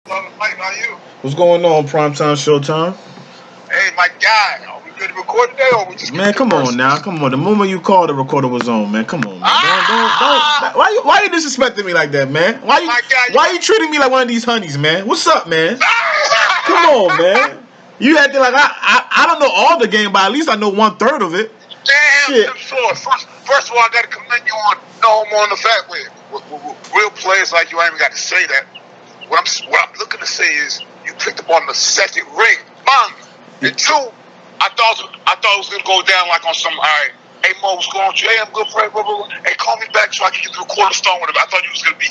Mike, how you? What's going on, Primetime Showtime? Hey, my guy, are we good to record today, or we just gonna Man, do come on now, verses? come on. The moment you called, the recorder was on, man. Come on, man. Ah, Why you disrespecting me like that, man? my guy, Why you treating me like one of these honeys, man? What's up, man? Come on, ah! man. You acting like I don't know all the game, but at least I know 1/3 of it. Damn, Shit. Tim Short. First of all, I gotta commend you on no more on the fact with real players like you. I ain't even got to say that. What I'm looking to say is you picked up on the second ring, bang, and two. I thought it was gonna go down like on some all right. Hey Mo, what's going on? Hey, I'm good, blah, blah, blah. Hey, call me back so I can get the recorder stone with him. I thought you was gonna be,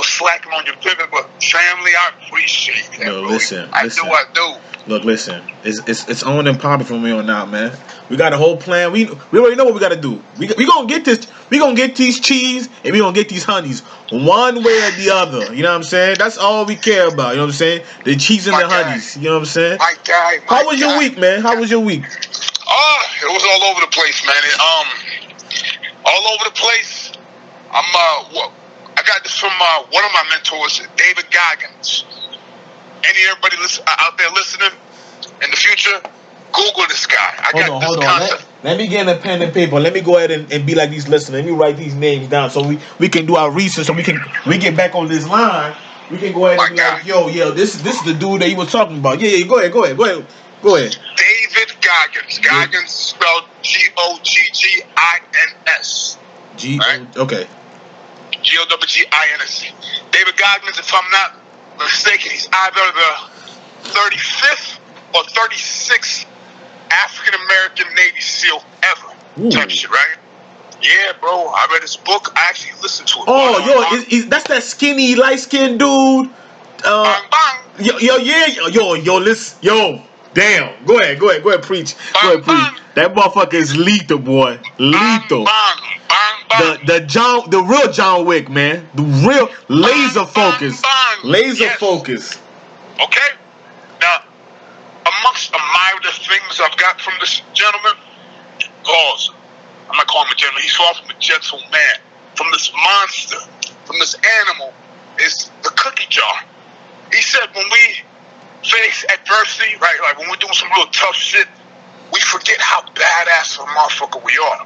slacking on your pivot, but family, I appreciate that, No, bro. listen. I do. Look, listen. It's on and popping from here on out, man. We got a whole plan. We already know what we got to do. We gonna get this. We gonna get these cheese and we gonna get these honeys one way or the other. You know what I'm saying? That's all we care about. You know what I'm saying? The cheese and My the guy. honeys. You know what I'm saying? My guy. How was your week, man? How was your week? It was all over the place, man. All over the place. I got this from one of my mentors, David Goggins. Everybody out there listening in the future, Google this guy. Hold on. Let me get a pen and paper. Let me go ahead and be like these listeners. Let me write these names down so we can do our research. So we get back on this line. We can go ahead and be like, yo, this is the dude that you were talking about. Yeah. Go ahead. David Goggins. Goggins spelled Goggins. Okay. Goggins. David Goggins, if I'm not mistaken, he's either the 35th or 36th African American Navy SEAL ever. Type shit, right? Yeah, bro. I read his book. I actually listened to it. Oh, that's that skinny, light skinned dude. Bang, bang. Listen, damn. Go ahead, preach. Bang, bang. That motherfucker is lethal, boy. Lethal. Bang. The real John Wick, man. The real laser focus. Laser focus. Okay. Now, amongst a myriad of things I've got from this gentleman, I'm not calling him a gentleman. He's far from a gentle man. From this monster, from this animal, is the cookie jar. He said when we face adversity, right, like when we're doing some real tough shit, we forget how badass of a motherfucker we are.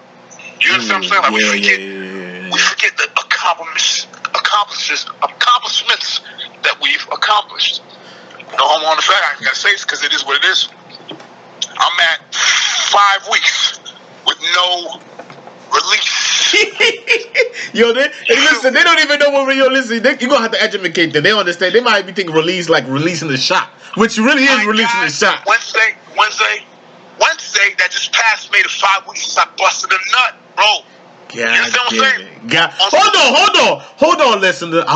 You understand what I'm saying? Like we forget the accomplishments that we've accomplished. No homo on the fact, I ain't gotta say this because it is what it is. I'm at 5 weeks with no release. Listen, they don't even know what you're listening. You're gonna have to educate them. They don't understand. They might be thinking release like releasing the shot, which really is releasing the shot. Wednesday that just passed made it 5 weeks since I busted a nut, bro. God damn it. God. Hold on, listener. I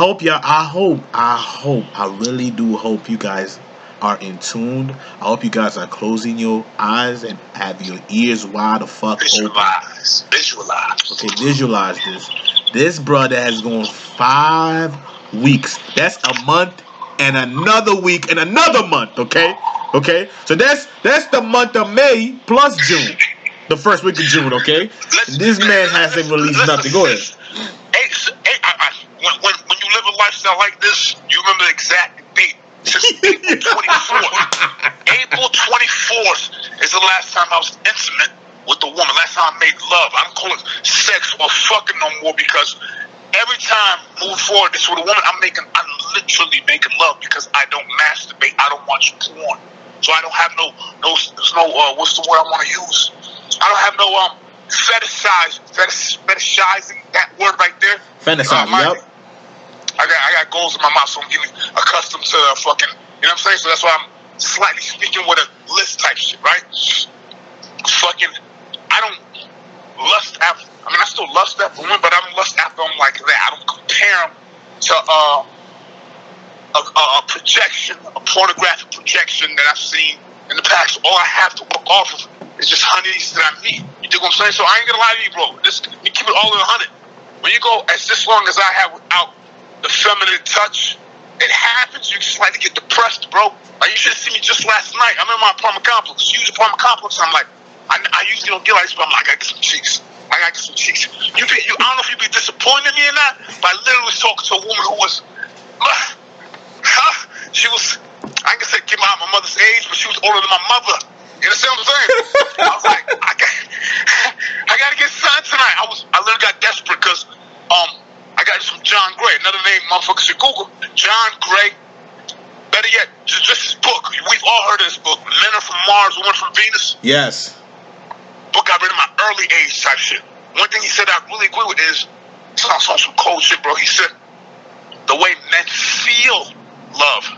really do hope you guys are in tune. I hope you guys are closing your eyes and have your ears wide the fuck open. Visualize. Okay, visualize this. This brother has gone 5 weeks. That's a month and another week and another month, okay? So that's the month of May plus June. The first week of June, okay? This man hasn't released nothing. Go ahead. When you live a lifestyle like this, you remember the exact date. Since April 24th. April 24th is the last time I was intimate with a woman. Last time I made love. I don't call it sex or fucking no more because every time moving forward, this with a woman, I'm literally making love because I don't masturbate. I don't watch porn. So I don't have there's no what's the word I want to use? I don't have no fetishizing, that word right there. Fantasizing, yep. I got goals in my mouth, so I'm getting accustomed to fucking, you know what I'm saying? So that's why I'm slightly speaking with a list type shit, right? Fucking, I don't lust after, I still lust after women, but I don't lust after them like that. I don't compare them to a projection, a pornographic projection that I've seen in the past. All I have to work off of is just honeys that I meet. You dig what I'm saying? So I ain't gonna lie to you, bro. You keep it all in 100. When you go as this long as I have without the feminine touch, it happens. You slightly get depressed, bro. Like you should have seen me just last night. I'm in my apartment complex, huge apartment complex. I'm like, I usually don't get like this, but I'm like, I gotta get some cheeks. I don't know if you be disappointed in me or not, but I literally was talking to a woman who was, she she was, I ain't gonna say give out my mother's age, but she was older than my mother. You understand what I'm saying? I was like, I gotta get signed tonight. I literally got desperate because I got this from John Gray, another name motherfuckers should Google. John Gray. Better yet, just his book. We've all heard of this book. Men Are From Mars, Women From Venus. Yes. Book I read in my early age type shit. One thing he said I really agree with is, sounds on some cold shit, bro. He said, the way men feel love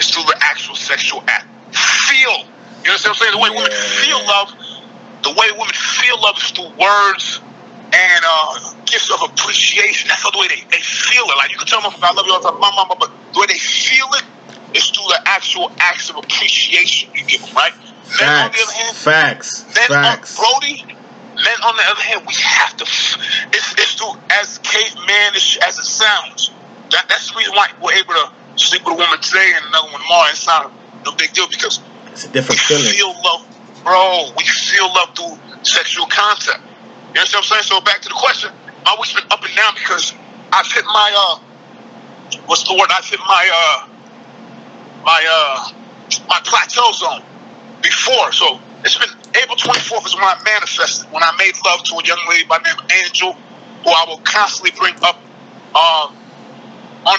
is through the actual sexual act. Feel. You understand what I'm saying? The way women feel love, is through words and gifts of appreciation. That's how the way they feel it. Like, you can tell them, I love you all the time, mama, but the way they feel it is through the actual acts of appreciation you give them, right? Men, on the other hand, Facts. Brody, men, on the other hand, we have to. It's through, as caveman-ish as it sounds. That's the reason why we're able to sleep with a woman today and another one tomorrow. It's not no big deal because it's a different we feeling. feel love, bro. We feel love through sexual contact. You understand what I'm saying? So back to the question. My week's been up and down because I've hit my what's the word? I've hit my plateau zone before. So it's been April 24th is when I manifested, when I made love to a young lady by the name of Angel, who I will constantly bring up on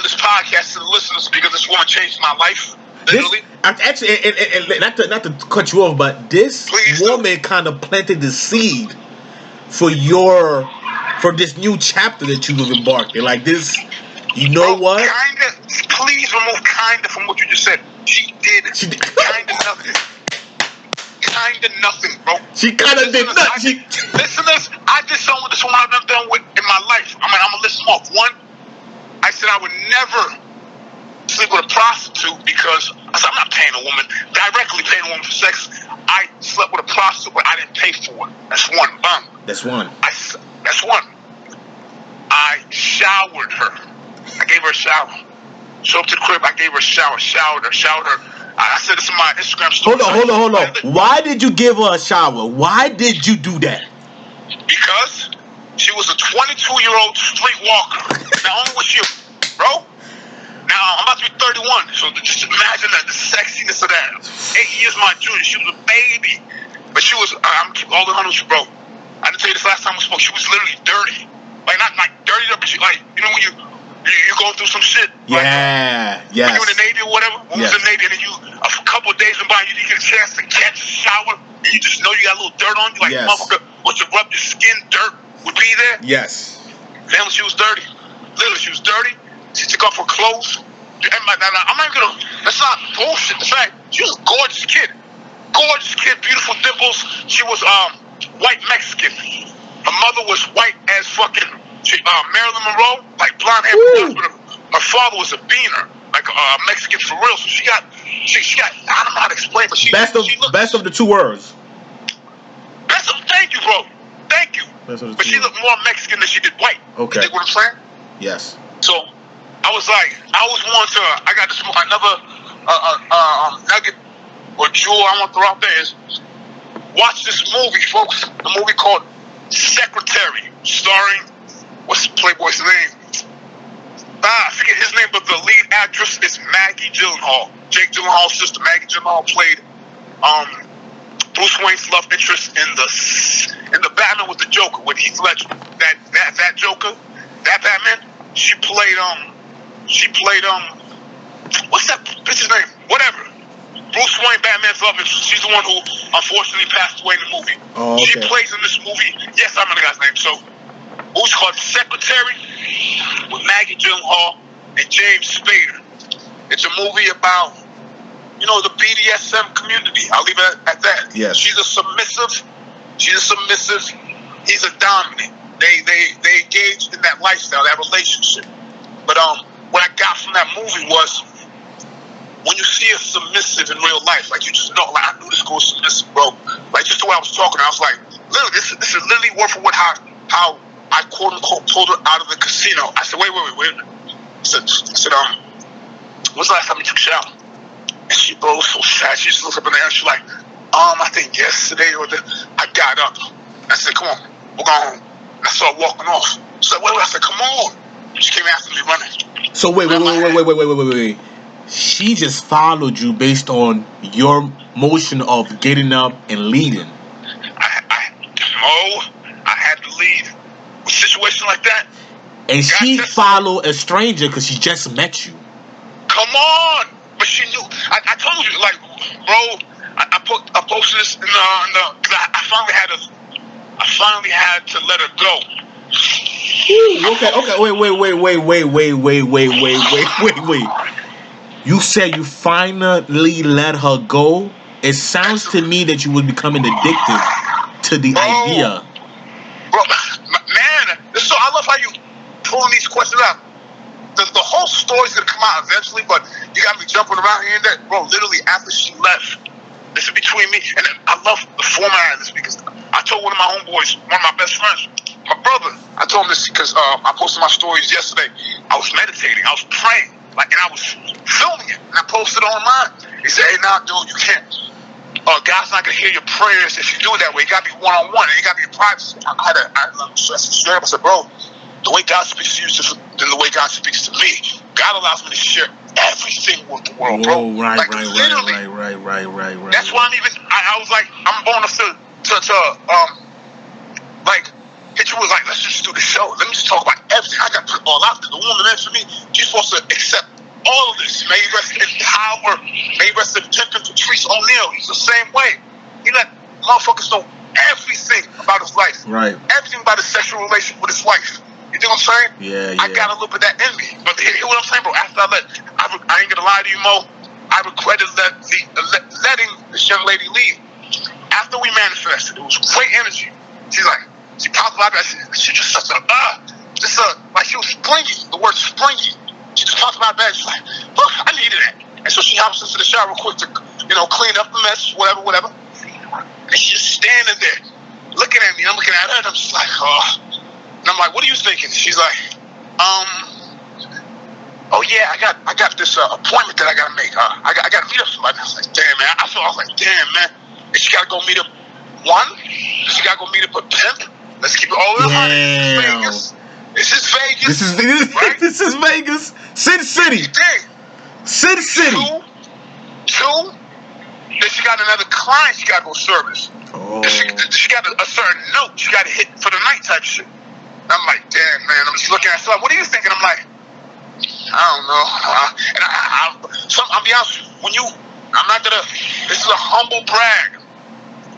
this podcast to the listeners because this woman changed my life. Literally. Actually, and not to cut you off, but this woman kind of planted the seed for this new chapter that you have embarked in. Like this, you know what? Please remove kinda from what you just said. She did kinda nothing. Kinda nothing, bro. She kinda did nothing. Listeners, I did something with this woman I've never done with in my life. I mean, I'm gonna list them off. One, I said I would never sleep with a prostitute because I said I'm not paying a woman, directly paying a woman for sex. I slept with a prostitute, but I didn't pay for it. That's one. That's one. That's one. I showered her. I gave her a shower. Showed up to the crib. I gave her a shower. Showered her. I said this in my Instagram story. Hold on. Why did you give her a shower? Why did you do that? Because she was a 22-year-old streetwalker. Not only was she bro. Now I'm about to be 31, so just imagine the sexiness of that. 8 years my junior. She was a baby, but she was. I'm keep all the hundreds, bro. I didn't tell you this last time we spoke. She was literally dirty, like not like dirty up, but she like when you going through some shit. Yeah, like, when you in the Navy or whatever. When you was in the Navy, and then a couple of days went by, and you didn't get a chance to catch a shower, and you just know you got a little dirt on you, like motherfucker. Once you rub your skin, dirt would be there. Yes. Family, she was dirty. Literally, she was dirty. She took off her clothes. I'm not gonna. That's not bullshit. The fact she was a gorgeous kid, beautiful dimples. She was white Mexican. Her mother was white as fucking Marilyn Monroe, like blonde hair. But her father was a beaner, like a Mexican for real. So she got. I don't know how to explain, but she best of the two worlds. Thank you, bro. Thank you. But she looked more Mexican than she did white. Okay. You dig what I'm saying? Yes. So I was like, I got this another nugget or jewel I want to throw out there is watch this movie, folks. A movie called Secretary, starring what's the Playboy's name? I forget his name, but the lead actress is Maggie Gyllenhaal. Jake Gyllenhaal's sister, Maggie Gyllenhaal, played Bruce Wayne's love interest in the Batman with the Joker with Heath Ledger. That Joker, that Batman. She played what's that bitch's name? Whatever. Bruce Wayne, Batman's love interest. She's the one who unfortunately passed away in the movie. Oh, okay. She plays in this movie. Yes, I remember the guy's name. So, who's called Secretary with Maggie Gyllenhaal and James Spader. It's a movie about, the BDSM community. I'll leave it at that. Yes. She's a submissive. He's a dominant. They engaged in that lifestyle, that relationship. But what I got from that movie was when you see a submissive in real life, like you just know, like I knew this girl was submissive, bro. Like just the way I was talking, I was like, literally, this is literally word for word how I quote unquote pulled her out of the casino. I said, wait. I said, when's the last time you took a shower? And she, bro, was so sad. She just looked up in the air and she's like, I think yesterday or I got up. I said, come on, we're going home. And I started walking off. She said, wait. I said, come on. She came after me running. So wait. She just followed you based on your motion of getting up and leading. I had to leave. With a situation like that. And she followed a stranger because she just met you. Come on, but she knew. I told you, like, bro. I posted this in the. Cause I finally had to let her go. Ooh, okay. Wait. You said you finally let her go. It sounds to me that you were becoming addicted to the idea. Bro, man, so I love how you pulling these questions out. The whole story's gonna come out eventually, but you got me jumping around here and there. Bro, literally after she left, this is between me, and I love the format of this because I told one of my homeboys, one of my best friends, my brother, I told him this because I posted my stories yesterday. I was meditating, I was praying, like, and I was filming it, and I posted it online. He said, hey, nah, dude, you can't. God's not gonna hear your prayers if you do it that way. You gotta be one-on-one, and you gotta be private. I had to stress it straight up. I said, bro, the way God speaks to you is different than the way God speaks to me. God allows me to share everything with the world, bro. Right. That's why I was like, I'm going to like, hit you with like, let's just do the show. Let me just talk about everything. I got to put it all out there. The woman meant for me, she's supposed to accept all of this. May rest in power. May rest in Patrice O'Neal. He's the same way. He let motherfuckers know everything about his life. Right. Everything about his sexual relation with his wife. You know what I'm saying? Yeah. I got a little bit of that in me. But hear what I'm saying, bro. After I ain't gonna lie to you, Mo. I regretted letting this young lady leave. After we manifested, it was great energy. She's like, she popped up. She just such a like she was springy. The word springy. She just popped out bed. She's like, oh, I needed that. And so she hops into the shower real quick to, clean up the mess, whatever. And she's just standing there, looking at me. I'm looking at her, and I'm just like, oh. And I'm like, what are you thinking? She's like, oh yeah, I got this appointment that I gotta make. I gotta meet up somebody. I was like, damn, man. I was like, damn, man. And she gotta go meet up one. She gotta go meet up a pimp. Let's keep it all in Vegas. This is Vegas. Right? This is Vegas. Sin City. Sin City. Two. Then she got another client she gotta go service. Oh. She got a certain note she gotta hit for the night type shit. I'm like, damn, man. I'm just looking at her. Like, what are you thinking? I'm like, I don't know. And I'll be honest with you. This is a humble brag.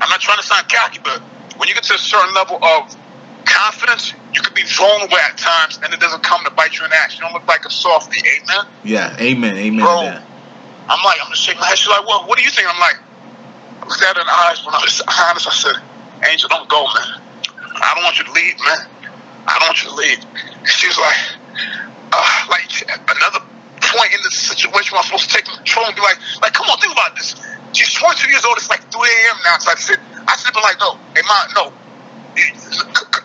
I'm not trying to sound cocky, but when you get to a certain level of confidence, you can be vulnerable at times, and it doesn't come to bite you in the ass. You don't look like a softie. Amen? Yeah, amen. Bro, I'm like, I'm just shaking my head. She's like, well, what do you think? I'm like, I looked at her in the eyes. When I was honest, I said, Angel, don't go, man. I don't want you to leave, man. I don't want you to leave. And she was like another point in the situation where I'm supposed to take control and be like, come on, think about this. She's 22 years old. It's like 3 a.m. now. So I said, like, no, hey, Ma, no.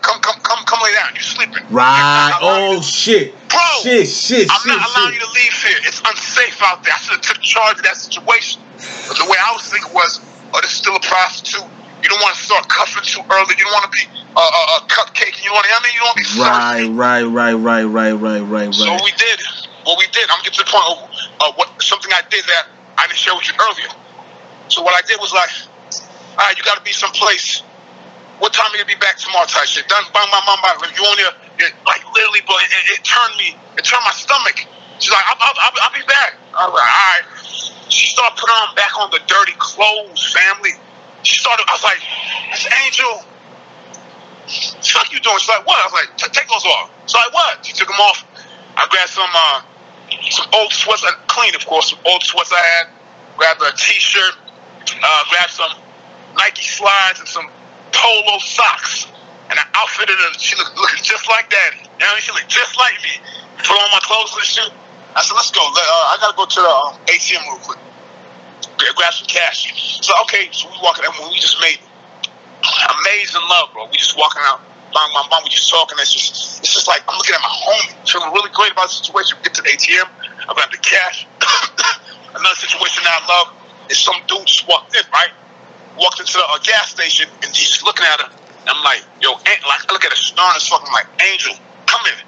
Come lay down. You're sleeping. Right. Oh, shit. Bro, shit. I'm not allowing you to leave here. It's unsafe out there. I should have took charge of that situation. But the way I was thinking was, this is still a prostitute. You don't want to start cuffing too early. You don't want to be a cupcake. You want to, you don't want to be thirsty. Right. So we did what we did. I'm getting to the point of something I did that I didn't share with you earlier. So what I did was like, all right, you got to be someplace. What time are you going to be back tomorrow type shit? Done, bang. You on there, like literally, but it turned my stomach. She's like, I'll be back. I was like, all right. She started putting on back on the dirty clothes, family. I was like, it's Angel. Fuck you doing? She's like, what? I was like, take those off. She's like, what? She took them off. I grabbed some old sweats, clean of course, some old sweats I had. Grabbed a t-shirt, grabbed some Nike slides and some polo socks. And I outfitted her. She looked just like Daddy. You know, she looked just like me. Put on my clothes and shit. I said, let's go. I got to go to the ATM real quick. Grab some cash. So, okay, so we walking out. We just made amazing love, bro. We just walking out. Bang. We just talking. It's just like, I'm looking at my homie. Feeling really great about the situation. We get to the ATM. I grab the cash. Another situation that I love is some dude just walked in, right? Walked into the gas station, and he's just looking at her. And I'm like, yo, like, I look at her stern as fucking like, Angel, come here.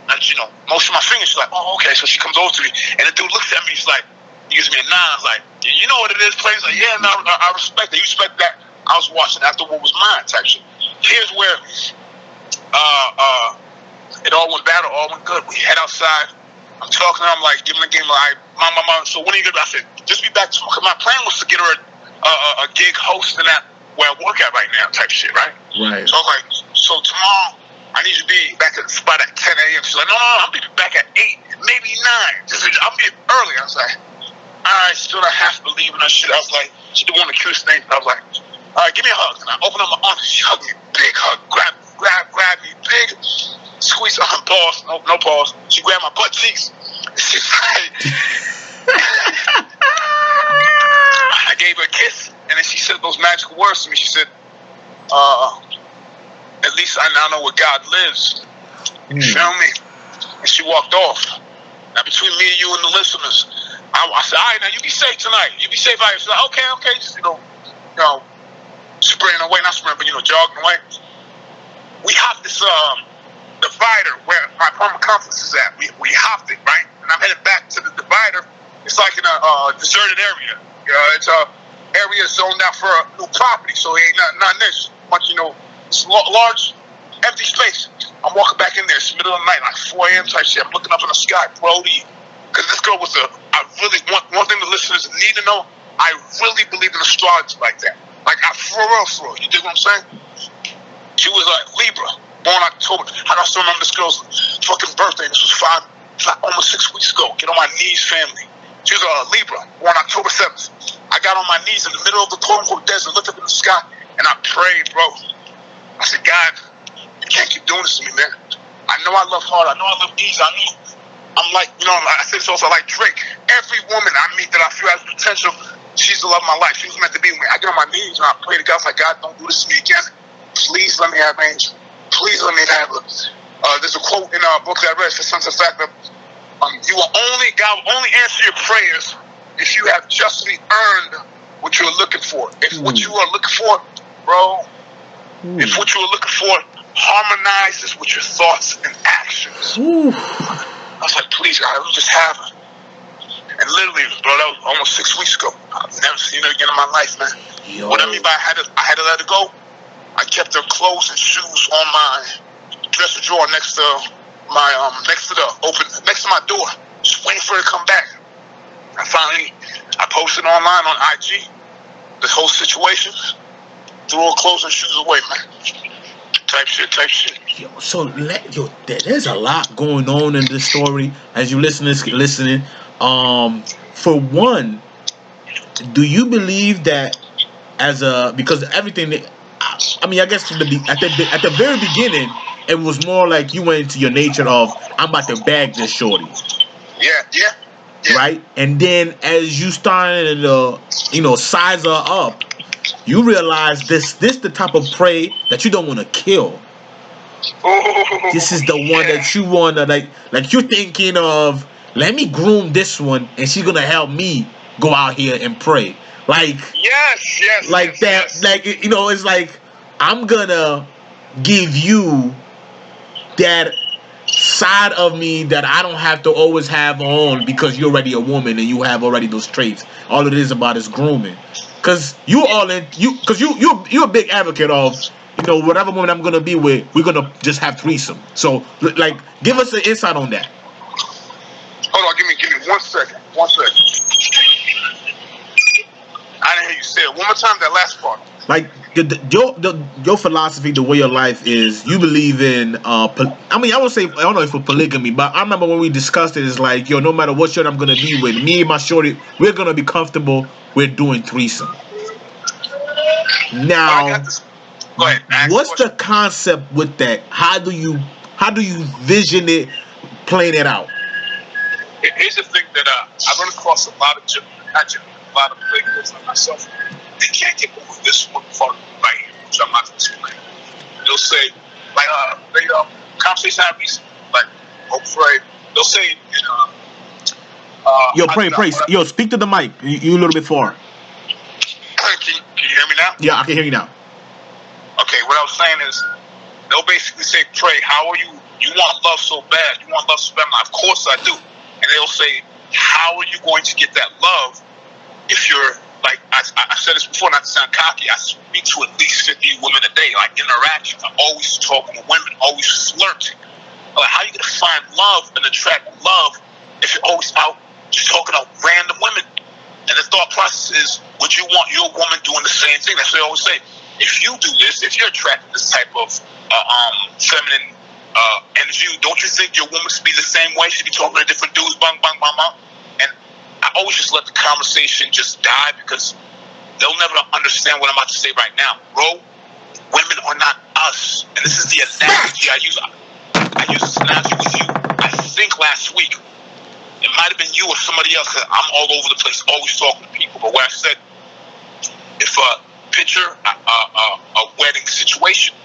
And, motion my fingers. She's like, oh, okay. So she comes over to me, and the dude looks at me. He's like, He gives me a 9. I was like, you know what it is, Clay? He's like, yeah, no, I respect it. You respect that? I was watching after what was mine type shit. Here's where it all went bad, all went good. We head outside. I'm talking to her. I'm like, giving the game like, mom. So when are you gonna? I said, just be back tomorrow. Cause my plan was to get her a gig hosting at where I work at right now, type shit, right? Right. So I was like, so tomorrow I need you to be back at the spot at 10 a.m. She's like, no, I'm gonna be back at 8, maybe 9. I'll be early. I was like, all right, still I have to believe in her shit. I was like, she did one of the cutest things. I was like, all right, give me a hug. And I opened up my arms. She hugged me, big hug, grab me, big squeeze. Pause, no pause. She grabbed my butt cheeks. She's like, I gave her a kiss, and then she said those magical words to me. She said, at least I now know where God lives. You feel me? And she walked off. Now between me and you and the listeners, I said, all right, now you be safe tonight. You be safe out here. She's like, okay, just, spraying away, not spraying, but, jogging away. We hopped this divider where my apartment complex is at. We hopped it, right? And I'm headed back to the divider. It's like in a deserted area. It's a area zoned out for a new property, so it ain't nothing this. But, it's a large, empty space. I'm walking back in there. It's the middle of the night, like 4 a.m. type shit. I'm looking up in the sky, Brody. Because this girl was I really want one thing the listeners need to know. I really believe in astrology like that. Like, for real. You dig what I'm saying? She was like Libra, born October. How do I still remember this girl's fucking birthday? This was almost 6 weeks ago. Get on my knees, family. She was a Libra, born October 7th. I got on my knees in the middle of the quote-unquote desert, looked up in the sky, and I prayed, bro. I said, God, you can't keep doing this to me, man. I know I love hard. I know I love easy. I know I'm like, I say this also like Drake. Every woman I meet that I feel has potential, she's the love of my life. She was meant to be with me. I get on my knees and I pray to God. I was like, God, don't do this to me again. Please let me have an angel. Please let me have a. There's a quote in a book that I read for Sons of Fact that God will only answer your prayers if you have justly earned what you're looking for. If what you are looking for, bro, if what you are looking for harmonizes with your thoughts and actions. I was like, please, God, let me just have her. And literally, bro, that was almost 6 weeks ago. I've never seen her again in my life, man. Yo. What I mean by I had to let her go, I kept her clothes and shoes on my dresser drawer next to my door, just waiting for her to come back. I posted online on IG this whole situation, threw her clothes and shoes away, man. Type shit. Yo, there's a lot going on in this story as you listening. For one, do you believe that because everything? I mean, I guess at the very beginning, it was more like you went into your nature of I'm about to bag this shorty. Yeah. Right, and then as you started to size her up, you realize this the type of prey that you don't want to kill. This is the one that you want to like you're thinking of. Let me groom this one, and she's gonna help me go out here and pray. Like yes, like that. Yes. Like it's like I'm gonna give you that side of me that I don't have to always have on because you're already a woman and you have already those traits. All it is about is grooming. Cause you're a big advocate of whatever woman I'm gonna be with, we're gonna just have threesome. So like, give us an insight on that. Hold on, give me 1 second. 1 second. I didn't hear you say it. One more time, that last part. Like your philosophy, the way your life is, you believe in. I don't know if for polygamy, but I remember when we discussed it. It's like, no matter what shorty I'm gonna be with, me and my shorty, we're gonna be comfortable with doing threesome. Now, go ahead. What's the concept with that? How do you vision it, playing it out? Here's the thing that I run across a lot of polygamists like myself. They can't get over this one part right here, which I'm not going to explain. They'll say, like, conversation I recently, like, pray. They'll say, pray. Yo, speak to the mic. You a little bit far. Can you hear me now? Yeah, I can hear you now. Okay, what I was saying is, they'll basically say, pray, how are you? You want love so bad. You want love so bad. Of course I do. And they'll say, how are you going to get that love if you're, like, I said this before, not to sound cocky, I speak to at least 50 women a day, like interactions. I'm always talking to women, always flirting. Like, how are you going to find love and attract love if you're always out just talking to random women? And the thought process is, would you want your woman doing the same thing? That's what I always say. If you do this, if you're attracted to this type of feminine energy, don't you think your woman should be the same way? Should be talking to different dudes, bang, bang, bang, bang. And I always just let the conversation just die because they'll never understand what I'm about to say right now. Bro, women are not us. And this is the analogy I use. I used this analogy with you, I think, last week. It might have been you or somebody else, because I'm all over the place, always talking to people. But where I said, if picture a wedding situation,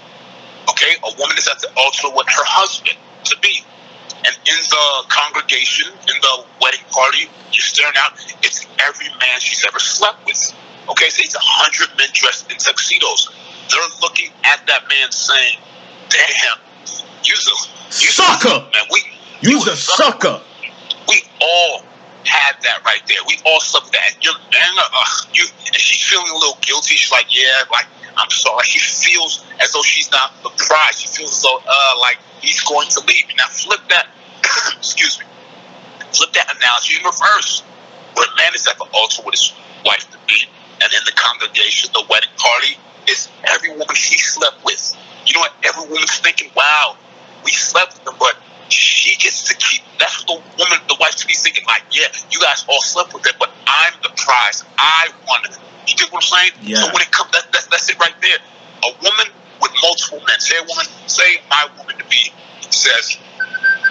okay, a woman is at the altar with her husband to be, and in the congregation, in the wedding party, you're staring out, it's every man she's ever slept with. Okay, so it's 100 men dressed in tuxedos. They're looking at that man saying, damn, you's a sucker, man. You's a sucker. We all had that right there. We all slept with that. And she's feeling a little guilty. She's like, yeah, like, I'm sorry. She feels as though she's not the prize. She feels as though, like, he's going to leave. Now, flip that, excuse me, flip that analogy in reverse. When a man is at the altar with his wife to be, and in the congregation, the wedding party, is every woman he slept with. You know what? Every woman's thinking, wow, we slept with them, but she gets to keep. That's what the wife to be thinking, like, yeah, you guys all slept with it, but I'm the prize. I won it. You get what I'm saying? Yeah. So when it comes, that's it right there. A woman with multiple men. Say my woman to be says,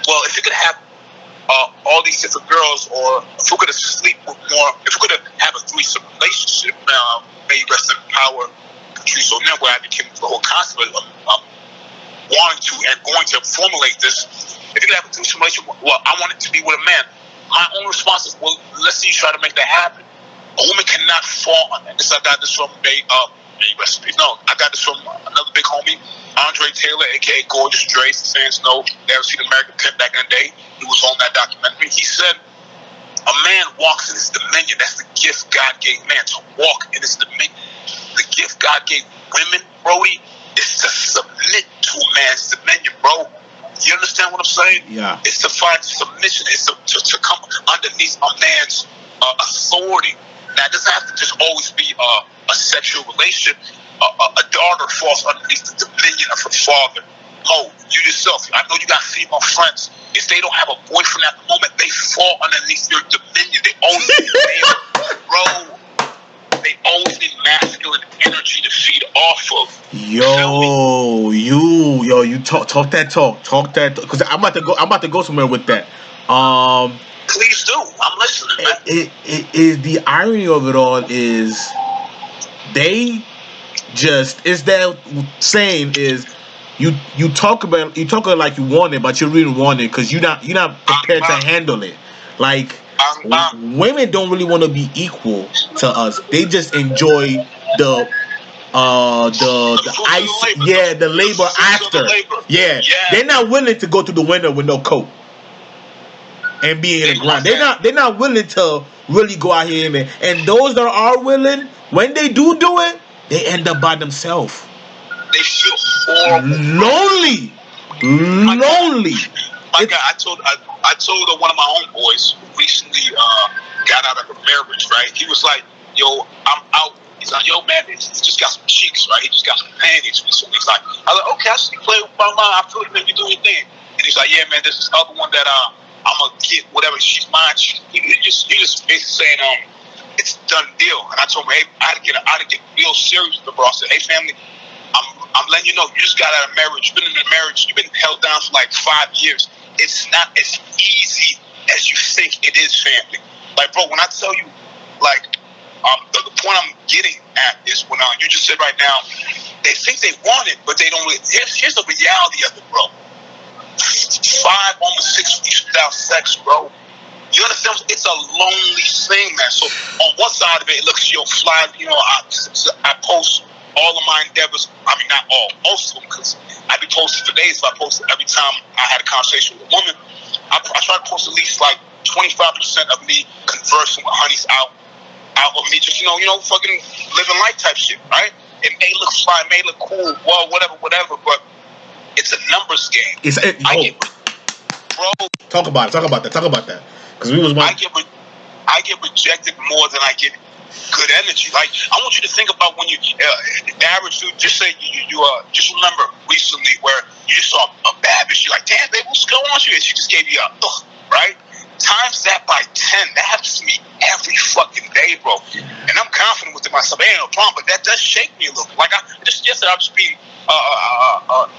well, if you could have all these different girls, or if we're gonna sleep with more, if we're gonna have a threesome relationship, may rest in power, Patrice O'Neal, where I became the whole concept of wanting to and going to formulate this. If you have a threesome relationship, well, I want it to be with a man. My own response is, well, let's see you try to make that happen. A woman cannot fall on that. I got this from I got this from another big homie, Andre Taylor, aka Gorgeous Dre. Fans know, they ever seen American Pimp back in the day. He was on that documentary. He said, a man walks in his dominion. That's the gift God gave man, to walk in his dominion. The gift God gave women, Brody, is to submit to a man's dominion, bro. You understand what I'm saying? Yeah. It's to find submission. It's to come underneath a man's authority. Now, it doesn't have to just always be a sexual relationship. A daughter falls underneath the dominion of her father. Mo, you yourself, I know you got female friends. If they don't have a boyfriend at the moment, they fall underneath your dominion. They always need male, bro. They always need masculine energy to feed off of. You talk that talk, because I'm about to go somewhere with that. Please do. I'm listening, man. It is the irony of it all is they just is that saying is you talk about like you want it, but you really want it because you're not prepared to handle it. Like women don't really want to be equal to us. They just enjoy the ice, the labor after. Yeah, they're not willing to go to the winter with no coat and be in the ground. They're not willing to really go out here and those that are willing, when they do it, they end up by themselves. They feel horrible. Lonely. My God, I told one of my homeboys who recently got out of a marriage, right? He was like, yo, I'm out. He's like, yo, man, he just got some cheeks, right? He just got some panties recently. He's like, I was like, okay, I see you play with my mom. I feel you, man, you do your thing. And he's like, yeah, man, there's this other one that I'm going to get, whatever, she's mine. He just basically saying, it's a done deal. And I told him, hey, I had to get real serious with the bro. I said, hey, family, I'm letting you know, you just got out of marriage. You've been in a marriage. You've been held down for like 5 years. It's not as easy as you think it is, family. Like, bro, when I tell you, like, the point I'm getting at is when you just said right now, they think they want it, but they don't really. Here's the reality of it, bro. 5, almost 6 weeks without sex, bro. You understand? It's a lonely thing, man. So on one side of it, it looks, fly. I post all of my endeavors. I mean, not all, most of them, because I be posting for days. So I post every time I had a conversation with a woman. I try to post at least like 25% of me conversing with honeys out of me, just fucking living life type shit, right? It may look fly, it may look cool, well, whatever, but it's a numbers game. Talk about that. Because we was one. I get rejected more than I get good energy. Like, I want you to think about when you average dude. Just say you just remember recently where you just saw a bad bitch. You're like, damn, babe, what's going on with you? And she just gave you a right. Times that by 10. That happens to me every fucking day, bro. And I'm confident within myself. Ain't no problem, but that does shake me a little. Like yesterday, I'm just being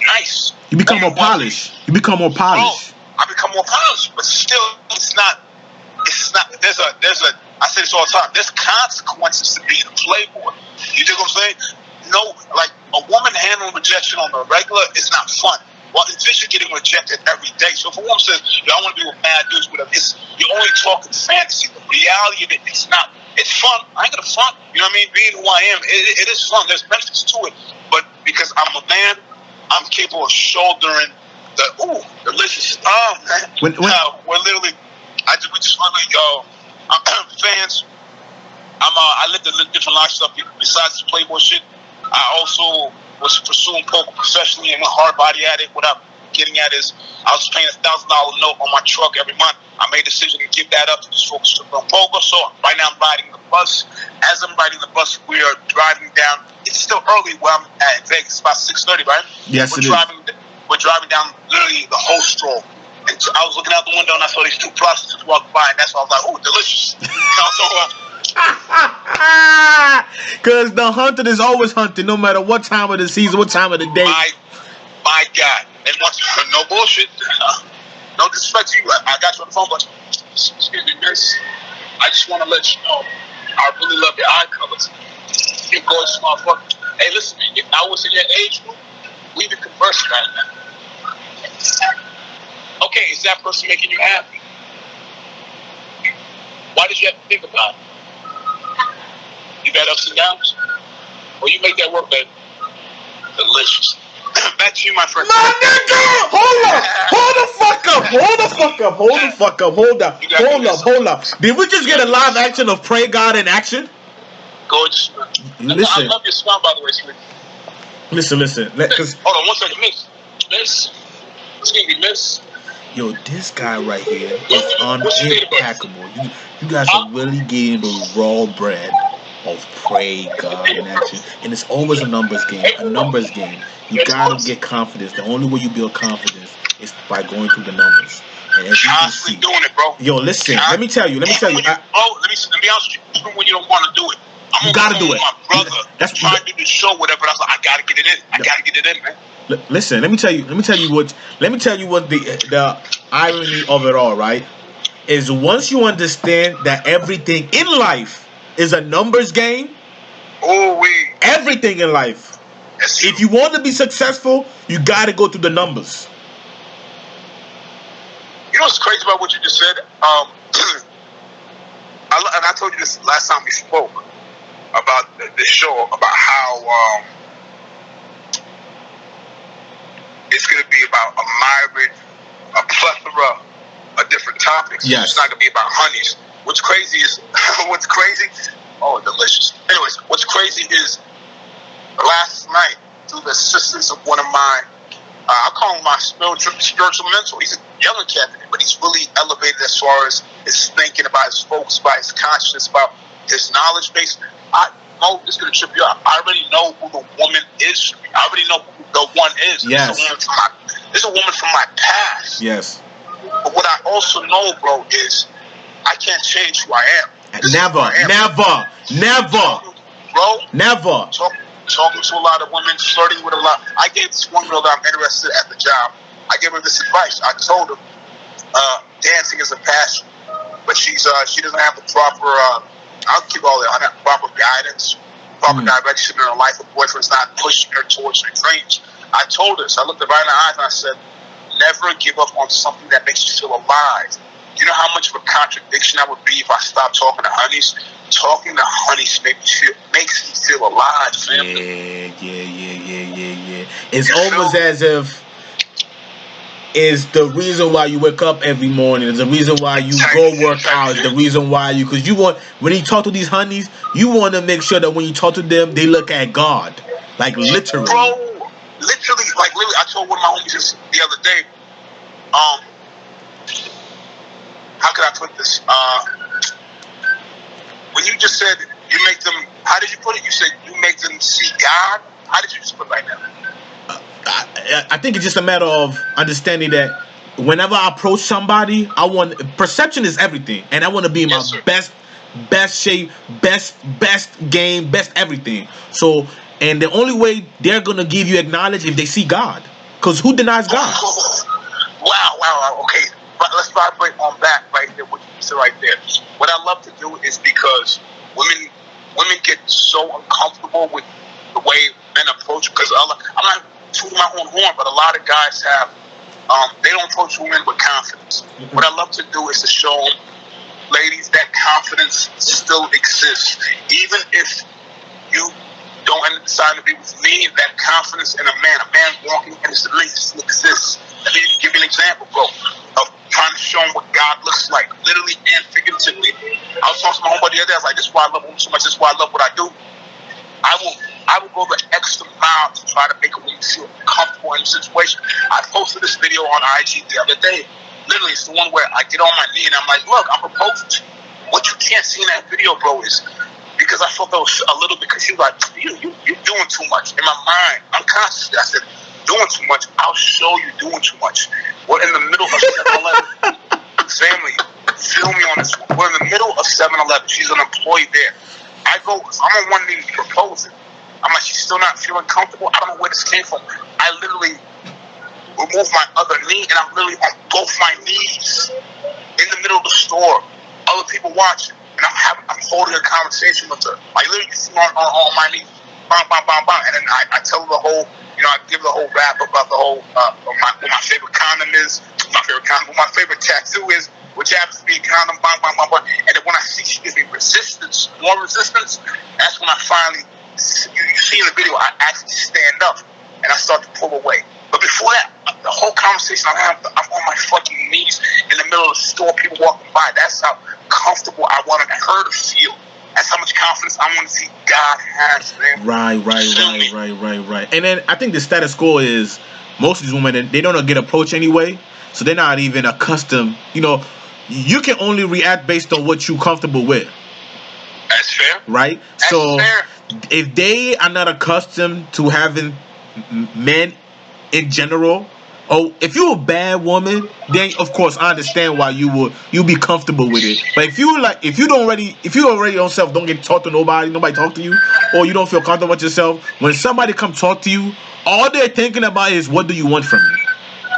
nice. You become more polished. Bro, I become more polished, but still, it's not. There's a. I say this all the time. There's consequences to being a playboy. You dig what I'm saying? No, like a woman handling rejection on the regular is not fun. Well, it's just you're getting rejected every day. So if a woman says, "Yo, I want to be with mad dudes," whatever, you're only talking fantasy. The reality of it, it's not. It's fun. I ain't gonna front. You know what I mean? Being who I am, it is fun. There's benefits to it, but because I'm a man, I'm capable of shouldering the delicious. Oh man, we're literally. We just literally fans. I lived a different lifestyle besides the Playboy shit. I also was pursuing poker professionally and went hard body at it. What I'm getting at is I was paying $1,000 note on my truck every month. I made a decision to give that up to just focus on poker. So right now I'm riding the bus. As I'm riding the bus, we are driving down. It's still early where I'm at in Vegas. It's about 6:30, right? Yes, We're driving down literally the whole stroll. And so I was looking out the window and I saw these two prostitutes walking by, and that's why I was like, "Ooh, delicious." Because the hunter is always hunting, no matter what time of the season, what time of the day. My God. And once, no bullshit. No disrespect to you. I got you on the phone, but excuse me, miss. I just want to let you know, I really love your eye colors. You're gorgeous, motherfucker. Hey, listen, man, if I was in your age group, we've been conversing right now. Okay, is that person making you happy? Why did you have to think about it? You got ups and downs? Well, you make that work, baby. Delicious. Back to you, my friend. My nigga! Hold up. Did we just get a live action of Pray God in action? Gorgeous. Listen. I love your smile, by the way, sweetie. Listen. Hold on 1 second, miss. Excuse me, miss. Yo, this guy right here is impeccable. You guys are really getting the raw bread of Pray God in action. And it's always a numbers game. You gotta get confidence. The only way you build confidence is by going through the numbers. And as you can see, doing it, bro. Yo, listen, let me tell you. Let me be honest with you. Even when you don't want to do it, you gotta do it. My brother, that's trying to do the show, whatever. I was like, I gotta get it in. Man. Listen, let me tell you what the irony of it all, right? Is once you understand that everything in life is a numbers game. Everything in life. If you want to be successful, you got to go through the numbers. You know what's crazy about what you just said? And I told you this last time we spoke about this show, about how it's going to be about a myriad, a plethora of different topics. Yes. It's not going to be about honeys. What's crazy? Oh, delicious. Anyways, what's crazy is last night, through the assistance of one of my, I call him my spiritual mentor. He's a younger cat, but he's really elevated as far as his thinking, about his focus, about his consciousness, about his knowledge base. It's going to trip you out. I already know who the woman is. I already know who the one is. Yes. It's a woman from my past. Yes. But what I also know, bro, is I can't change who I am. Never. Bro, talking to a lot of women, flirting with a lot. I gave this one girl that I'm interested at the job, I gave her this advice. I told her dancing is a passion, but she doesn't have the proper, I'll keep all that, proper guidance, proper direction in her life. Her boyfriend's not pushing her towards her dreams. I told her, so I looked her right in the eyes and I said, never give up on something that makes you feel alive. You know how much of a contradiction that would be if I stopped talking to honeys? Talking to honeys makes me feel alive, family. Yeah. It's almost as if is the reason why you wake up every morning. Is the reason why you go work out. Is the reason why you, because you want, when you talk to these honeys, you want to make sure that when you talk to them, they look at God, like literally. Bro, literally, I told one of my homies this the other day. How could I put this? When you just said you make them, how did you put it? You said you make them see God. How did you just put it right now? I think it's just a matter of understanding that whenever I approach somebody, I want, perception is everything, and I want to be in my best shape, best game, best everything. So, and the only way they're gonna give you acknowledge if they see God, because who denies God? Wow. Okay, but let's vibrate on that right there. What you said right there. What I love to do is because women get so uncomfortable with the way men approach. Because I'm not tooting my own horn, but a lot of guys have they don't approach women with confidence. Mm-hmm. What I love to do is to show them, ladies, that confidence still exists, even if you don't end up deciding to be with me. That confidence in a man walking in his belief still exists. Let me give you an example, bro, of trying to show him what God looks like, literally and figuratively. I was talking to my homeboy the other day. I was like, "This is why I love women so much. This is why I love what I do." I will go the extra mile to try to make a woman feel comfortable in the situation. I posted this video on IG the other day. Literally, it's the one where I get on my knee and I'm like, "Look, I'm proposing to you." What you can't see in that video, bro, is because I felt that was a little bit, because she was like, you're doing too much. In my mind, unconsciously, I said, doing too much, I'll show you doing too much. We're in the middle of 7-Eleven. Family, feel me on this one. We're in the middle of 7-Eleven. She's an employee there. I'm on one knee proposing. I'm like, she's still not feeling comfortable. I don't know where this came from. I literally remove my other knee, and I'm literally on both my knees in the middle of the store. Other people watching, and I'm holding a conversation with her. Like literally, you see on my knees, bang, bang, bang, bang, and then I tell her the whole, I give the whole rap about the whole what my favorite condom is, what my favorite tattoo is, which happens to be a condom, bang, bang, bang, bang. And then when I see she gives me more resistance, that's when I finally, you see in the video, I actually stand up and I start to pull away. But before that, the whole conversation I'm on my fucking knees in the middle of the store, people walking by. That's how comfortable I wanted her to feel. That's how much confidence I want to see God has, man. Right. And then I think the status quo is most of these women, they don't get approached anyway, so they're not even accustomed. You can only react based on what you're comfortable with. That's fair. Right? That's so fair. If they are not accustomed to having men in general, or if you're a bad woman, then of course I understand why you'll be comfortable with it. But if you already yourself don't get talk to nobody talk to you, or you don't feel comfortable with yourself, when somebody come talk to you, all they're thinking about is, what do you want from me?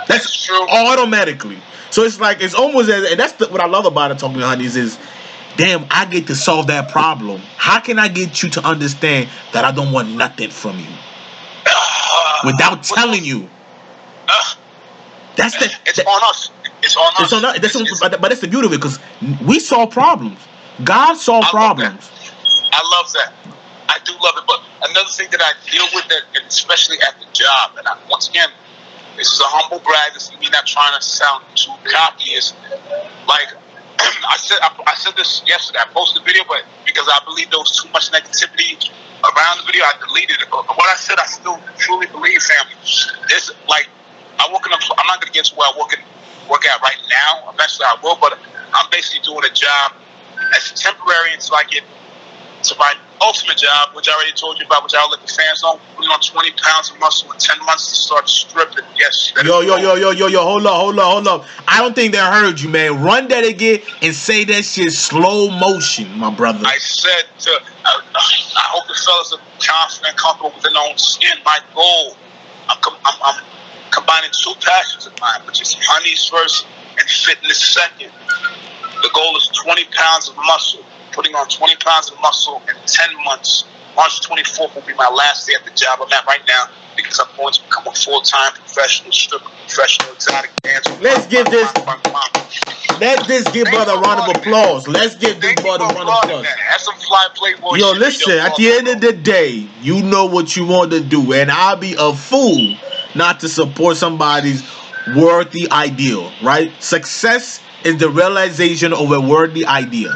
That's true. Automatically. So it's like, it's almost as, and that's what I love about it, talking to honeys, is, damn, I get to solve that problem. How can I get you to understand that I don't want nothing from you without telling you? It's on us. It's on us. But that's the beauty of it, because we solve problems. God solves problems. I love that. I do love it. But another thing that I deal with, that, and especially at the job, and once again, this is a humble brag. This is me not trying to sound too cocky. Is like, I said this yesterday. I posted a video, but because I believe there was too much negativity around the video, I deleted it. But what I said, I still truly believe, family. There's like, I'm not going to get to where I work at right now. Eventually I will, but I'm basically doing a job that's temporary until I get to my ultimate job, which I already told you about, which I'll let the fans know. Putting on 20 pounds of muscle in 10 months to start stripping. Yes. Yo, hold up. I don't think they heard you, man. Run that again and say that shit slow motion, my brother. I said I hope the fellas are confident and comfortable with their own skin. My goal, I'm combining two passions of mine, which is honeys first and fitness second. The goal is 20 pounds of muscle. Putting on 20 pounds of muscle in 10 months. March 24th will be my last day at the job I'm at right now, because I'm going to become a full-time professional stripper, professional exotic dancer. Let's give this brother a round of applause. Let's give this brother a round of applause. That's some fly playboy. Yo, listen, at the end of the day, you know what you want to do, and I'll be a fool not to support somebody's worthy ideal, right? Success is the realization of a worthy idea.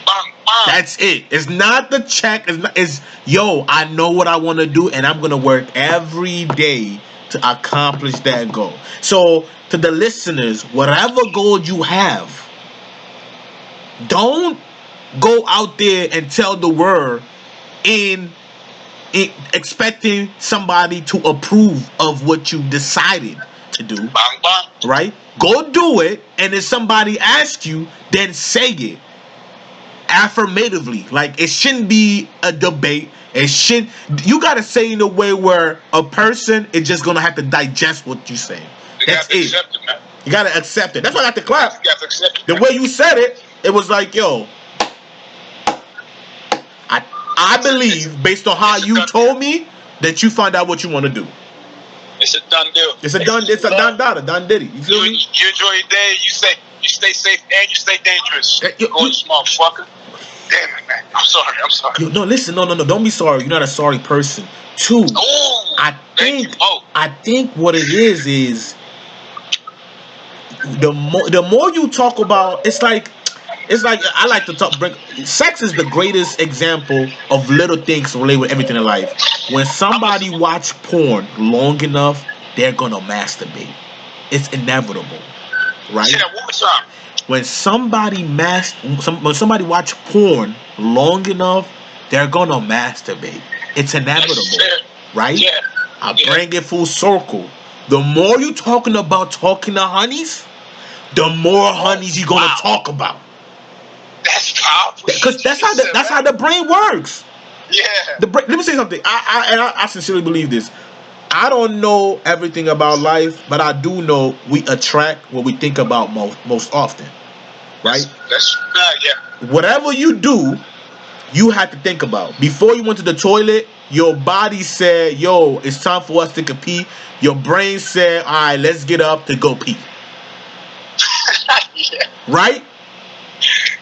Bang, bang. That's it. It's not the check. It's yo, I know what I want to do, and I'm gonna work every day to accomplish that goal. So to the listeners, whatever goal you have, don't go out there and tell the world in expecting somebody to approve of what you decided to do. Bang, bang. Right? Go do it, and if somebody asks you, then say it affirmatively. Like, it shouldn't be a debate. It should. You gotta say in a way where a person is just gonna have to digest what you say. You That's gotta it. accept it, man. You gotta accept it. That's why I got to clap. You gotta accept it. The man. way you said it, it was like, yo, I believe, based on how you told me, that you find out what you want to do. It's a done deal. It's a done data, done diddy. You feel me? You enjoy your day. You stay safe and you stay dangerous. Gorgeous motherfucker. Damn it, man. I'm sorry. Yo, no, listen, no. Don't be sorry. You're not a sorry person. Two, Ooh, I thank you. Oh, think what it is the more you talk about, it's like I like to talk. Sex is the greatest example of little things related with everything in life. When somebody watch porn long enough, they're gonna masturbate. It's inevitable, right? say that one more time. When somebody watch porn long enough, they're gonna masturbate. It's inevitable, right? Yeah. I bring it full circle. The more you talking to honeys, the more honeys you're gonna talk about. That's powerful. Because that's how the brain works. Yeah. Let me say something. I sincerely believe this. I don't know everything about life, but I do know we attract what we think about most often, right? That's yeah. Whatever you do, you have to think about. Before you went to the toilet, your body said, yo, it's time for us to go pee. Your brain said, all right, let's get up to go pee. Yeah. Right?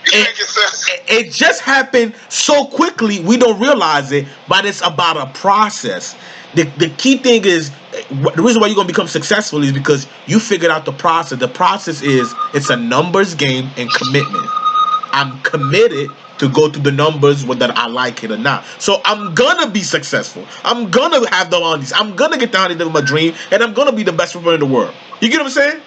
It just happened so quickly, we don't realize it, but it's about a process. The key thing is, the reason why you're going to become successful is because you figured out the process. The process is, it's a numbers game and commitment. I'm committed to go through the numbers whether I like it or not. So I'm going to be successful. I'm going to have the honeys. I'm going to get the honey of my dream, and I'm going to be the best performer in the world. You get what I'm saying?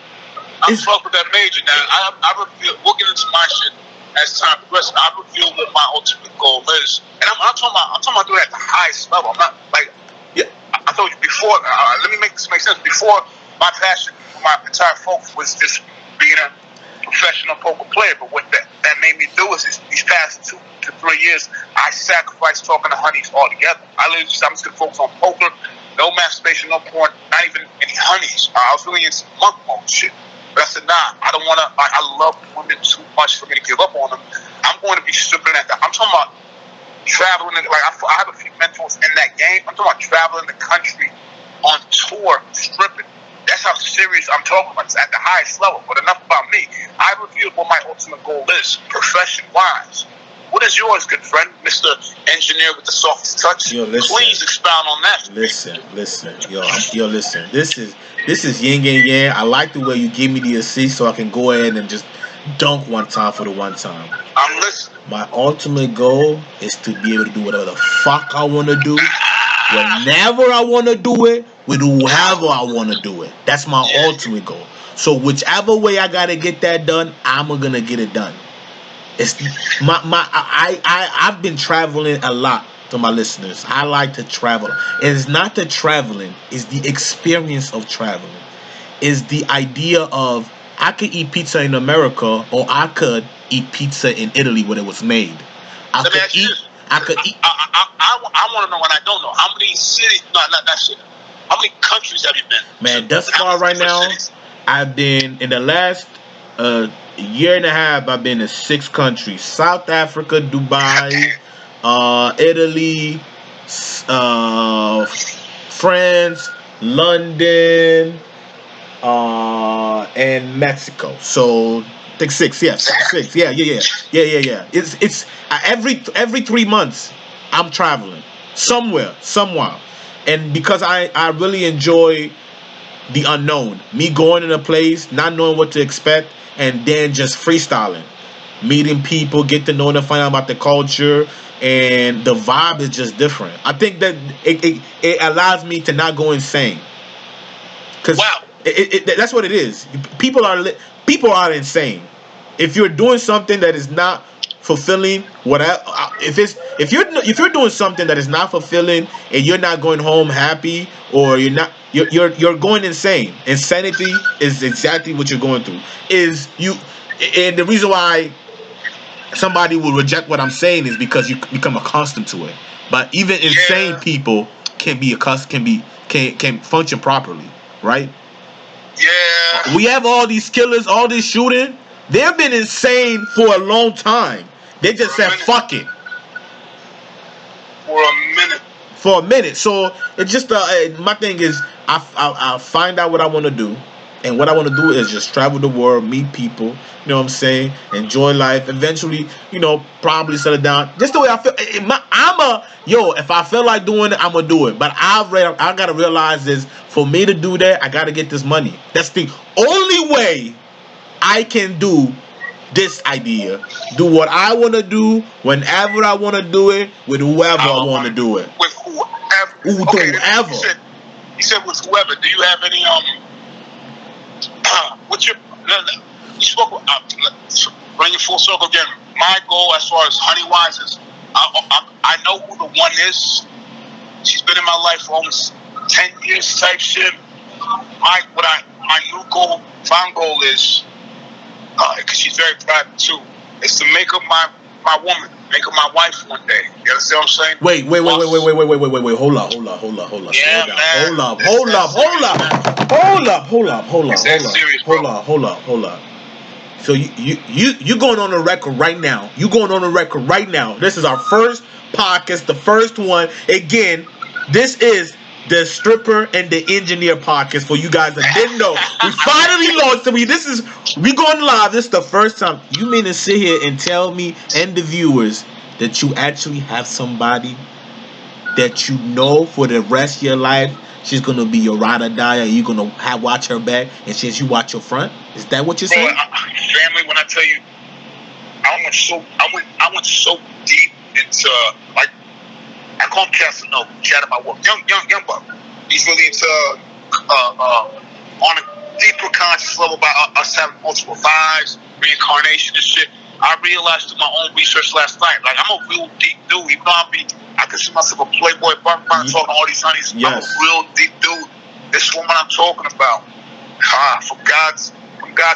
I'm fuck with that major now. I reveal, we'll get into my shit as time progresses. I reveal what my ultimate goal is, and I'm talking about doing it at the highest level. I'm not like, yeah. I told you before. Let me make this make sense. Before, my passion for my entire focus was just being a professional poker player. But what that made me do is these past 2 to 3 years, I sacrificed talking to honeys altogether. I'm just gonna focus on poker. No masturbation, no porn, not even any honeys. I was really in some monk mode shit. But I said, nah, I don't want to. I love women too much for me to give up on them. I'm going to be stripping at that. I'm talking about traveling. Like I have a few mentors in that game. I'm talking about traveling the country on tour, stripping. That's how serious I'm talking about. It's at the highest level. But enough about me. I revealed what my ultimate goal is, profession-wise. What is yours, good friend, Mr. Engineer with the softest touch? Yo, listen. Please expound on that. Listen. Yo, listen. This is yin and yang. I like the way you give me the assist so I can go ahead and just dunk one time for the one time. I'm listening. My ultimate goal is to be able to do whatever the fuck I want to do, whenever I want to do it, with whoever I want to do it. That's my ultimate goal. So whichever way I gotta get that done, I'm gonna get it done. It's I've been traveling a lot. To my listeners, I like to travel. It's not the traveling, it's the experience of traveling. It's the idea of, I could eat pizza in America, or I could eat pizza in Italy where it was made. I could eat. I want to know, and I don't know, how many cities? Not cities. How many countries have you been? Man, thus far right now, cities? I've been in the last year and a half. I've been in 6 countries: South Africa, Dubai, Italy, France, London, and Mexico. So I think 6. Yes, 6. Yeah. It's every 3 months I'm traveling somewhere, and because I really enjoy the unknown. Me going in a place, not knowing what to expect, and then just freestyling, meeting people, get to know them, find out about the culture, and the vibe is just different. I think that it allows me to not go insane, because Wow. that's what it is. People are insane. If you're doing something that is not fulfilling, if you're doing something that is not fulfilling and you're not going home happy, or you're going insane. Insanity is exactly what you're going through. Is you And the reason why somebody will reject what I'm saying is because you become accustomed to it. But even insane Yeah. people can be accustomed, can function properly, right? Yeah. We have all these killers, all this shooting. They've been insane for a long time. They just For a said minute. fuck it For a minute. for a minute. So it's just my thing is I find out what I want to do, and what I want to do is just travel the world, meet people. You know what I'm saying? Enjoy life. Eventually, probably settle down. Just the way I feel. If I feel like doing it, I'm gonna do it. But I gotta realize is for me to do that, I gotta get this money. That's the only way I can do this idea. Do what I want to do whenever I want to do it with whoever I want to do it. With whoever. Whoever. You said with whoever. Do you have any what's your? You spoke. Bring it full circle again. My goal as far as Honey Wise is, I know who the one is. She's been in my life for almost 10 years type shit. My new goal, final goal is, because she's very private too, is to make her my woman, make her my wife one day. You understand what I'm saying? Wait. Hold up. Yeah, man. Hold up. So you going on the record right now. This is our first podcast, the first one. Again, this is the Stripper and the Engineer podcast for you guys that didn't know. We finally launched it. We going live. This is the first time. You mean to sit here and tell me and the viewers that you actually have somebody that you know for the rest of your life? She's gonna be your ride or die, and you're gonna watch her back, and since you watch your front. Is that what you're saying? Family, when I tell you, I went so deep into, like, I call him Casanova, chat about work. Young buck. He's really into on a deeper conscious level about us having multiple lives, reincarnation and shit. I realized through my own research last night, like, I'm a real deep dude. Even though I consider myself a playboy talking to all these honeys. Yes. I'm a real deep dude. This woman I'm talking about, from God's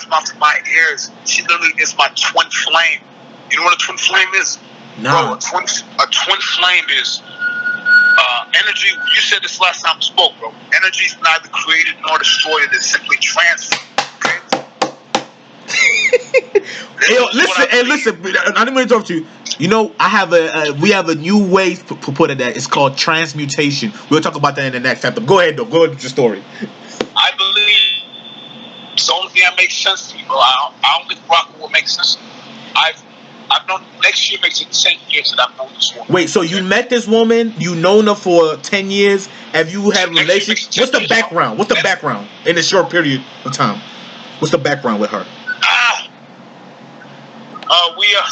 mouth to my ears, she literally is my twin flame. You know what a twin flame is? No. Bro, a twin flame is energy. You said this last time we spoke, bro. Energy is neither created nor destroyed. It is simply transferred. Okay? Listen. I didn't mean to talk to you. We have a new way to put it. That it's called transmutation. We'll talk about that in the next chapter. Go ahead, though. Go ahead with your story. I believe it's the only thing that makes sense to me, bro. I only rock with what makes sense. I've known next year makes it 10 years that I've known this woman. Wait, so you met this woman? You known her for 10 years? Have you had relationships? What's the background? What's the background in a short period of time? What's the background with her?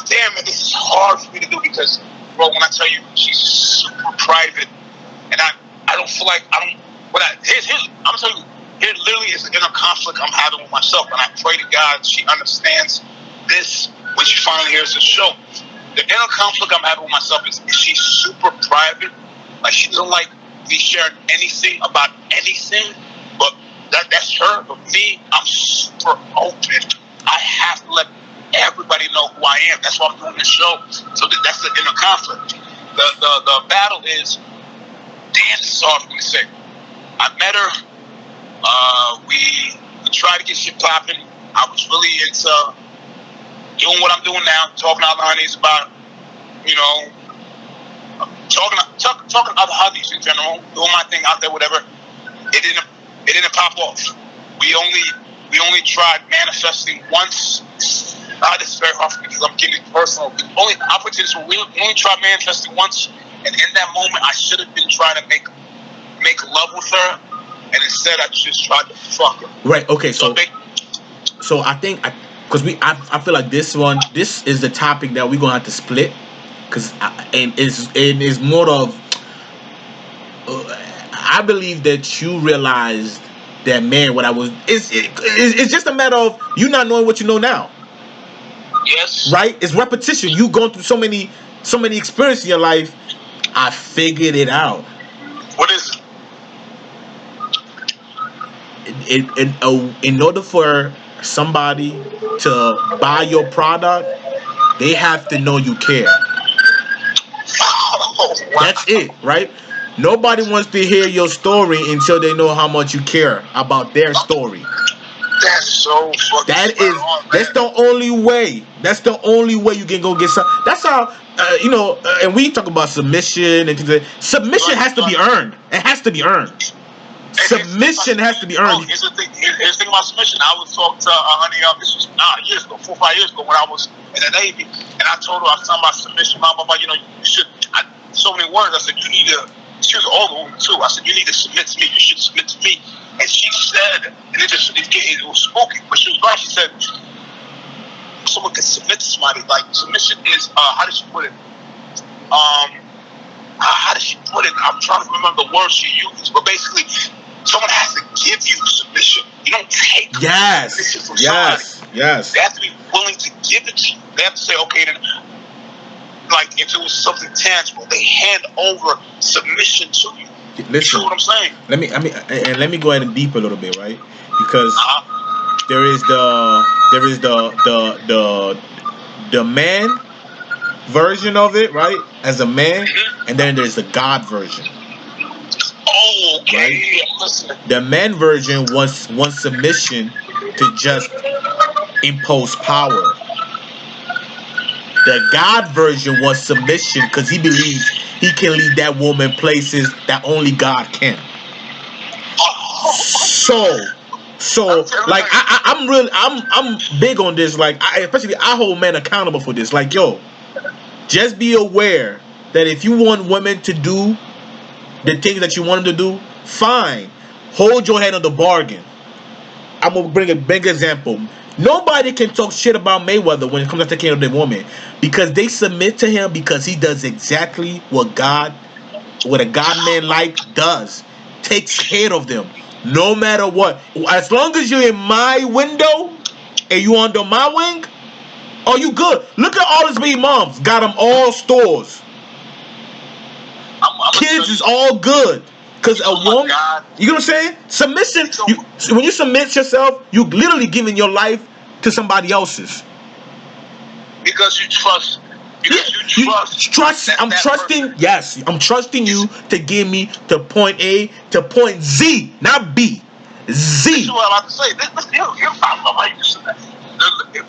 Damn it, this is hard for me to do because, bro, when I tell you she's super private, and I don't feel like I'm telling you, here literally is an inner conflict I'm having with myself, and I pray to God she understands this when she finally hears the show. The inner conflict I'm having with myself is she's super private, like she doesn't like me sharing anything about anything, but that's her. But me, I'm super open. I have to let everybody know who I am. That's why I'm doing this show. So that's the inner conflict. The battle is, damn, this is hard for me to say. I met her. We tried to get shit popping. I was really into doing what I'm doing now, talking to other honeys about, talking to other honeys in general, doing my thing out there, whatever. It didn't pop off. We only tried manifesting once. This is very hard for me because I'm getting personal. I'll put this, we only tried manifesting once, and in that moment, I should have been trying to make love with her, and instead I just tried to fuck her. Right. Okay. So they, I think because I feel like this is the topic that we're gonna have to split because and it's more of I believe that you realized that, man, what I was it's just a matter of you not knowing what you know now. yes. Right? It's repetition. You going through so many experiences in your life. I figured it out. What is it? In order for somebody to buy your product, they have to know you care. Oh, wow. That's it, right? Nobody wants to hear your story until they know how much you care about their story. That's so fucking That's the only way. That's the only way you can go get some. That's how and we talk about submission and things like that. Submission has to be earned. It has to be earned. Submission has to be earned. Here's the thing about submission. I was talking to honey, this was 4 or 5 years ago when I was in the Navy, and I told her I was talking about submission. Blah blah blah. You should. So many words. I said you need to. She was an older woman too. I said you need to submit to me. You should submit to me. And she said, and it was spooky, but she was right. She said someone can submit to somebody. Like submission is how did she put it? How did she put it? I'm trying to remember the words she used, but basically, someone has to give you submission. You don't take submission from somebody. Yes. They have to be willing to give it to you. They have to say, okay, then. Like if it was something tangible, they hand over submission to you. Listen, you know what I'm saying? Let me go ahead and deep a little bit, right? Because there is the man version of it, right? As a man, and then there's the God version. Oh, okay. Right? I'm listening. The man version wants submission to just impose power. The God version wants submission because he believes he can lead that woman places that only God can. So like I'm big on this. Like especially I hold men accountable for this. Like yo, just be aware that if you want women to do the things that you want them to do, fine. Hold your head on the bargain. I'm gonna bring a big example. Nobody can talk shit about Mayweather when it comes to taking care of the woman because they submit to him because he does exactly what a God man like does. Takes care of them no matter what. As long as you're in my window and you under my wing, are you good? Look at all his baby moms. Got them all stores. Kids is all good. Because a woman, you know what I'm saying? Submission, when you submit yourself, you literally giving your life to somebody else's. Because you trust. I'm trusting. Yes, I'm trusting you to give me to point A to point Z, not B. Z. This is what I'm about to say. I love how you said that.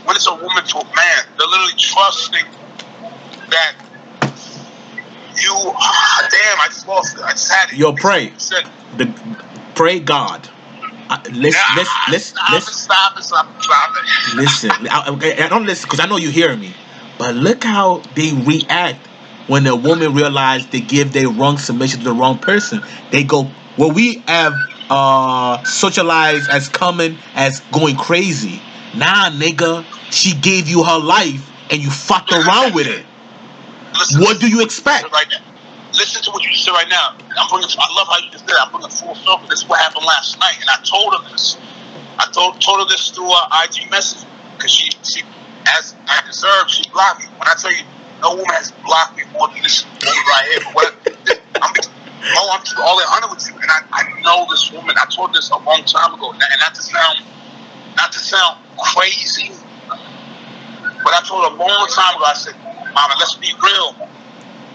When it's a woman to a man, they're literally trusting that. Damn, I just lost it. I just had it. Yo, pray. Pray God. Stop it. Listen, I don't listen because I know you hearing me. But look how they react when a woman realizes they give their wrong submission to the wrong person. They go, what we have socialized as coming as going crazy. Nah, nigga, she gave you her life and you fucked around with it. What do you expect? Right now. Listen to what you said right now. I love how you just did it. I'm bringing full circle. This is what happened last night, and I told her this. I told her this through IG message because she, as I deserve, she blocked me. When I tell you, no woman has blocked me more than this woman right here. But I'm all in honor with you, and I know this woman. I told her this a long time ago, and not to sound crazy, but I told her a long time ago. I said, Mama, let's be real.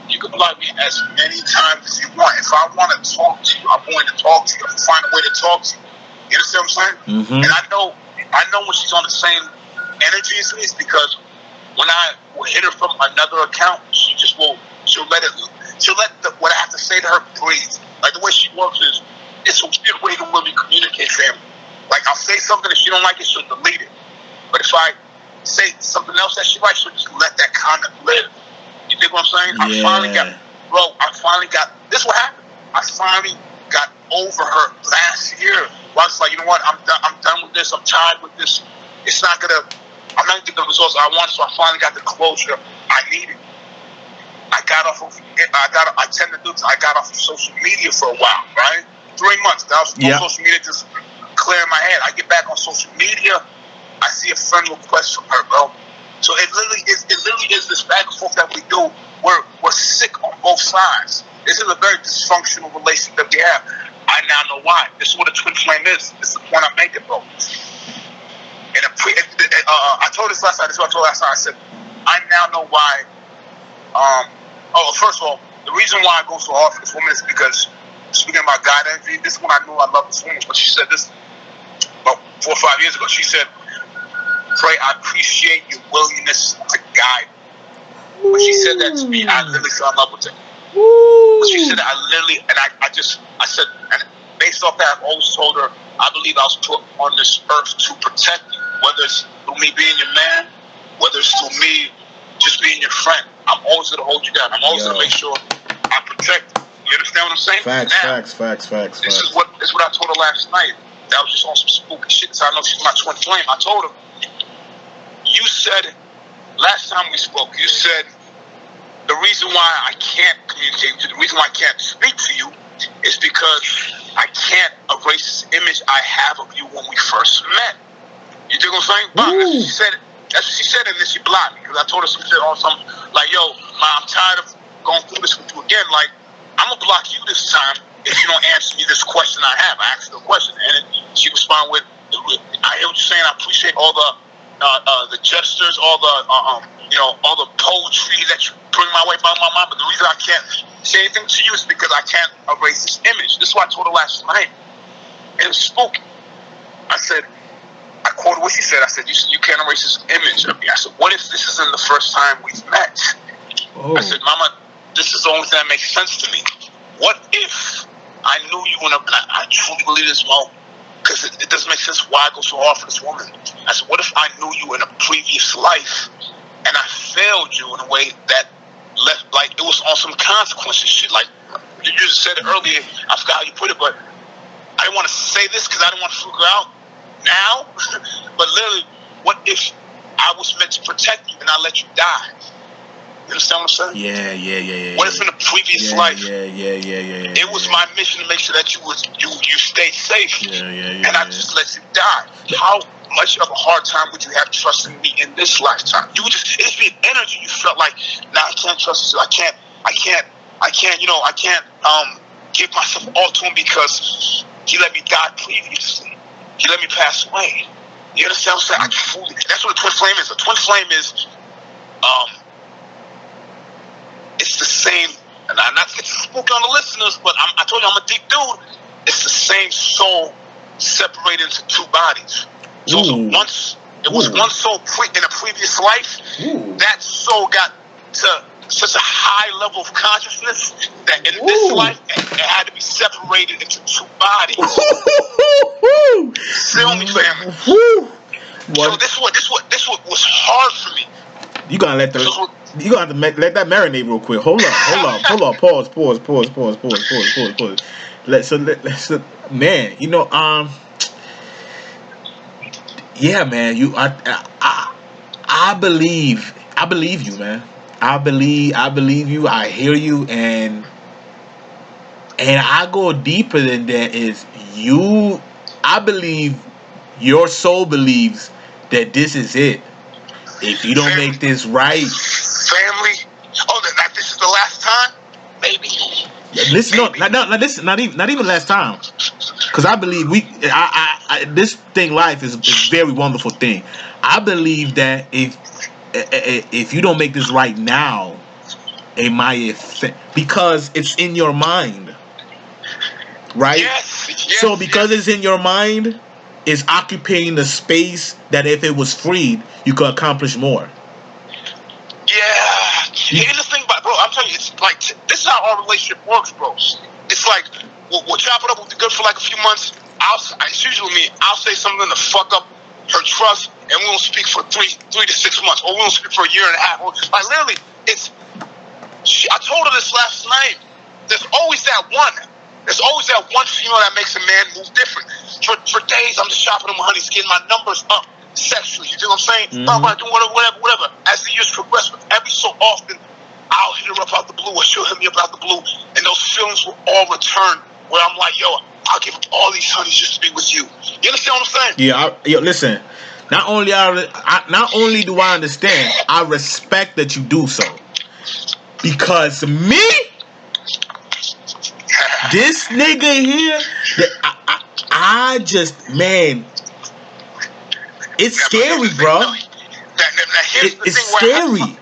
You can block me as many times as you want. If I want to talk to you, I'm going to talk to you. I'm find a way to talk to you. You understand what I'm saying? Mm-hmm. And I know when she's on the same energy as me because when I will hit her from another account, she'll let what I have to say to her breathe. Like the way she works is it's a weird way the way we communicate, family. Like I'll say something, if she don't like it, she'll delete it. But if I say something else that she likes, she'll just let that comment live. You dig what I'm saying? Yeah. I finally got this is what happened. I finally got over her last year. Where I was like, you know what? I'm done with this. I'm tired with this. I'm not gonna get the results I want. So I finally got the closure I needed. I got off of social media for a while, right? 3 months. That was on social media, just clearing my head. I get back on social media. I see a friend request from her, bro. So it literally is this back and forth that we do. We're sick on both sides. This is a very dysfunctional relationship that we have. I now know why. This is what a twin flame is. This is the point I'm making, bro. And I told this last night. This is what I told last night. I said, I now know why. First of all, the reason why I go so hard for this woman is because, speaking about God envy, this one I knew I love this woman, but she said this about 4 or 5 years ago. She said, Trey, I appreciate your willingness to guide. When she said that to me, I literally fell in love with her. When she said that, I said, and based off that, I've always told her, I believe I was put on this earth to protect you, whether it's through me being your man, whether it's through me just being your friend. I'm always going to hold you down. I'm always going to make sure I protect you. You understand what I'm saying? Facts. This is what I told her last night. That was just on some spooky shit. So I know she's my twin flame. I told her, you said, last time we spoke, you said, the reason why I can't communicate with you, the reason why I can't speak to you is because I can't erase this image I have of you when we first met. You dig what I'm saying? But that's what she said, and then she blocked me because I told her some shit on something like, yo, Ma, I'm tired of going through this with you again. Like, I'm going to block you this time if you don't answer me this question I have. I asked her a question, and then she responded with, I hear what you're saying. I appreciate all the gestures, all the poetry that you bring my way by my mom. But the reason I can't say anything to you is because I can't erase this image. This is what I told her last night. And it was spooky. I quoted what she said. I said, you can't erase this image of me. I said, what if this isn't the first time we've met? I said, Mama, this is the only thing that makes sense to me. What if I knew you and I truly believe this, Mo, because it doesn't make sense why I go so hard for this woman. I said, what if I knew you in a previous life and I failed you in a way that left, like, it was on some consequences shit. Like, you just said it earlier, I forgot how you put it, but I didn't want to say this because I didn't want to figure out now, but literally, what if I was meant to protect you and I let you die? You understand what I'm saying? Yeah. What if in a previous life, it was my mission to make sure that you stay safe, and I just let you die? How much of a hard time would you have trusting me in this lifetime? You would just, it'd be an energy. You felt like, nah, I can't trust you. I can't give myself all to him because he let me die previously. He let me pass away. You understand what I'm saying? That's what a twin flame is. A twin flame is, it's the same, and I'm not to get spooky on the listeners, but I told you I'm a deep dude. It's the same soul separated into two bodies. So it was one soul in a previous life. That soul got to such a high level of consciousness that in this life it had to be separated into two bodies. Feel me, family? So this what was hard for me. You gonna have to let that marinate real quick. Hold up. Pause. Let's man. Yeah, man. I believe you, man. I believe you. I hear you, and I go deeper than that. Is you? I believe your soul believes that this is it. If you don't make this right, family. That this is the last time, maybe. Listen, listen, not even last time. Because I believe this thing, life is a very wonderful thing. I believe that if you don't make this right now, it might affect, because it's in your mind, right? Yes. So because it's in your mind, it's occupying the space that if it was freed, you could accomplish more. Yeah. Here's the thing about, bro, I'm telling you, it's like, this is how our relationship works, bro. It's like, we'll chop it up, we'll be good for like a few months. It's usually me, I'll say something to fuck up her trust, and we won't speak for 3 to 6 months, or we won't speak for a year and a half. Like, literally, I told her this last night, there's always that one There's always that one female that makes a man move different. For days, I'm just shopping on my honey's, getting my numbers up sexually. You know what I'm saying? Doing whatever. As the years progress, but every so often, I'll hit her up out the blue, or she'll hit me up out the blue, and those feelings will all return. Where I'm like, yo, I'll give up all these honeys just to be with you. You understand what I'm saying? Yeah, listen. Not only do I understand, I respect that you do so. Because me, this nigga here, I just, man, it's scary, bro. It's scary.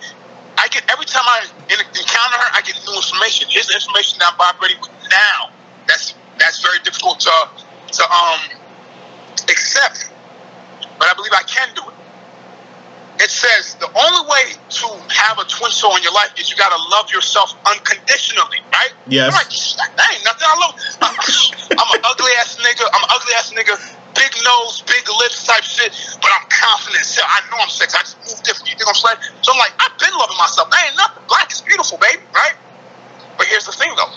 I get, every time I encounter her, I get new information. Here's the information that I'm vibrating with now. That's very difficult to accept, but I believe I can do it. It says the only way to have a twin soul in your life is you gotta love yourself unconditionally, right? Yes. I'm like, that ain't nothing. I'm an ugly ass nigga, big nose, big lips type shit, but I'm confident. So I know I'm sexy. I just move different. You think I'm saying? So I'm like, I've been loving myself. That ain't nothing. Black is beautiful, baby, right? But here's the thing, though.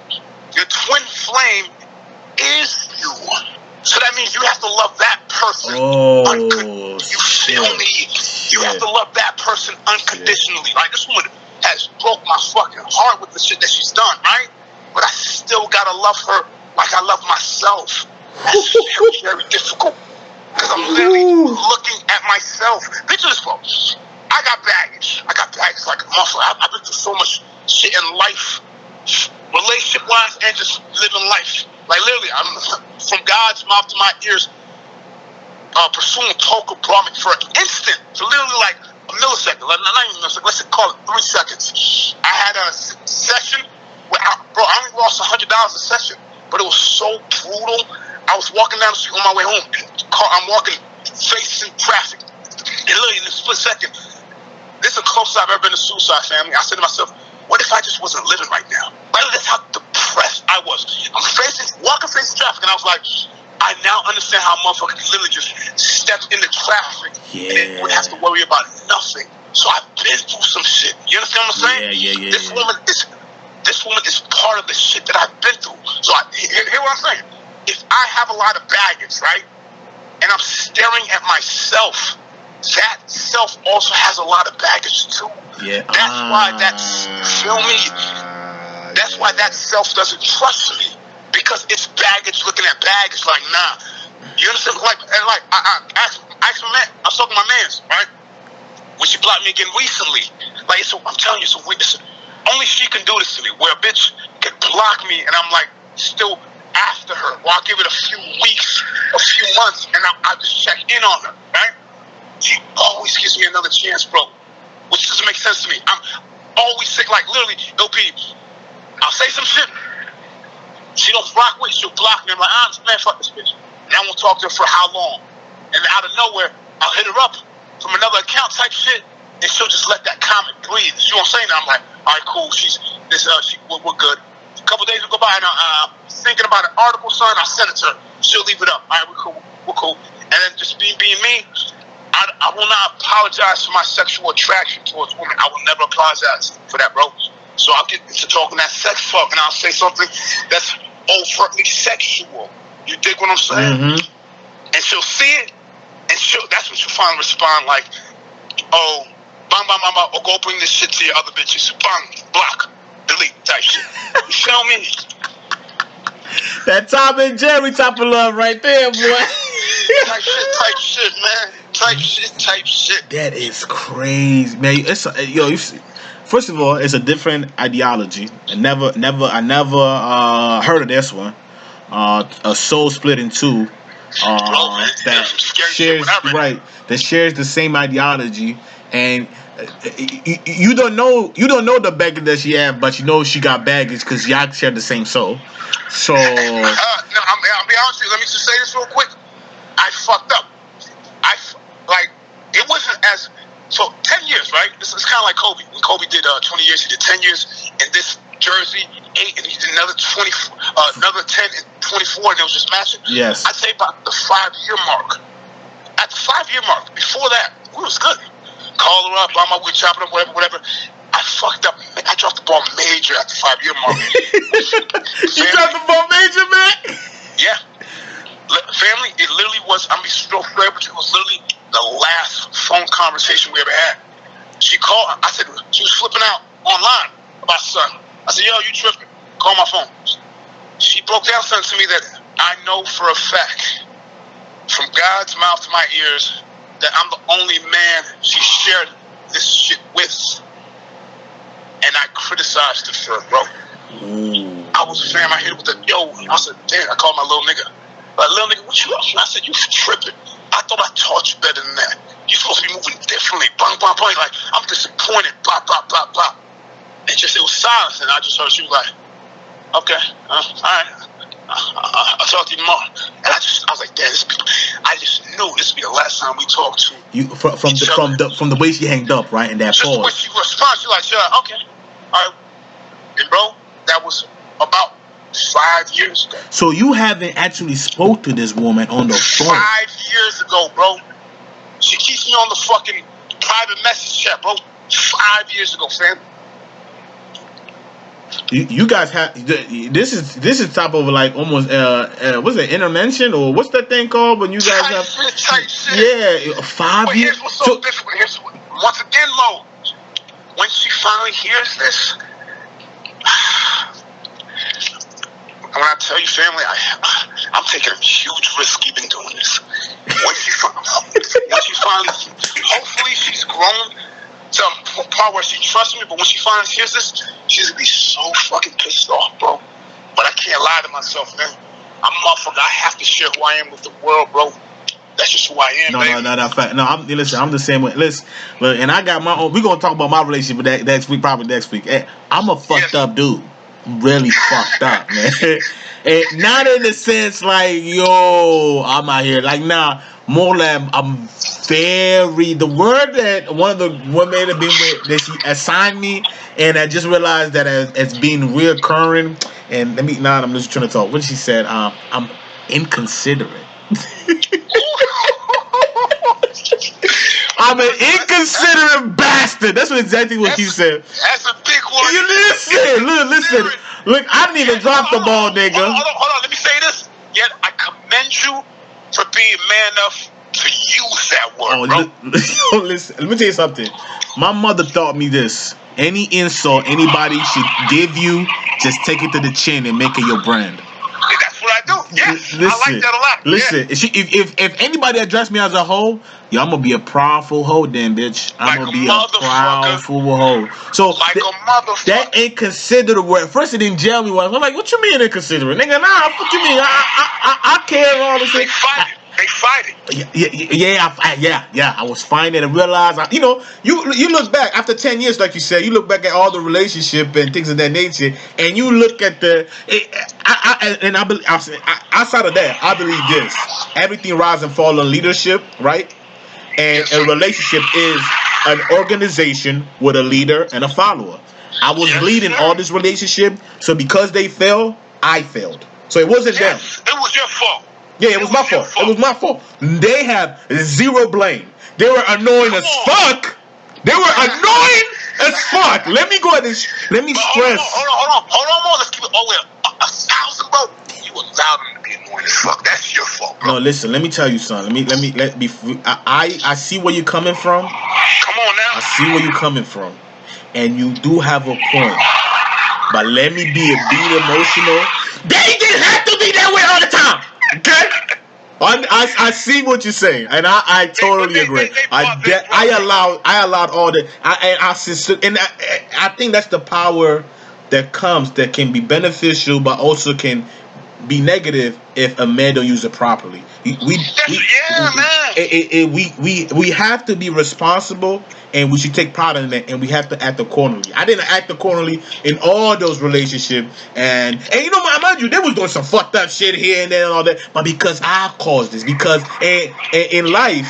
Your twin flame is you. So that means you have to love that person. You feel me? You have to love that person unconditionally. Like, this woman has broke my fucking heart with the shit that she's done, right? But I still gotta love her like I love myself. That's very, very difficult. Because I'm literally looking at myself. Picture this, bro. I got baggage like a muscle. I've been through so much shit in life, relationship-wise, and just living life. Like, literally, I'm from God's mouth to my ears. Pursuing coke brought me for an instant, so literally like a millisecond. Not even a millisecond. Let's call it 3 seconds. I had a session where I only lost $100 a session, but it was so brutal. I was walking down the street on my way home. I'm walking, facing traffic, and literally in a split second, this is the closest I've ever been to suicide, family. I said to myself, what if I just wasn't living right now? Like, that's how depressed I was. I'm walking facing traffic, and I was like, I now understand how motherfuckers literally just stepped into traffic and then would have to worry about nothing. So I've been through some shit. You understand what I'm saying? Yeah. This woman is part of the shit that I've been through. So hear what I'm saying? If I have a lot of baggage, right, and I'm staring at myself, that self also has a lot of baggage too. Yeah. That's why you feel me? That's why that self doesn't trust me. Because it's baggage looking at baggage, like, nah. You understand? I asked my man, I was talking to my mans, right? When she blocked me again recently. Like, I'm telling you, only she can do this to me, where a bitch can block me and I'm like, still after her. Well, I'll give it a few weeks, a few months, and I'll just check in on her, right? She always gives me another chance, bro. Which doesn't make sense to me. I'm always sick, like, literally, it'll be, I'll say some shit. She don't rock with, she'll block me. I'm like, man, fuck this bitch. And I won't talk to her for how long. And out of nowhere, I'll hit her up from another account type shit, and she'll just let that comment breathe. You know what I'm saying? I'm like, all right, cool. We're good. A couple days will go by, and I'm thinking about an article, son. I'll send it to her. She'll leave it up. All right, we're cool. And then just being me, I will not apologize for my sexual attraction towards women. I will never apologize for that, bro. So I'll get into talking that sex talk, and I'll say something that's overtly sexual. You dig what I'm saying? Mm-hmm. And she'll see it, and that's when she'll finally respond like, oh, bang, bang, bang, bang, or go bring this shit to your other bitches. Bang, block, delete, type shit. You feel me? That Tom and Jerry type of love right there, boy. type shit, man. Type shit. That is crazy, man. First of all, it's a different ideology. I never heard of this one. A soul split in two. That shares the same ideology, and you don't know the baggage that she had, but you know she got baggage because y'all share the same soul. So no, I'll be honest with you. Let me just say this real quick. I fucked up. It wasn't as. So 10 years, right? This is kind of like Kobe. When Kobe did 20 years, he did 10 years in this jersey, 8, and he did another 10 and 24, and it was just matching. Yes. I'd say about the 5-year mark. At the 5-year mark, before that, we was good. Call her up, we chopping up, whatever. I fucked up. I dropped the ball major at the 5-year mark. You dropped the ball major, man? conversation we ever had. She called. I said she was flipping out online about son. I said, yo, you tripping? Call my phone. She broke down something to me that I know for a fact, from God's mouth to my ears, that I'm the only man she shared this shit with. And I criticized her for it, bro. I was fam. I hit it with the yo. I said, damn. I called my little nigga. Like, little nigga, what you up? And I said, you tripping. I thought I taught you better than that. You supposed to be moving differently. Bang, bang, bang. Like, I'm disappointed. Bop, bop, bop, bop. And just, it was silence. And I just heard she was like, okay, all right. I'll talk to you tomorrow. And I was like, damn, I just knew this would be the last time we talked to you from the way she hanged up, right? And that just pause. When she responds, she's like, sure, okay. All right. And bro, that was about 5 years ago. So you haven't actually spoke to this woman on the phone? 5 years ago, bro. She keeps me on the fucking private message chat, bro. 5 years ago, fam. You guys have this is top of like almost what's it, intervention, or what's that thing called when you guys have tight shit. Yeah, 5 years. Here's what's so different. Once again, Mo, when she finally hears this, when I tell you, family, I'm taking a huge risk even doing this. When she finally, hopefully she's grown to a part where she trusts me, but when she finally hears this, she's gonna be so fucking pissed off, bro. But I can't lie to myself, man. I'm a motherfucker. I have to share who I am with the world, bro. That's just who I am, baby. No. Listen, I'm the same way. Listen, look, and I got my own. We're gonna talk about my relationship with that next week, probably next week. I'm a fucked up dude. Really fucked up, man. And not in the sense like, yo, I'm out here. Like, nah, more like I'm very. The word that one of the women have been with, that she assigned me, and I just realized that as being reoccurring. And I'm just trying to talk. What she said, I'm inconsiderate. I'm an inconsiderate bastard. That's exactly what she said. That's a big word. You listen. Look, I didn't even drop the ball, nigga. Hold on. Let me say this. Yet I commend you for being man enough to use that word, bro. Listen, let me tell you something. My mother taught me this. Any insult anybody should give you, just take it to the chin and make it your brand. That's what I do. Yes, I like that a lot. Listen, if anybody address me as a hoe, yo, I'm gonna be a proudful hoe, then, bitch. I'm gonna be a proudful hoe. So like a motherfucker. That inconsiderate word. First, it didn't jail me once. I'm like, what you mean inconsiderate, nigga? Nah, what you mean? I care all this shit. They fight it. Yeah. I was finding and realized, you look back after 10 years, like you said, you look back at all the relationship and things of that nature, and you look at outside of that, I believe this: everything rise and fall on leadership, right? And a relationship is an organization with a leader and a follower. I was leading all this relationship, so because they failed, I failed. So it wasn't them. It was your fault. Yeah, it was my fault. It was my fault. They have zero blame. They were annoying as fuck. Let me go ahead and let me stress. Hold on, more. Let's keep it all the way 1,000, bro. You allowed them to be annoying as fuck. That's your fault, bro. No, listen. Let me tell you something. I see where you're coming from. Come on now. I see where you're coming from, and you do have a point. But let me be a bit emotional. They didn't have to be that way all the time. Okay, I see what you're saying, and I totally agree. I allowed all that. I think that's the power that can be beneficial, but also can be negative if a man don't use it properly. We have to be responsible, and we should take pride in that, and we have to act accordingly. I didn't act accordingly in all those relationships, and mind you, they was doing some fucked up shit here and there and all that, but because I caused this, because in life,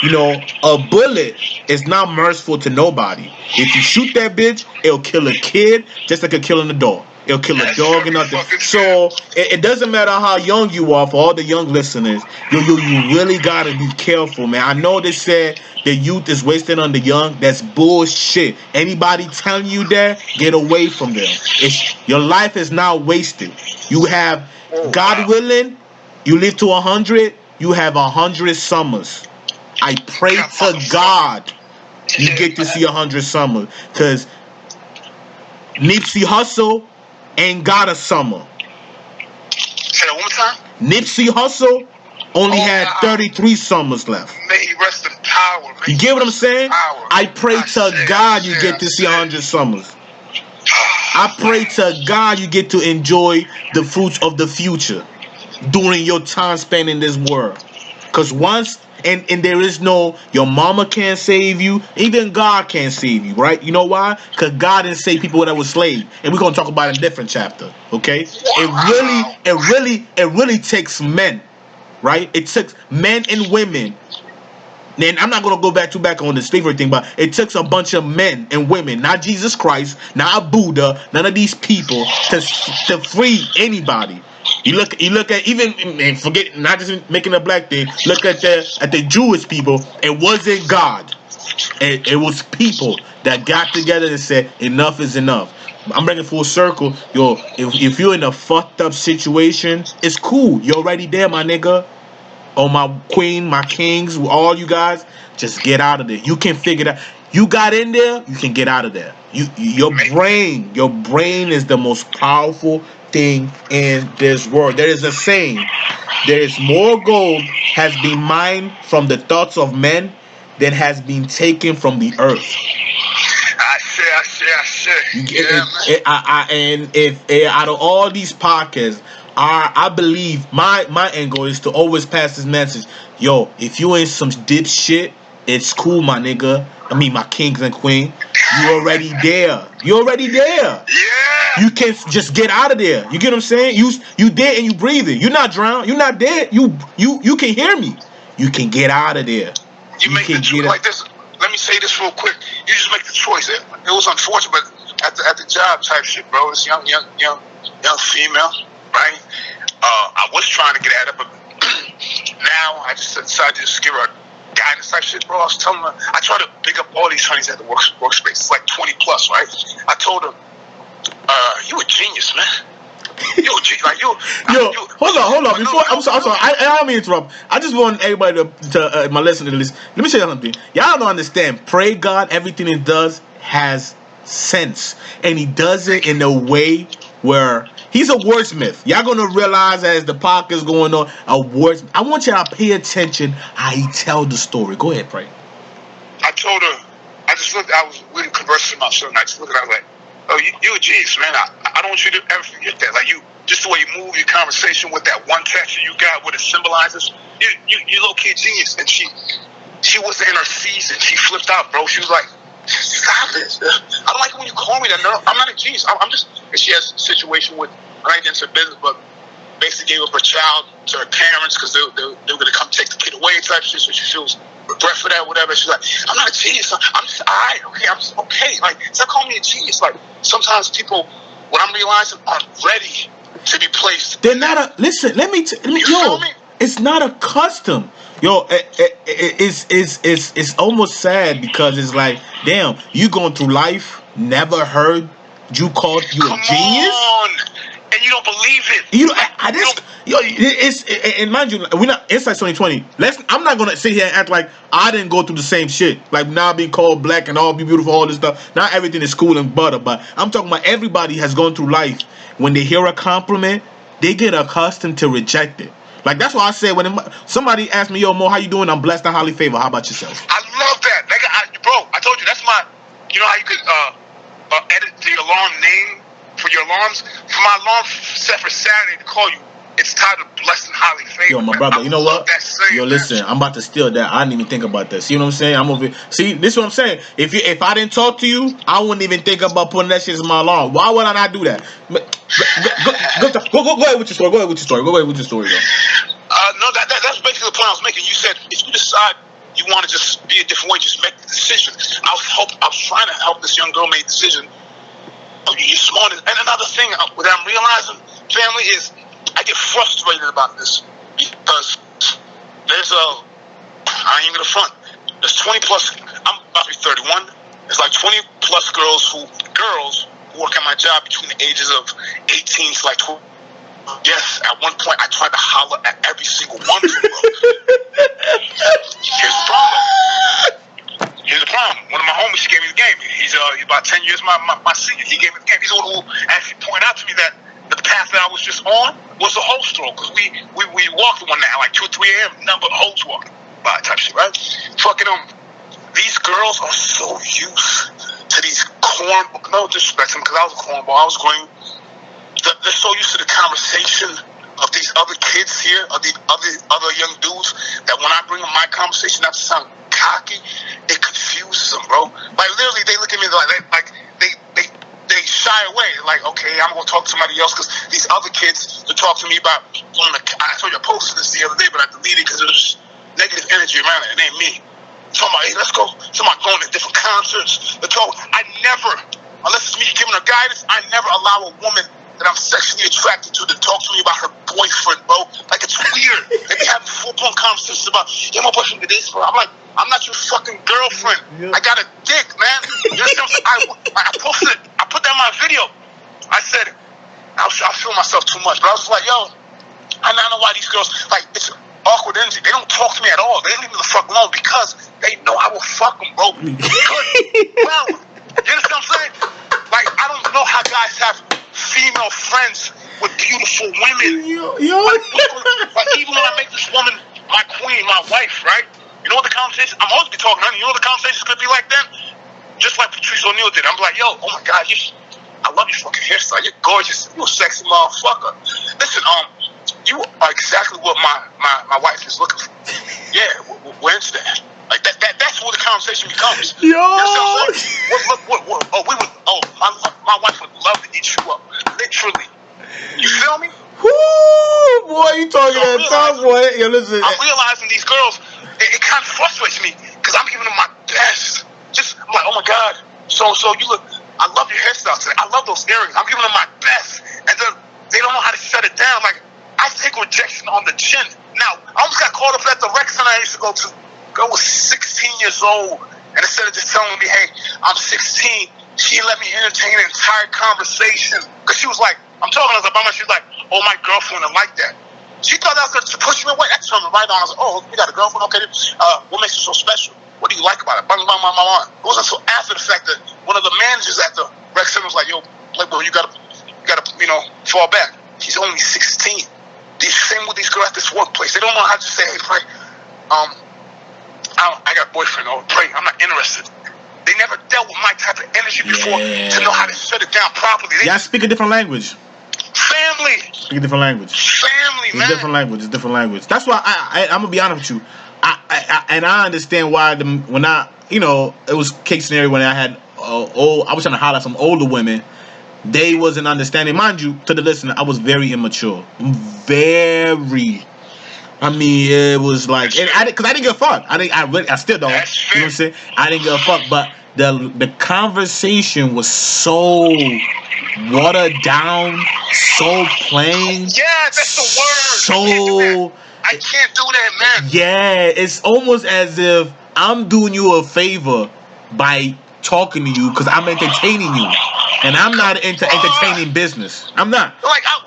a bullet is not merciful to nobody. If you shoot that bitch, it'll kill a kid just like it's killing a dog. It'll kill a dog and nothing. So it doesn't matter how young you are. For all the young listeners, you really gotta be careful, man. I know they said the youth is wasted on the young. That's bullshit. Anybody telling you that, get away from them. Your life is not wasted. You have, God willing, you live to 100. You have 100 summers. I pray to God you get to see 100 summers, because Nipsey Hussle ain't got a summer. Say that one more time. Nipsey Hussle only had 33 summers left. May he rest in power. You get what I'm saying? I pray to God you get to see 100 summers. I pray to God you get to enjoy the fruits of the future during your time spent in this world. Because once, and there is no, your mama can't save you, even God can't save you, right? You know why? Because God didn't save people that were slaves. And we're going to talk about it in a different chapter, okay? It really takes men, right? It took men and women. And I'm not going to go back on the slavery thing, but it took a bunch of men and women, not Jesus Christ, not Buddha, none of these people to free anybody. You look at even, and forget, not just making a black thing, look at the Jewish people. It wasn't God. It was people that got together and said, enough is enough. I'm bringing full circle. Yo, if you're in a fucked up situation, it's cool. You're already there, my nigga. Oh, my queen, my kings, all you guys, just get out of there. You can figure it out. You got in there, you can get out of there. Your brain is the most powerful thing in this world. There is a saying, there is more gold has been mined from the thoughts of men than has been taken from the earth. I say. And if out of all these podcasts, I believe my end goal is to always pass this message. Yo, if you ain't some dip shit, it's cool, my nigga. I mean, my kings and queen. You already there. Yeah. You can just get out of there. You get what I'm saying? You dead and you breathing. You're not drowned. You're not dead. You can hear me. You can get out of there. You make the choice like this. Let me say this real quick. You just make the choice. It was unfortunate, but at the job type shit, bro. This young female, right? I was trying to get at her, but now I just decided to just give her guidance type shit, bro. I was telling her, I try to pick up all these honeys at the workspace. It's like 20 plus, right? I told her, you a genius, man. You a genius. Like, hold on. Before, I'm sorry. I don't mean to interrupt. I just want everybody to my listener to listen. Let me say something. Y'all don't understand. Pray God, everything He does has sense. And He does it in a way where He's a wordsmith. Y'all gonna realize as the podcast is going on, a wordsmith. I want y'all to pay attention how he tell the story. Go ahead, pray. I told her, we were conversing about something. I just looked at her, I was like, oh, you a genius, man. I don't want you to ever forget that. Like, you, just the way you move your conversation with that one texture you got, what it symbolizes, you low-key genius. And she wasn't in her season. She flipped out, bro. She was like, stop this. I don't like it when you call me that. No, I'm not a genius. I'm just. And she has a situation with, I ain't into business, but basically gave up her child to her parents because they were going to come take the kid away type shit. So she feels regret for that, whatever. She's like, I'm not a genius. I'm just, all right, okay, I'm just okay. Like, stop calling me a genius. Like, sometimes people, what I'm realizing, aren't ready to be placed. They're not a, listen, let me yo, it's not a custom. Yo, it's almost sad because it's like, damn, you going through life, never heard you called you a genius? On. And you don't believe it. And mind you, we're not inside 2020. I'm not gonna sit here and act like I didn't go through the same shit. Like now being called black and all be beautiful, all this stuff. Not everything is cool and butter, but I'm talking about everybody has gone through life. When they hear a compliment, they get accustomed to reject it. Like that's why I said when somebody asked me, yo, Mo, how you doing? I'm blessed and highly favored. How about yourself? I love that, nigga. Bro, I told you that's my. You know how you could edit the alarm name for your alarms? For my alarm set for Saturday to call you, it's titled Blessed and Highly Favored. Yo, my brother, you know what? Yo, listen, I'm about to steal that. I didn't even think about that. See what I'm saying? I'm over. See, this is what I'm saying. If I didn't talk to you, I wouldn't even think about putting that shit as my alarm. Why would I not do that? Go ahead with your story. Go ahead with your story, though. No, that's basically the point I was making. You said if you decide you want to just be a different way, just make the decision. I was trying to help this young girl make a decision. You're smart. And another thing that I'm realizing, family, is I get frustrated about this because there's I ain't even gonna front. There's 20 plus. I'm about to be 31. There's like 20 plus girls who work at my job between the ages of 18 to like 20. Yes, at one point I tried to holler at every single one of them, bro. Here's the problem. One of my homies gave me the game. He's about 10 years my senior. He gave me the game. He's the one who actually pointed out to me that the path that I was just on was a hole stroke. Because we walked one night like 2 or 3 a.m. Number holes walking by type shit, right? Fucking these girls are so used to these no disrespect to them because I was a cornball. I was green. They're so used to the conversation of these other kids here, of these other young dudes, that when I bring them my conversation, not to sound cocky, it confuses them, bro. Like literally, they look at me like they shy away. Like, okay, I'm gonna talk to somebody else because these other kids to talk to me about going to. I told you I posted this the other day, but I deleted it because there was negative energy around it. It ain't me. Somebody, hey, let's go. Somebody going to different concerts. Let's go. I never, unless it's me giving her guidance, I never allow a woman that I'm sexually attracted to talk to me about her boyfriend, bro. Like, it's weird. They be having full-blown conversations about, yeah, my boyfriend did this, bro. I'm like, I'm not your fucking girlfriend. Yep. I got a dick, man. You understand what I'm saying? I posted it. I put that in my video. I said, I feel myself too much, but I was like, yo, I don't know why these girls, like, it's awkward energy. They don't talk to me at all. They leave me the fuck alone because they know I will fuck them, bro. Well, you understand what I'm saying? Like, I don't know how guys have female friends with beautiful women. Like, even when I make this woman my queen, my wife, right? You know what the conversation? I'm always be talking to her. You know what the conversation's gonna be like then? Just like Patrice O'Neal did. I'm like, yo, oh my God, I love your fucking hairstyle. You're gorgeous. You're a sexy motherfucker. Listen, you are exactly what my wife is looking for. Yeah, we're into that. Like that's where the conversation becomes. Yo. My wife would love to eat you up, literally. You feel me? Woo, boy, you talking that talk, boy. Yo, listen. I'm realizing these girls, it kind of frustrates me because I'm giving them my best. I'm like, oh my God, so you look. I love your hairstyle today. I love those earrings. I'm giving them my best, and then they don't know how to shut it down. Like, I take rejection on the chin. Now, I almost got caught up at the rec center I used to go to. Girl was 16 years old, and instead of just telling me, hey, I'm 16, she let me entertain an entire conversation. Because she was like, I'm talking to her about my, she was like, oh, my girlfriend would like that. She thought that was going to push me away. That turned me right on. I was like, oh, you got a girlfriend? Okay, what makes you so special? What do you like about it? Bang, bang, bang, bang, bang. It wasn't until after the fact that one of the managers at the rec center was like, yo, Playboy, you gotta, fall back. He's only 16. Same with these girls at this workplace. They don't know how to say, hey, Pray, I got a boyfriend, or Pray, I'm not interested. They never dealt with my type of energy before to know how to shut it down properly. Y'all speak a different language. Family. Speak a different language. Family, man. It's different language. That's why I'm gonna be honest with you. I understand why it was case scenario when I had I was trying to holler at some older women. They wasn't understanding. Mind you, to the listener, I was very immature. It was like, because I didn't give a fuck. I still don't. You know what I'm saying? I didn't give a fuck, but the conversation was so watered down, so plain. Yeah, that's the word. I can't do that, man. Yeah, it's almost as if I'm doing you a favor by talking to you because I'm entertaining you, and I'm not into entertaining business. I'm not. Like I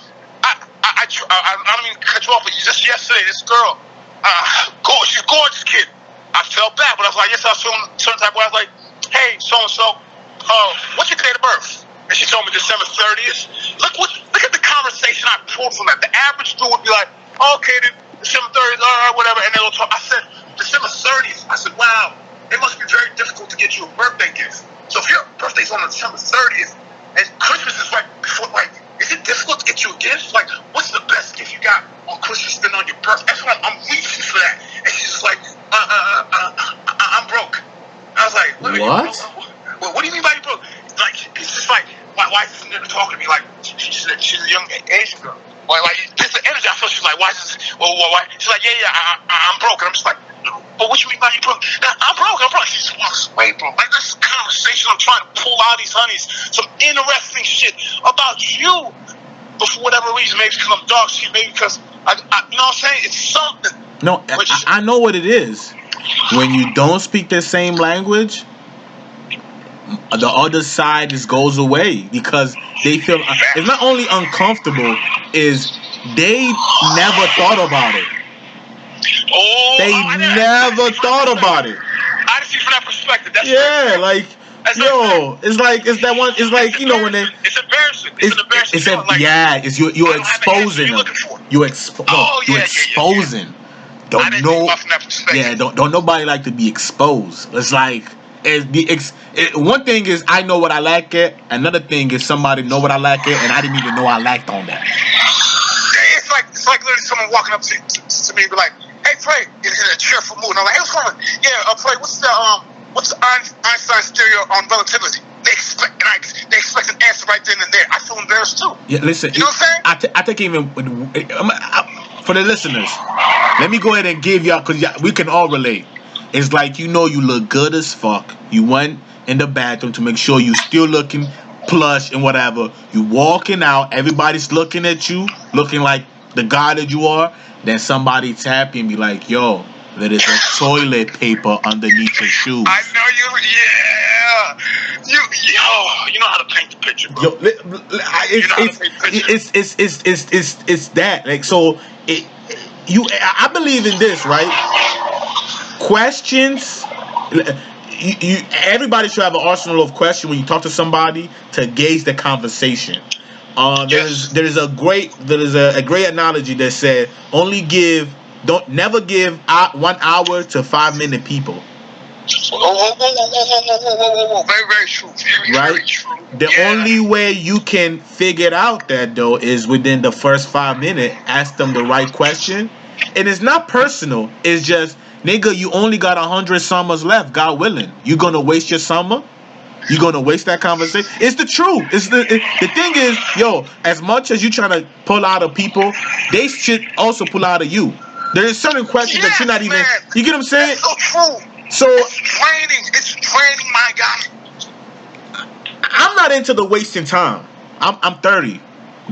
don't mean to cut you off, but just yesterday, this girl, she's a gorgeous kid. I felt bad, but I was like, yes, I was feeling a certain type of way. I was like, hey, so-and-so, what's your date of birth? And she told me December 30th. Look at the conversation I pulled from that. The average dude would be like, okay, December 30th, all right, whatever, and they'll talk. I said, December 30th. I said, wow, it must be very difficult to get you a birthday gift. So if your birthday's on December 30th, and Christmas is right before, like, is it difficult to get you a gift? Like, what's the best gift you got on Christmas than on your birthday? That's why I'm reaching for that. And she's just like, I'm broke. I was like, what? What do you mean by you broke? Like, it's just like, my wife is never talking to me like she's a young Asian girl. Like, just the energy I feel. She's like, why? Why? She's like, yeah, I'm broke. And I'm just like, but what you mean by you broke? I'm broke. She just walks away, bro. Like, this conversation, I'm trying to pull out these honeys some interesting shit about you. But for whatever reason, maybe because I'm dark skinned, maybe because, you know what I'm saying? It's something. No, I know what it is. When you don't speak the same language, the other side just goes away because they feel it's not only uncomfortable, is they never thought about it. Oh, They never thought about it. I didn't see from that perspective. That's Yeah, like that's yo, it's that one. It's like, you know, when they. It's embarrassing. It's an embarrassing. It's Like, yeah. It's you're I don't have the exposing answer you're them. looking for. You're exposing. I Don't didn't know. think about from that perspective. Yeah, don't nobody like to be exposed. It's like one thing is I know what I like at. Another thing is somebody know what I like at, and I didn't even know I liked on that. It's like literally someone walking up to me and be like, "Hey, Trey," in a cheerful mood, and I'm like, "Hey, what's going on?" "Yeah, Trey, what's Einstein's theory on relativity?" They expect an answer right then and there. I feel embarrassed too. Yeah, listen. You know what I'm saying? I think even for the listeners, let me go ahead and give y'all, because we can all relate. It's like, you look good as fuck. You went in the bathroom to make sure you still looking plush and whatever. You walking out, everybody's looking at you, looking like the guy that you are. Then somebody tap you and be like, "Yo, there is a toilet paper underneath your shoes." I know you. Yeah. You know how to paint the picture, bro. Yo, it's that. Like, so I believe in this, right? Questions. Everybody should have an arsenal of questions when you talk to somebody to gauge the conversation. There is a great analogy that said never give 1 hour to 5-minute people. Whoa. Very, very true. Very true. The only way you can figure it out that though is within the first 5 minutes. Ask them the right question, and it's not personal. It's just, nigga, you only got 100 summers left. God willing, you gonna waste your summer? You gonna waste that conversation? It's the truth. The thing is, yo, as much as you trying to pull out of people, they should also pull out of you. There is certain questions that you're not even. Man. You get what I'm saying? That's so true. So it's draining, my guy. I'm not into the wasting time. I'm 30.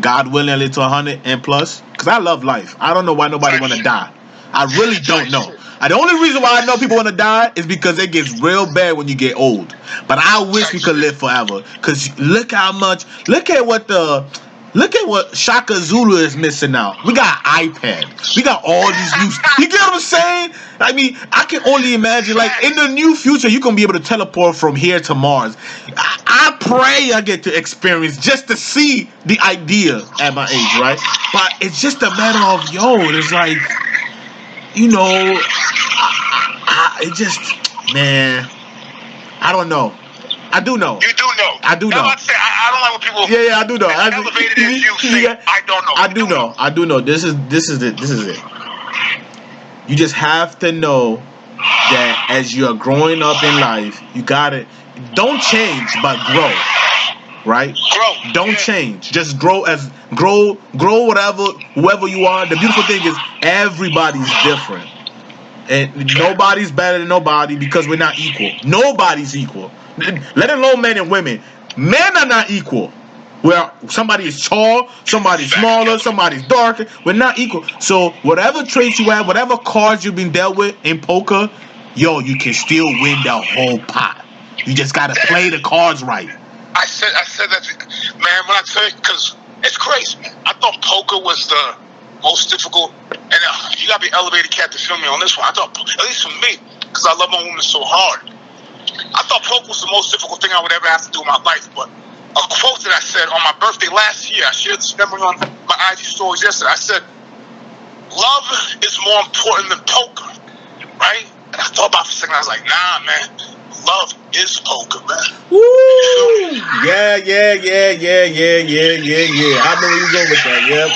God willing, a little 100 and plus. Because I love life. I don't know why nobody want to die. I really don't know. The only reason why I know people want to die is because it gets real bad when you get old. But I wish we could live forever. Because look at what Shaka Zulu is missing out. We got iPad. We got all these use. You get what I'm saying? I mean, I can only imagine, like, in the new future, you're going to be able to teleport from here to Mars. I pray I get to experience just to see the idea at my age, right? But it's just a matter of, it's like, it just, man, I don't know. I do know. You do know. I do know. I don't like when people. Yeah, I do know. Elevated as you say, I don't know. I do know. This is it. You just have to know that as you're growing up in life, you gotta don't change, but grow. Right? Grow. Don't change. Just grow whoever you are. The beautiful thing is everybody's different. And nobody's better than nobody because we're not equal. Nobody's equal. Let alone men and women. Men are not equal. Where somebody is tall, somebody's smaller, somebody's darker. We're not equal. So whatever traits you have, whatever cards you've been dealt with in poker, you can still win the whole pot. You just gotta play the cards right. I said that, man, when I tell you, because it's crazy, man. I thought poker was the most difficult, and you gotta be elevated cat to feel me on this one. I thought, at least for me, because I love my woman so hard, I thought poker was the most difficult thing I would ever have to do in my life. But a quote that I said on my birthday last year, I shared this memory on my IG stories yesterday. I said, love is more important than poker, right? And I thought about it for a second. I was like, nah, man. Love is poker, man. Woo! Yeah. I know where you go with that. Yep.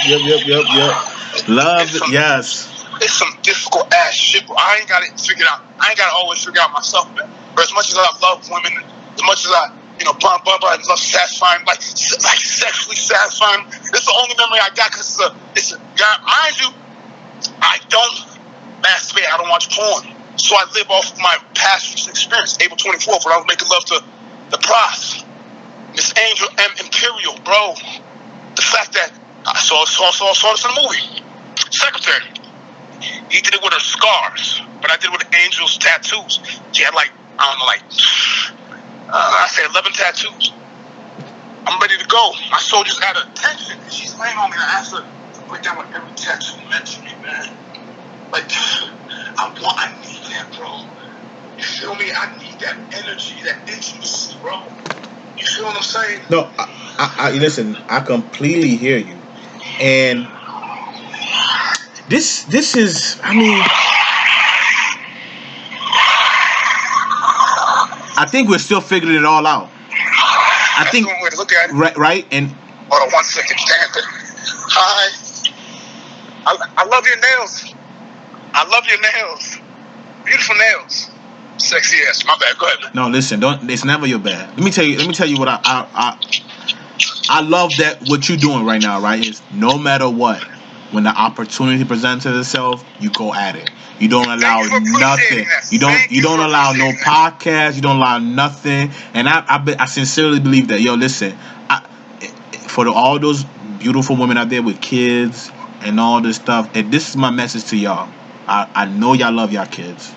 Love, yes. It's some difficult ass shit, bro. I ain't got it figured out. I ain't got to always figure out myself, man. But as much as I love women, as much as I, blah, blah, blah, I love satisfying, like sexually satisfying. This is the only memory I got because it's a, mind you, I don't masturbate. I don't watch porn. So I live off my past recent experience. April 24th, when I was making love to the pros, Miss Angel M. Imperial, bro. The fact that I saw this in the movie. Secretary. He did it with her scars, but I did it with Angel's tattoos. She had I say 11 tattoos. I'm ready to go. My soldier's at attention. She's laying on me, and I asked her to break down what every tattoo meant to me, man. Like, I need that, bro. You feel me? I need that energy, that intimacy, bro. You feel what I'm saying? No, I listen. I completely hear you, and this is. I mean, I think we're still figuring it all out. I think that's one way to look at it. Right, and hold on 1 second, stand there. Hi. I love your nails. I love your nails. Beautiful nails. Sexy ass. My bad. Go ahead, man. no, listen. Don't. It's never your bad. Let me tell you what I love that what you're doing right now. Right, is no matter what, when the opportunity presents itself, you go at it. You don't allow nothing. You don't allow no podcast. You don't allow nothing. And I sincerely believe that. Yo, listen. For all those beautiful women out there with kids and all this stuff, and this is my message to y'all. I know y'all love y'all kids,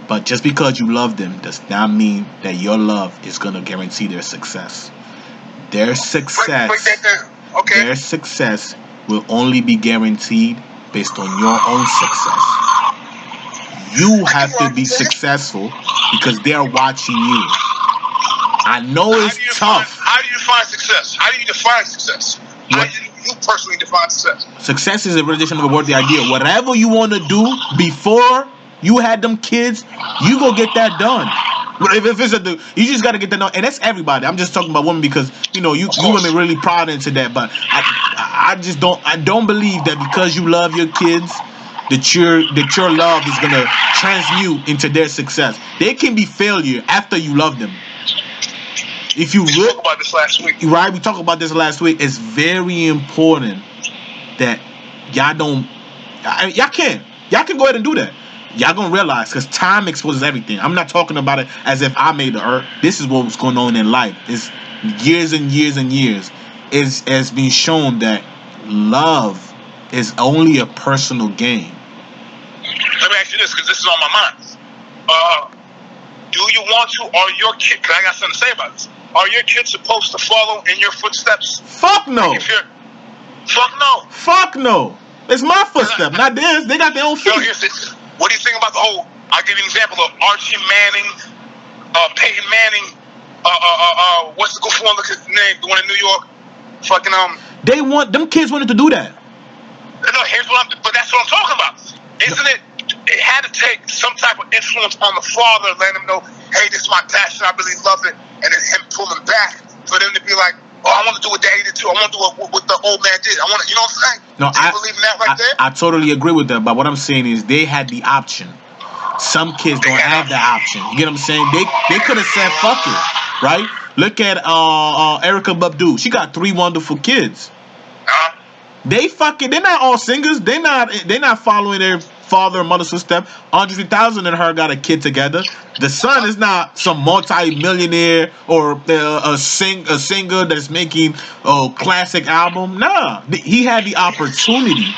but just because you love them does not mean that your love is gonna guarantee their success. Their success. Break that down. Okay. Their success will only be guaranteed based on your own success. You have to be successful because they're watching you. I know it's tough. How do you define success? How do you define success? How do you personally define success? Success is a rendition of a worthy idea. Whatever you want to do before you had them kids, you go get that done. If it's you just got to get that done. And that's everybody. I'm just talking about women because, you women really proud into that. But I don't believe that because you love your kids, that your love is going to transmute into their success. There can be failure after you love them. If you we talked about this last week. Right, we talked about this last week. It's very important that y'all can go ahead and do that. Y'all gonna realize because time exposes everything. I'm not talking about it as if I made the earth. This is what's going on in life. It's years and years and years. It has been shown that love is only a personal game. Let me ask you this, because this is on my mind. Do you want to, or your kid? Because I got something to say about this. Are your kids supposed to follow in your footsteps? Fuck no. Fuck no. Fuck no. It's my footstep, not theirs. They got their own feet. What do you think about the whole? I'll give you an example of Archie Manning, Peyton Manning. What's the good one? Look at his name. The one in New York. Fucking them kids wanted to do that. No, but that's what I'm talking about. Isn't it? It had to take some type of influence on the father, letting him know, hey, this is my passion, I really love it, and then him pulling back for them to be like, oh, I want to do what Daddy did too. I want to do what the old man did. I want to, you know what I'm saying? No, do you believe in that right there? I totally agree with that, but what I'm saying is they had the option. Some kids don't have that option. You get what I'm saying? They could have said fuck it, right? Look at Erykah Badu. She got 3 wonderful kids. They're not all singers. They're not following their father or mother's footsteps. Andre 3000 and her got a kid together. The son is not some multi-millionaire or a singer that's making a classic album. Nah, he had the opportunity.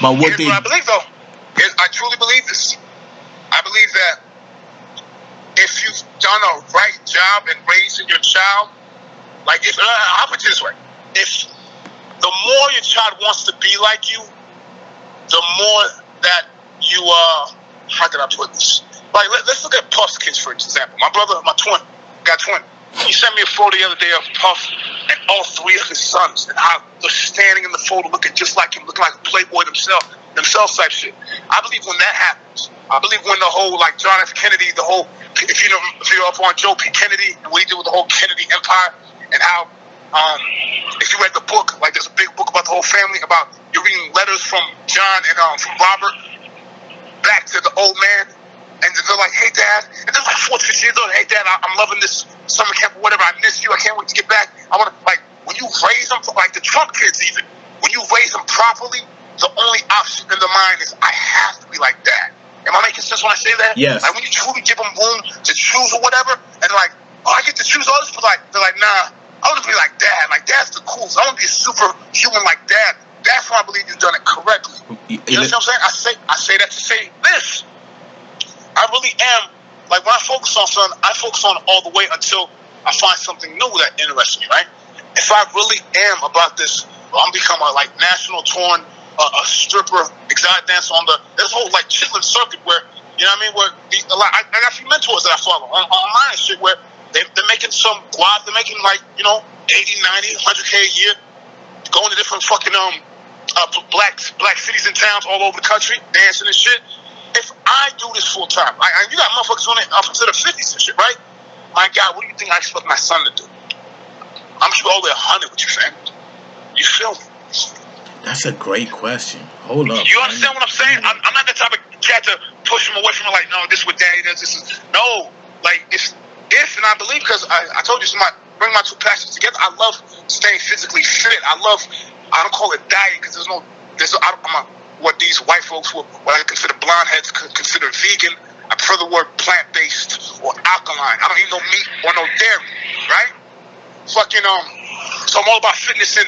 But Here's what I believe, though. I truly believe this. I believe that if you've done a right job in raising your child, like I'll put it this way: if the more your child wants to be like you, the more that you how can I put this? Like let's look at Puff's kids for example. My brother, my twin, got twin. He sent me a photo the other day of Puff and all 3 of his sons and how they're standing in the photo looking just like him, looking like a playboy themselves type shit. I believe when that happens, I believe when the whole like John F. Kennedy, the whole if you're up on Joe P. Kennedy and what he did with the whole Kennedy empire and how if you read the book, like there's a big book about the whole family about you're reading letters from John and from Robert back to the old man, and they're like, hey Dad, and they're like 4 to 6 years old, hey Dad, I'm loving this summer camp or whatever, I miss you, I can't wait to get back. I want to, like, when you raise them, like the Trump kids even, when you raise them properly, the only option in the mind is I have to be like Dad. Am I making sense when I say that? Yes. Like when you truly give them room to choose or whatever, and like, oh, I get to choose all this, but like they're like, nah, I want to be like Dad. Like Dad's the coolest. I want to be a superhuman like Dad. That's why I believe you've done it correctly. You understand what I'm saying? I say that to say this. I really am, like when I focus on something, I focus on it all the way until I find something new that interests me, right? If I really am about this, I'm becoming a national torn a stripper, exotic dancer on this whole chitlin circuit where, you know what I mean, where I got a few mentors that I follow online and shit where they're making some guap, they're making 80, 90, 100K a year, going to different fucking black cities and towns all over the country, dancing and shit. If I do this full time, you got motherfuckers on it up to the 50s and shit, right? My God, what do you think I expect my son to do? I'm sure all 100 with you, fam. You feel me? That's a great question. Hold up. You understand what I'm saying? I'm not the type of cat to push him away from it, no, this is what daddy does. This is no, if and I believe, because I told you, bring my two passions together. I love staying physically fit. I don't call it diet because what these white folks, what I consider blonde heads, consider vegan. I prefer the word plant-based or alkaline. I don't eat no meat or no dairy, right? Fucking so I'm all about fitness and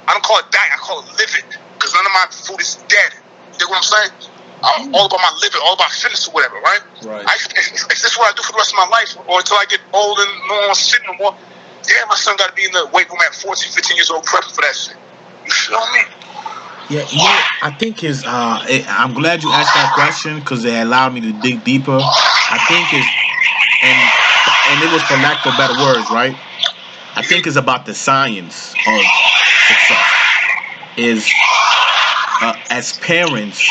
I don't call it diet, I call it living, because none of my food is dead. You get what I'm saying? I'm all about my living, all about fitness or whatever, right? Right. Is this what I do for the rest of my life, or until I get old and no one wants to sit no more? Yeah, my son got to be in the weight room at 14, 15 years old prepping for that shit. You feel me? Yeah, I think I'm glad you asked that question because it allowed me to dig deeper. I think and it was for lack of better words, right? I think it's about the science of success. Is as parents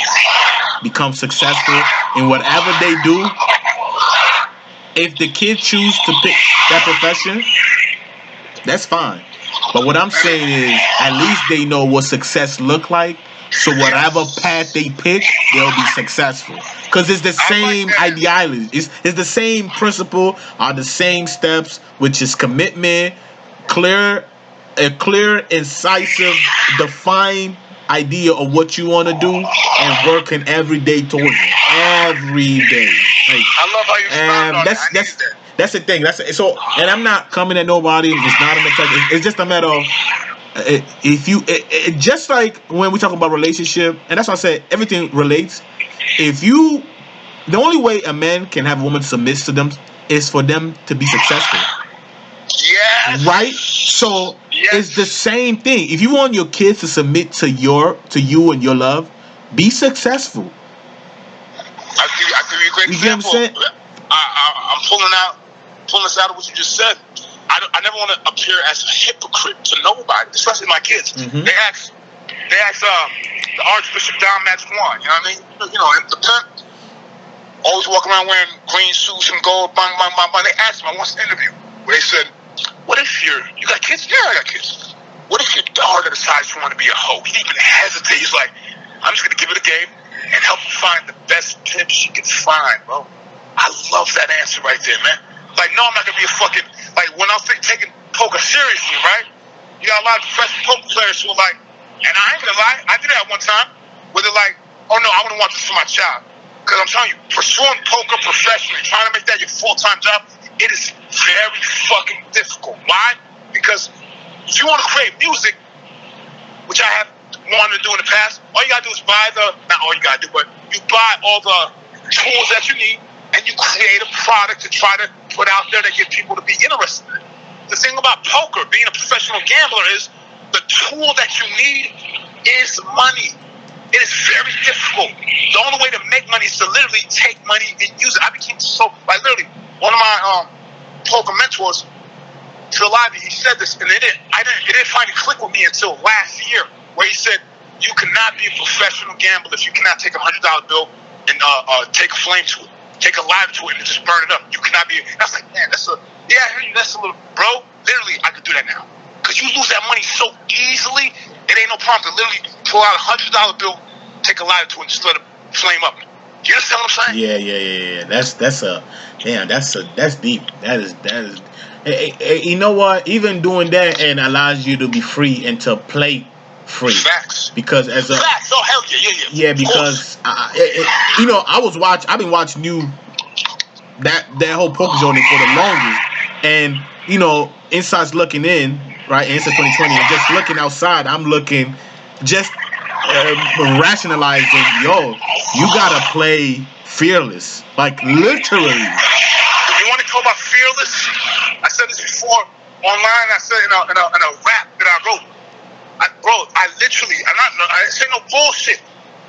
become successful in whatever they do, if the kid choose to pick that profession, that's fine. But what I'm saying is, at least they know what success look like. So whatever path they pick, they'll be successful. Because it's the same ideology. It's the same principle, are the same steps, which is commitment, a clear, incisive, defined idea of what you want to do, and working every day towards it. Every day. I love how you sound on that. That's the thing. So, and I'm not coming at nobody. It's not an attack. It's just a matter of if you just like when we talk about relationship, and that's why I said everything relates. The only way a man can have a woman submit to them is for them to be successful. Yes. Right? So it's the same thing. If you want your kids to submit to you and your love, be successful. I'll give you a great example. I'm pulling this out of what you just said. I never want to appear as a hypocrite to nobody, especially my kids. Mm-hmm. They asked the Archbishop Don Magic Juan, you know what I mean? And the pimp always walking around wearing green suits and gold, bang, bang, bang, bang. They asked him, I watched an interview where they said, what if you got kids? Yeah, I got kids. What if your daughter decides you want to be a hoe? He didn't even hesitate. He's like, I'm just going to give it a game and help her find the best pimp she can find, bro. I love that answer right there, man. No, I'm not going to be a fucking, when I'm taking poker seriously, right? You got a lot of professional poker players who are like, and I ain't going to lie, I did that one time, where they're like, oh no, I wouldn't want this for my child. Because I'm telling you, pursuing poker professionally, trying to make that your full-time job, it is very fucking difficult. Why? Because if you want to create music, which I have wanted to do in the past, all you got to do is not all you got to do, but you buy all the tools that you need, and you create a product to try to put out there to get people to be interested in it. The thing about poker, being a professional gambler, is the tool that you need is money. It is very difficult. The only way to make money is to literally take money and use it. I became literally, one of my poker mentors, Phil Ivey, he said this, and it didn't finally click with me until last year, where he said, you cannot be a professional gambler if you cannot take $100 bill and take a flame to it. Take a lighter to it and just burn it up. You cannot be. I was like, man, I hear you. That's a little, bro. Literally, I could do that now. Because you lose that money so easily, it ain't no problem to literally pull out $100 bill, take a lighter to it, and just let it flame up. You understand what I'm saying? Yeah. That's deep. That is. You know what? Even doing that and allows you to be free and to play free. Facts. Because as a facts. Oh hell yeah. Yeah, because I've been watching that whole poker journey for the longest, and inside's looking in, right? Inside 2020, and just looking outside, I'm looking, just rationalizing. You gotta play fearless, literally. You want to talk about fearless? I said this before online. I said in a rap that I wrote. I literally, I say no bullshit.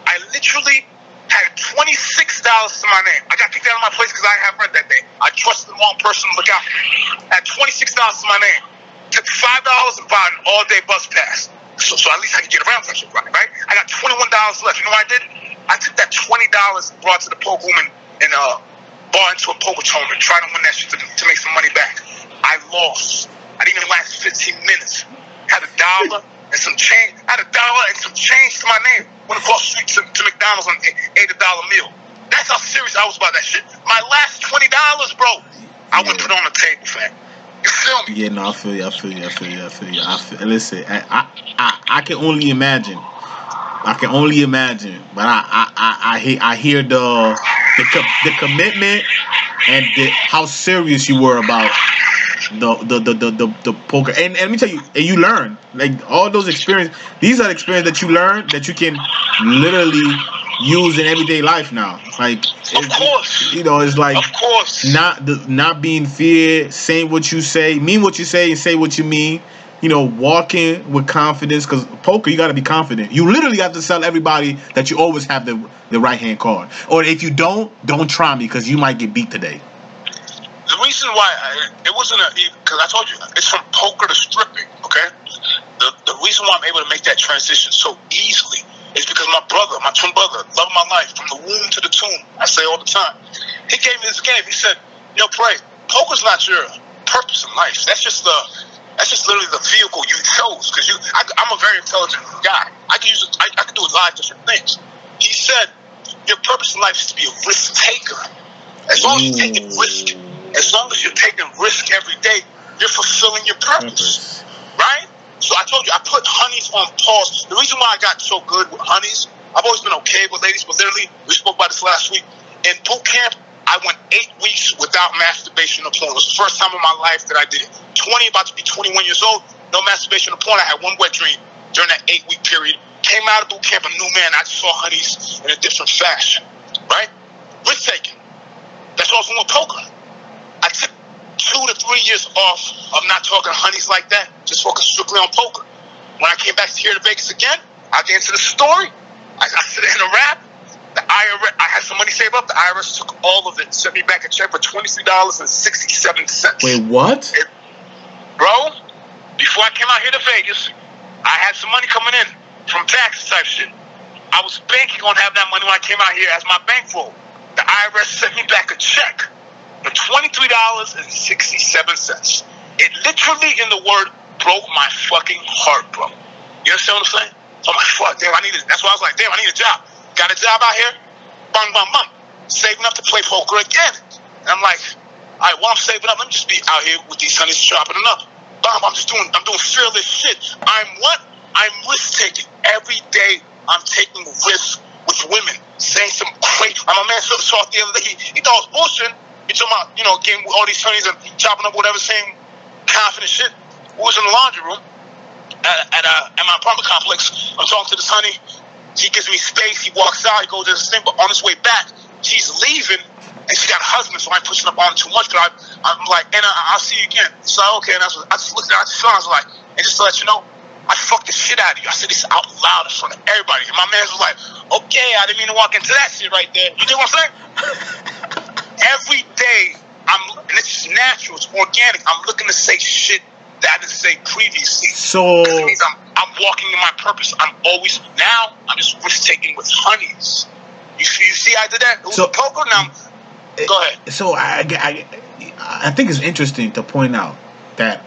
I literally had $26 to my name. I got kicked out of my place because I didn't have rent that day. I trusted the wrong person to look out for me. I had $26 to my name. Took $5 and bought an all-day bus pass. So at least I could get around that shit, right? I got $21 left. You know what I did? I took that $20 and brought to the poker room and bought into a poker tournament, tried to win that shit to make some money back. I lost. I didn't even last 15 minutes. Had $1 and some change. I had $1 and some change to my name when across the street to McDonald's and ate $1 meal. That's how serious I was about that shit. My last $20, bro, I would put on the table, fam. You feel me? Yeah, no, I feel you. Listen, I can only imagine. But I hear the commitment and how serious you were about the poker. And let me tell you, and you learn like all those experiences. These are the experiences that you learn that you can literally use in everyday life now. Like, of course, it's like, of course, not being feared, saying what you say, mean what you say, and say what you mean. Walking with confidence, because poker, you got to be confident. You literally have to tell everybody that you always have the right hand card, or if you don't try me because you might get beat today. The reason why it wasn't because I told you it's from poker to stripping. Okay, the reason why I'm able to make that transition so easily is because my brother, my twin brother, love of my life, from the womb to the tomb, I say all the time. He gave me this game. He said, Pray, poker's not your purpose in life. That's just literally the vehicle you chose. Because I'm a very intelligent guy. I can do a lot of different things. He said, your purpose in life is to be a risk taker. As long as you're taking risk, as long as you're taking risk every day, you're fulfilling your purpose, right? So I told you, I put honeys on pause. The reason why I got so good with honeys, I've always been okay with ladies, but literally, we spoke about this last week. In boot camp, I went 8 weeks without masturbation or porn. It was the first time in my life that I did it. 20, about to be 21 years old, no masturbation or porn. I had one wet dream during that 8-week period. Came out of boot camp a new man. I saw honeys in a different fashion, right? Risk taking. That's what I was doing with poker. I took 2 to 3 years off of not talking honeys like that, just focused strictly on poker. When I came back here to Vegas again, I get into the story. I said in a rap. The IRS, I had some money saved up. The IRS took all of it, sent me back a check for $23.67. Wait, what? Bro, before I came out here to Vegas, I had some money coming in from taxes type shit. I was banking on having that money when I came out here as my bankroll. The IRS sent me back a check for $23.67. It literally, in the word, broke my fucking heart, bro. You understand what I'm saying? So I'm like, fuck, damn, that's why I was like, damn, I need a job. Got a job out here, bang, bang, bang, saving up to play poker again. And I'm like, all right, while I'm saving up, let me just be out here with these honeys chopping it up. Bam, I'm doing fearless shit. I'm risk taking. Every day I'm taking risks with women, saying some crazy. My man saw the other day, he thought I was bullshitting. He talking about, getting with all these honeys and chopping up whatever, saying confident shit. We was in the laundry room at my apartment complex. I'm talking to this honey. He gives me space. He walks out. He goes to this thing. But on his way back, she's leaving, and she got a husband, so I'm pushing up on her too much. But I'm like, and I'll see you again. So, okay. And I just looked at her. I was like, and just to let you know, I fucked the shit out of you. I said this out loud in front of everybody. And my man was like, okay, I didn't mean to walk into that shit right there. You know what I'm saying? Every day, and it's just natural. It's organic. I'm looking to say shit that I didn't say previously. So it means I'm walking in my purpose. I'm just risk taking with honeys. You see, I did that. It was a poker. Now, go ahead. So I think it's interesting to point out that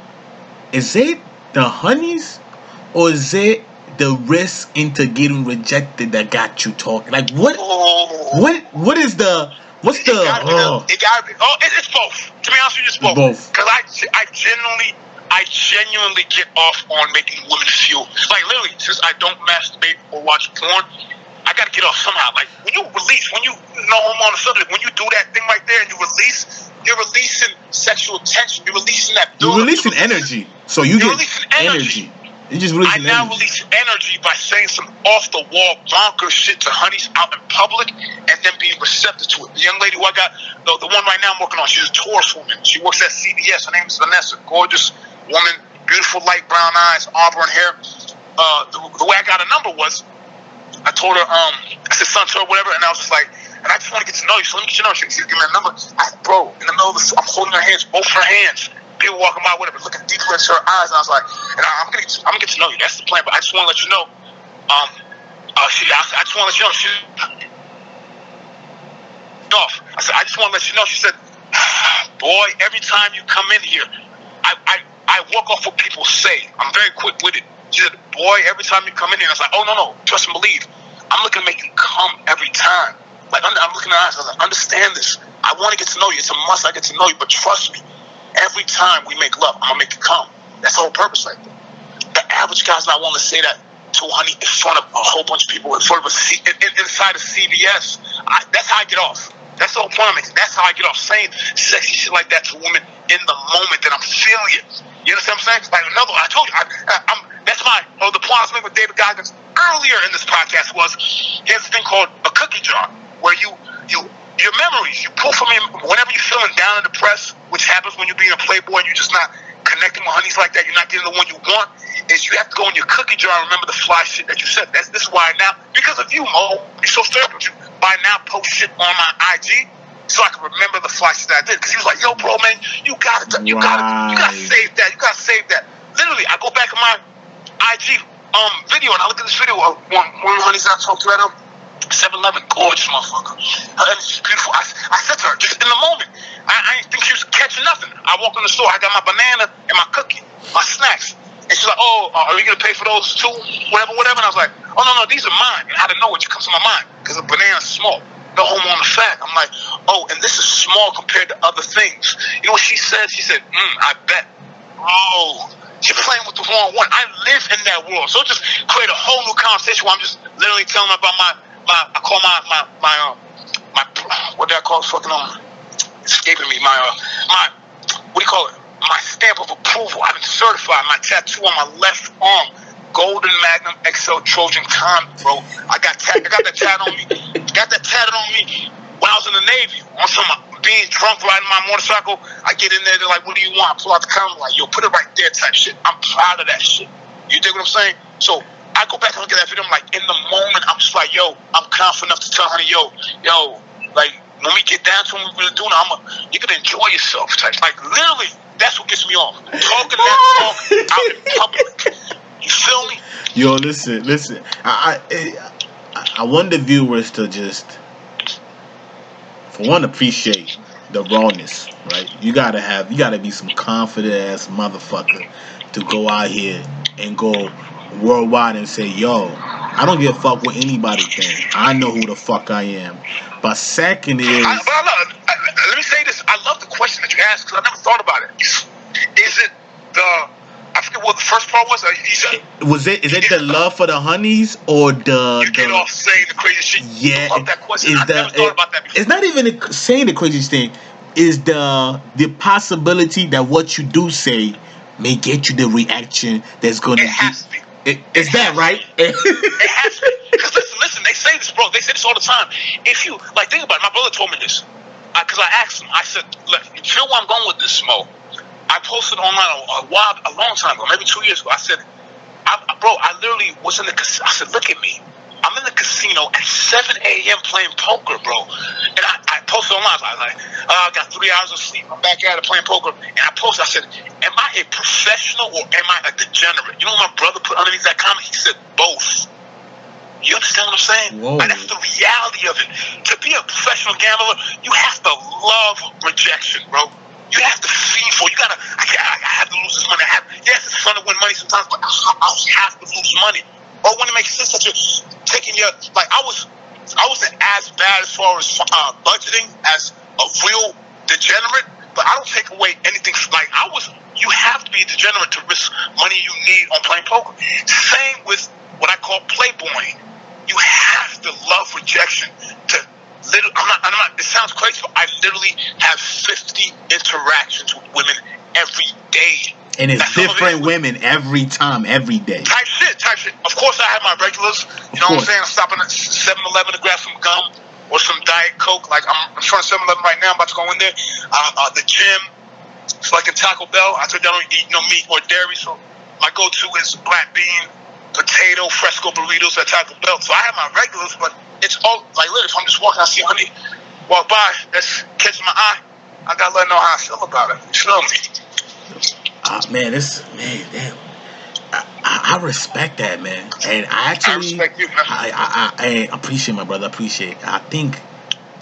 is it the honeys or is it the risk into getting rejected that got you talking? Like what is the what's the? It gotta be. It's both. To be honest with you, it's both. Because I genuinely get off on making women feel like literally since I don't masturbate or watch porn, I gotta get off somehow. Like when you know I'm on the subject, when you do that thing right there and you're releasing sexual tension, you're releasing that. You're releasing energy. So you're releasing energy. You just I releasing now energy. release energy by saying some off-the-wall bonkers shit to honeys out in public and then being receptive to it. The young lady who I got, the one right now I'm working on, she's a Taurus woman. She works at CBS. Her name is Vanessa. Gorgeous woman, beautiful light brown eyes, auburn hair. The way I got her number was, I told her, I said, son, to her, whatever, and I was just like, and I just want to get to know you, so let me get your number. She said, give me a number. Bro, in the middle of the, I'm holding her hands, both her hands. People walking by, whatever, looking deeper into her eyes, and I was like, and I'm gonna get to know you. That's the plan. But I just want to let you know. I just want to let you know. I said, I just want to let you know. She said, boy, every time you come in here, I walk off what people say. I'm very quick with it. She said, boy, every time you come in here, I was like, oh no, trust and believe. I'm looking to make you come every time. Like I'm looking at her eyes. I was like, understand this. I want to get to know you. It's a must. I get to know you, but trust me. Every time we make love, I'm gonna make you come. That's the whole purpose right there. The average guy's not willing to say that to a honey in front of a whole bunch of people, in front of inside of CBS. That's how I get off. That's the whole point I'm making. That's how I get off saying sexy shit like that to a woman in the moment that I'm feeling it. You understand what I'm saying? Like another, I told you, that's my, the point I was making with David Goggins earlier in this podcast was, here's a thing called a cookie jar, where your memories, you pull from him whenever you're feeling down and depressed, which happens when you're being a playboy and you're just not connecting with honeys like that, you're not getting the one you want, is you have to go in your cookie jar and remember the fly shit that you said. This is why now, because of you, Mo, he's so straight up with you, by now post shit on my IG so I can remember the fly shit that I did. Because he was like, yo, bro, man, you gotta save that. You gotta save that. Literally, I go back in my IG video and I look at this video of one of the honeys I talked to at 7-Eleven, gorgeous motherfucker. Her energy's beautiful. I said to her, just in the moment, I didn't think she was catching nothing. I walked in the store, I got my banana and my cookie, my snacks. And she's like, oh, are you going to pay for those too? Whatever. And I was like, oh, no, these are mine. And out of nowhere, it comes to my mind because the banana's small. No homo on the fat. I'm like, oh, and this is small compared to other things. You know what she said? She said, I bet. Oh, you're playing with the wrong one. I live in that world. So it just create a whole new conversation where I'm just literally telling her about I call my what do I call it? Fucking escaping me. My what do you call it? My stamp of approval. I've been certified. My tattoo on my left arm, Golden Magnum XL Trojan Con, bro. I got that tat on me. Got that tatted on me when I was in the Navy. On some being drunk riding my motorcycle, I get in there. They're like, "What do you want?" I pull out the camera, like, "Yo, put it right there," type shit. I'm proud of that shit. You dig what I'm saying? So I go back and look at that video. I'm like, in the moment, I'm just like, yo, I'm confident enough to tell honey, yo, like when we get down to what we're doing, you're gonna enjoy yourself. Like literally, that's what gets me off. Talking that talk out in public. You feel me? Yo, listen. I want the viewers to just, for one, appreciate the rawness, right? You gotta be some confident ass motherfucker to go out here and go worldwide and say, yo, I don't give a fuck what anybody think. I know who the fuck I am. But second is, let me say this. I love the question that you asked because I never thought about it. Is it I forget what the first part was. Is it the love for the honeys or the? You get off saying the crazy shit. Yeah, I love that question. I never thought about that before. It's not even saying the craziest thing. Is the possibility that what you do say may get you the reaction that's going to. It has to be. Is that right? It has to be. Because listen, they say this, bro. They say this all the time. If you, like, think about it. My brother told me this. Because I asked him, I said, look, you feel where I'm going with this, Mo? I posted online a long time ago, maybe 2 years ago. I said, I literally was in the casino. I said, look at me. I'm in the casino at 7 a.m. playing poker, bro. And I posted online. I was like, I got 3 hours of sleep. I'm back at it playing poker. And I posted, I said, am I a professional or am I a degenerate? You know what my brother put underneath that comment? He said, both. You understand what I'm saying? Like, that's the reality of it. To be a professional gambler, you have to love rejection, bro. You have to feed for it. You gotta, I have to lose this money. Yes, it's fun to win money sometimes, but I have to lose money. Or when it makes sense that you're taking your, like, I wasn't as bad as far as budgeting as a real degenerate, but I don't take away anything. Like, you have to be a degenerate to risk money you need on playing poker. Same with what I call playboying. You have to love rejection to I'm not, it sounds crazy, but I literally have 50 interactions with women every day. And it's different women every time, every day. Type shit. Of course, I have my regulars. You know what I'm saying? I'm stopping at 7-Eleven to grab some gum or some Diet Coke. Like, I'm in front of 7-Eleven right now. I'm about to go in there. The gym, fucking Taco Bell. I told you I don't eat no meat or dairy, so my go-to is black bean, potato, fresco burritos at Taco Bell. So I have my regulars, but it's all, like, literally, if I'm just walking, I see honey walk by, that's catching my eye. I gotta let her know how I feel about it. You feel me? I respect that, man. And I respect you, man. I appreciate my brother. I appreciate. I think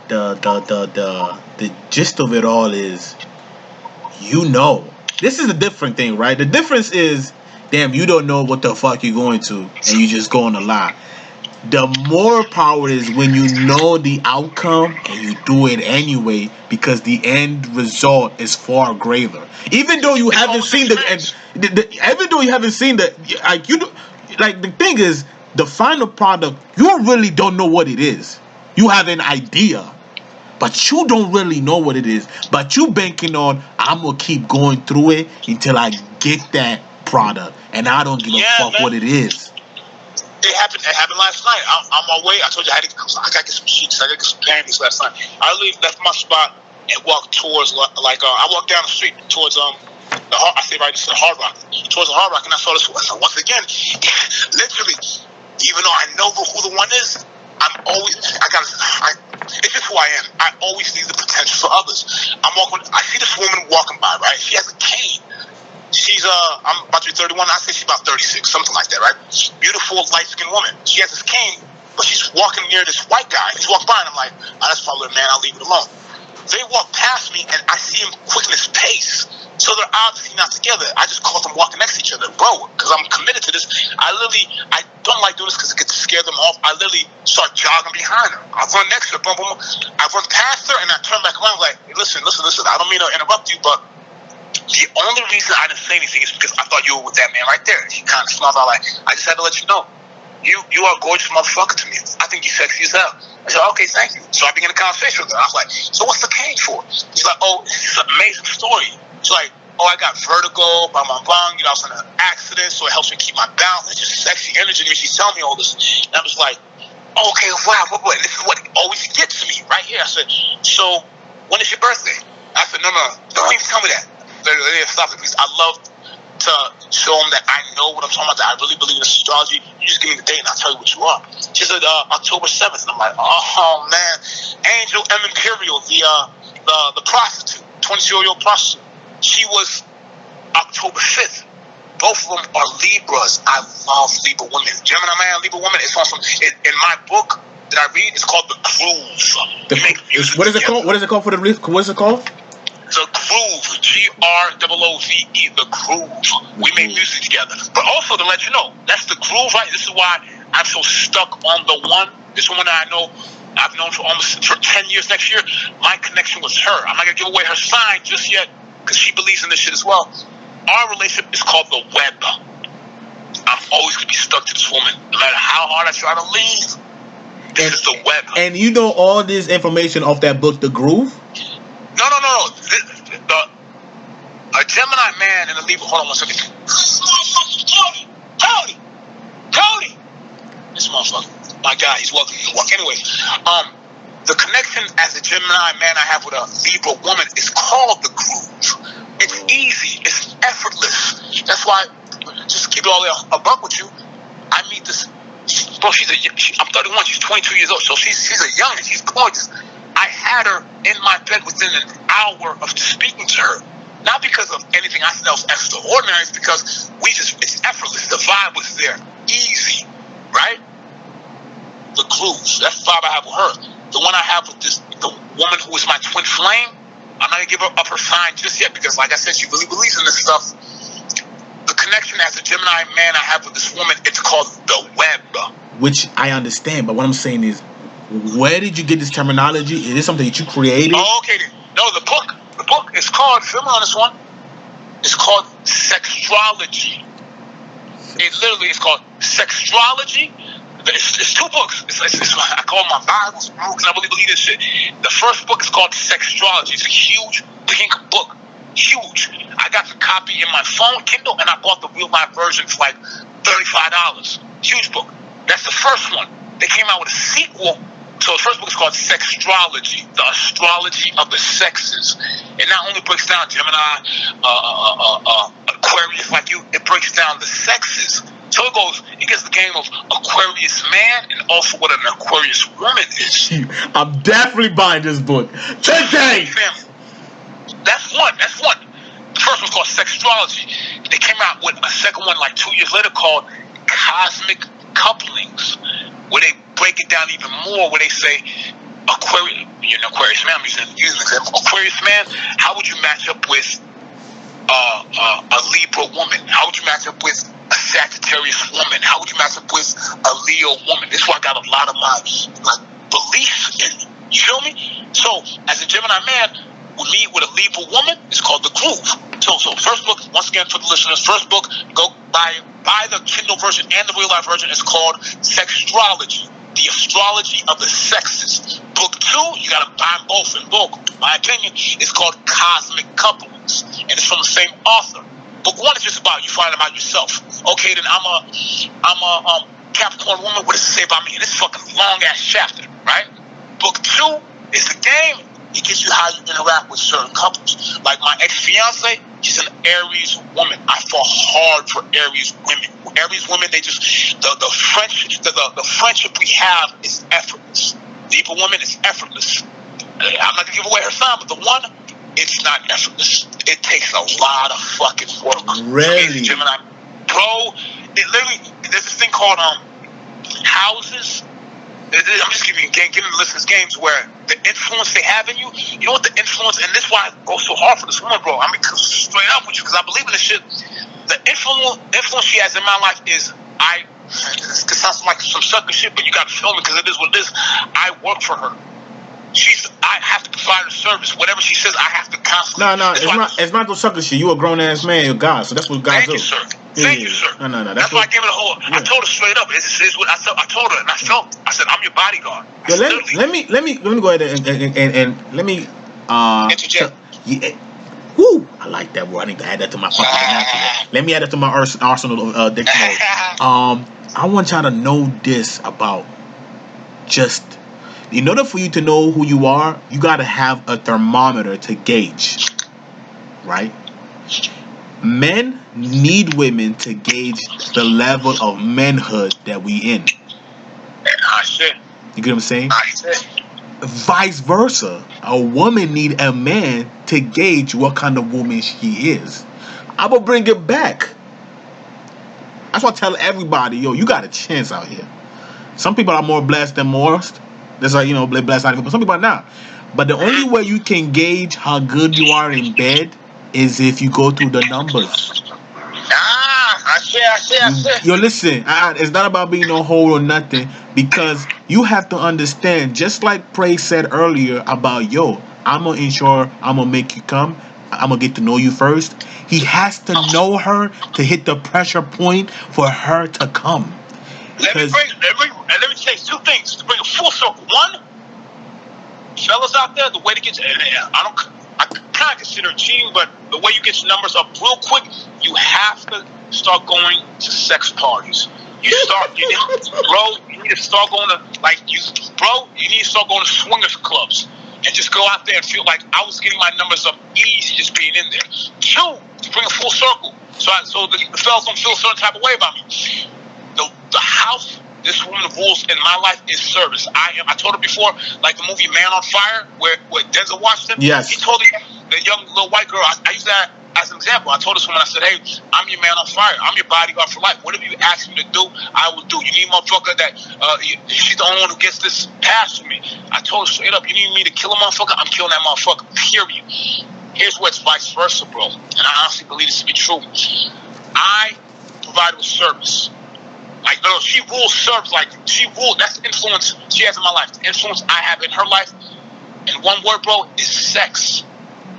the gist of it all is, this is a different thing, right? The difference is, damn, you don't know what the fuck you're going to, and you just go on a lie. The more power is when you know the outcome and you do it anyway, because the end result is far greater. Even though you haven't seen even though you haven't seen the thing is, the final product, you really don't know what it is. You have an idea, but you don't really know what it is. But you banking on, I'm gonna keep going through it until I get that product, and I don't give a fuck, man, what it is. It happened last night. I'm on my way. I told you I gotta get some sheets. I gotta get some panties last night. I left my spot and walked towards, I walked down the street towards I say right to the Hard Rock, towards the Hard Rock, and I saw this once again. Literally, even though I know who the one is, it's just who I am. I always see the potential for others. I see this woman walking by, right? She has a cane. She's I'm about to be 31. I say she's about 36, something like that, right? Beautiful, light-skinned woman. She has this cane, but she's walking near this white guy. He's walking by, and I'm like, that's probably a man. I'll leave it alone. They walk past me, and I see him quicken his pace. So they're obviously not together. I just caught them walking next to each other, bro, because I'm committed to this. I don't like doing this because it gets scare them off. I literally start jogging behind her. I run next to her, boom, boom. I run past her, and I turn back around like, hey, listen. I don't mean to interrupt you, but the only reason I didn't say anything is because I thought you were with that man right there. She kind of smiled out like, I just had to let you know. You are a gorgeous motherfucker to me. I think you're sexy as hell. I said, okay, thank you. So I began a conversation with her. I was like, so what's the cane for? She's like, oh, it's an amazing story. She's like, oh, I got vertigo, blah, blah, blah. I was in an accident, so it helps me keep my balance. It's just sexy energy to me. She's telling me all this. And I was like, okay, wow, what? This is what always gets me right here. I said, so when is your birthday? I said, no, don't even tell me that. Stop it, please. I love to show them that I know what I'm talking about, that I really believe in astrology. You just give me the date and I'll tell you what you are. She said October 7th. And I'm like, oh, man. Angel M. Imperial, the prostitute, 22-year-old prostitute. She was October 5th. Both of them are Libras. I love Libra women. Gemini man, Libra woman. It's awesome. In my book that I read, it's called The Groove. What is it called? What is it called? The Groove, Groove, The Groove. We make music together. But also to let you know, that's the groove, right? This is why I'm so stuck on the one. This woman that I know, I've known for 10 years next year. My connection was her. I'm not going to give away her sign just yet because she believes in this shit as well. Our relationship is called the web. I'm always going to be stuck to this woman. No matter how hard I try to leave, this is the web. And you know all this information off that book, The Groove? No. A Gemini man and a Libra. Hold on 1 second. Cody. This motherfucker. My guy, he's welcome to walk. Anyway, the connection as a Gemini man I have with a Libra woman is called the groove. It's easy. It's effortless. That's why, just keep it all a buck with you. I meet this. Bro, I'm 31. She's 22 years old. So she's a young. She's gorgeous. I had her in my bed within an hour of speaking to her. Not because of anything I felt extraordinary, it's because it's effortless. The vibe was there. Easy. Right? The grooves. That's the vibe I have with her. The one I have with the woman who is my twin flame, I'm not going to give her up her sign just yet because, like I said, she really believes in this stuff. The connection as a Gemini man I have with this woman, it's called the web. Which I understand, but what I'm saying is, where did you get this terminology? Is this something that you created? Oh, okay. No, the book is called, film on this one, it's called Sextrology. It literally is called Sextrology. It's 2 books. I call them my Bibles, bro, because I really believe this shit. The first book is called Sextrology. It's a huge pink book. huge. I got the copy in my phone, Kindle, and I bought the real life version for like $35. Huge book. That's the first one. They came out with a sequel. So the first book is called Sextrology, the astrology of the sexes. It not only breaks down Gemini, Aquarius like you, it breaks down the sexes. So it gets the game of Aquarius man and also what an Aquarius woman is. I'm definitely buying this book today. That's one. The first one's called Sextrology. They came out with a second one like 2 years later called Cosmic Couplings, where they break it down even more, where they say Aquarius, man, I'm using an example. Aquarius man, how would you match up with a Libra woman? How would you match up with a Sagittarius woman? How would you match up with a Leo woman? This is why I got a lot of my beliefs in. You feel me? So as a Gemini man, with me with a Libra woman, it's called The Groove. So first book, once again for the listeners, first book, go buy the Kindle version and the real life version. It's called Sextrology, the astrology of the sexes. Book 2, you gotta buy them both in book. My opinion, it's called Cosmic Couplings, and it's from the same author. Book 1 is just about you finding out yourself. Okay, then I'm a Capricorn woman. What does it say about me? And this fucking long ass chapter, right? Book 2 is the game. It gives you how you interact with certain couples. Like my ex-fiance, she's an Aries woman. I fought hard for Aries women. Aries women, they just the friendship we have is effortless. Libra woman is effortless. I'm not gonna give away her sign, but the one, it's not effortless. It takes a lot of fucking work. Really? Gemini, bro, it literally, there's this thing called houses. I'm just giving the listeners games where the influence they have in you. You know what the influence, and this is why I go so hard for this woman, bro. I mean, straight up with you, because I believe in this shit. The influence she has in my life is this sounds like some sucker shit, but you got to feel me because it is what it is. I work for her. I have to provide her service. Whatever she says, I have to constantly. No, it's not no sucker shit. You a grown ass man, you're God, so that's what God Thank do. You, sir. Yeah, Thank you, sir. No. That's why I gave it a whole. Yeah. I told her straight up. This is what I told her, and I felt. I said, I'm your bodyguard. Yeah, let me go ahead and let me interject. Woo! I like that word. I need to add that to my fucking vernacular. Let me add that to my arsenal dictionary. I want y'all to know this about just. In order for you to know who you are, you got to have a thermometer to gauge, right? Men need women to gauge the level of manhood that we in. You get what I'm saying? Vice versa. A woman need a man to gauge what kind of woman she is. I'm going to bring it back. That's why I tell everybody, yo, you got a chance out here. Some people are more blessed than most. That's like, blessed out of people. Some people are not. But the only way you can gauge how good you are in bed is if you go through the numbers. I see. Yo, listen, it's not about being no hoe or nothing, because you have to understand, just like Prey said earlier about, I'm going to ensure I'm going to make you come. I'm going to get to know you first. He has to know her to hit the pressure point for her to come. Let me say two things to bring it full circle. One, fellas out there, the way to get I kind of consider it cheating, but the way you get your numbers up real quick, you have to start going to sex parties. You need to start going to swingers clubs and just go out there and feel like I was getting my numbers up easy just being in there. Two, to bring it full circle, so the fellas don't feel a certain type of way about me. The house this woman rules in my life is service. I told her before, like the movie Man on Fire, where Denzel Washington. Yes. He told the young little white girl. I used that as an example. I told this woman, I said, hey, I'm your man on fire. I'm your bodyguard for life. Whatever you ask me to do, I will do. You need a motherfucker that she's the only one who gets this pass for me. I told her straight up, you need me to kill a motherfucker? I'm killing that motherfucker. Period. Here's where it's vice versa, bro. And I honestly believe this to be true. I provide with service. Like, no, she rules service. Like, that's the influence she has in my life. The influence I have in her life, in one word, bro, is sex.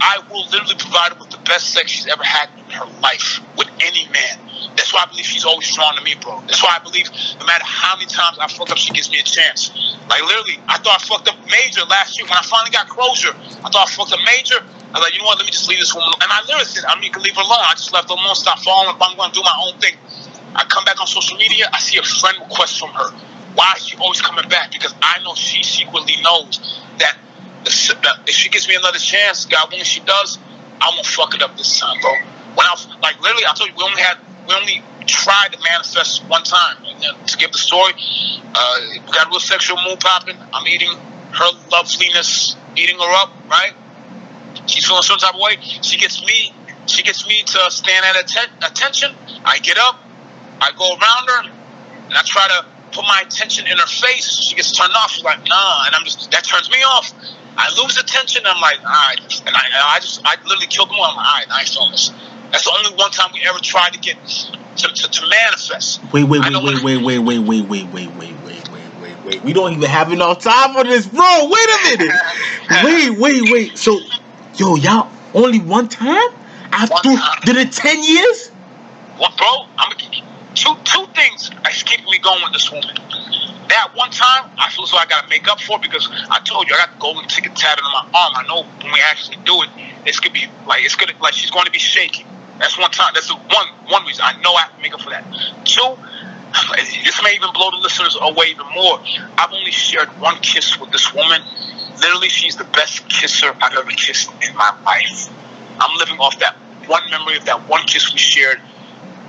I will literally provide her with the best sex she's ever had in her life with any man. That's why I believe she's always drawn to me, bro. That's why I believe no matter how many times I fuck up, she gives me a chance. Like, literally, I thought I fucked up major last year. When I finally got closure, I thought I fucked up major. I was like, you know what, let me just leave this woman alone. And I literally said, I mean, you can leave her alone. I just left her alone, stop following her, I'm going to do my own thing. I come back on social media, I see a friend request from her. Why is she always coming back? Because I know she secretly knows that if she gives me another chance, God willing she does, I won't fuck it up this time, bro. When I was, like, literally, I told you, we only tried to manifest one time. And then to give the story, we got a real sexual mood popping. I'm eating her loveliness, eating her up, right? She's feeling some type of way. She gets me to stand at attention. I get up, I go around her, and I try to put my attention in her face. She gets turned off. She's like, nah, and that turns me off. I lose attention. I'm like, all right, and I literally killed them all. I'm like, all right, I ain't feeling this. That's the only one time we ever tried to get to manifest. Wait. We don't even have enough time for this, bro. Wait a minute. Wait. So, yo, y'all only one time? Did it 10 years? What, bro? Two things that's keeping me going with this woman. That one time, I feel as though I got to make up for it because I told you I got the golden ticket tatted on my arm. I know when we actually do it, it's gonna be like she's going to be shaky. That's one time. That's one reason. I know I have to make up for that. Two, this may even blow the listeners away even more. I've only shared one kiss with this woman. Literally, she's the best kisser I've ever kissed in my life. I'm living off that one memory of that one kiss we shared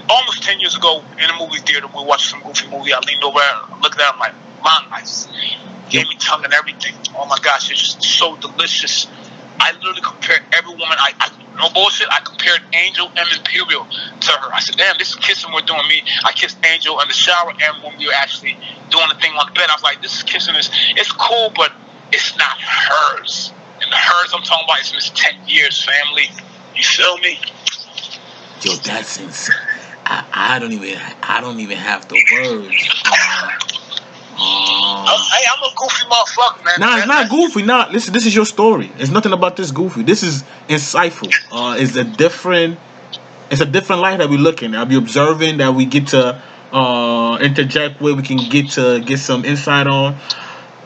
almost 10 years ago in a movie theater. We watched some goofy movie. I leaned over and looked at her. I'm like, Mom, I just gave me tongue and everything. Oh my gosh, it's just so delicious. I literally compared every woman. I no bullshit. I compared Angel and Imperial to her. I said, damn, this kissing we're doing. I kissed Angel in the shower and when we were actually doing the thing on the bed. I was like, this kissing it's cool, but it's not hers. And the hers I'm talking about is in this 10 years, family. You feel me? Yo, that's insane. I don't even have the words. Hey, I'm a goofy motherfucker, man. Nah, it's not goofy. Nah, listen, this is your story. There's nothing about this goofy. This is insightful. It's a different light that we're looking at. I'll be observing that we get to interject with. We can get some insight on.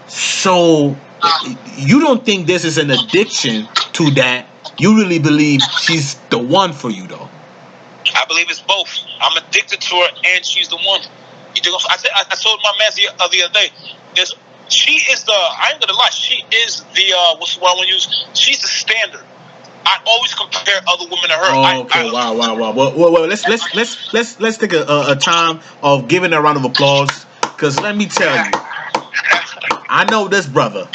So you don't think this is an addiction to that? You really believe she's the one for you, though? I believe it's both. I'm addicted to her, and she's the one. I told my man the other day. She is the. I ain't gonna lie. She is the. What's the word I want to use? She's the standard. I always compare other women to her. Oh, okay. Wow. Well, let's take a time of giving a round of applause. Because let me tell you, I know this brother,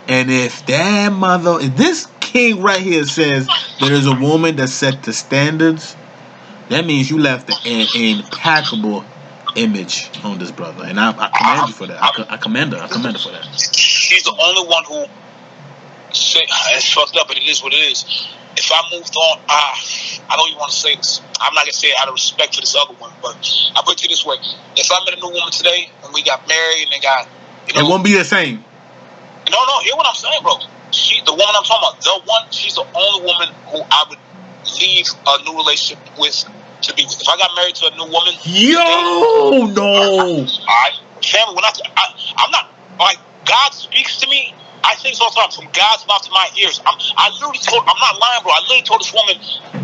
and if this king right here says there is a woman that set the standards, that means you left an impeccable image on this brother, and I commend you for that. I commend her for that. She's the only one who. It's fucked up, but it is what it is. If I moved on, I don't even want to say this. I'm not gonna say it out of respect to this other one, but I put it this way: if I met a new woman today and we got married and they got, it won't be the same. No, hear what I'm saying, bro. The woman I'm talking about, she's the only woman who I would leave a new relationship with to be with. If I got married to a new woman, no. Family, when I'm not like God speaks to me. I say this all the time, from God's mouth to my ears. I'm not lying, bro. I literally told this woman,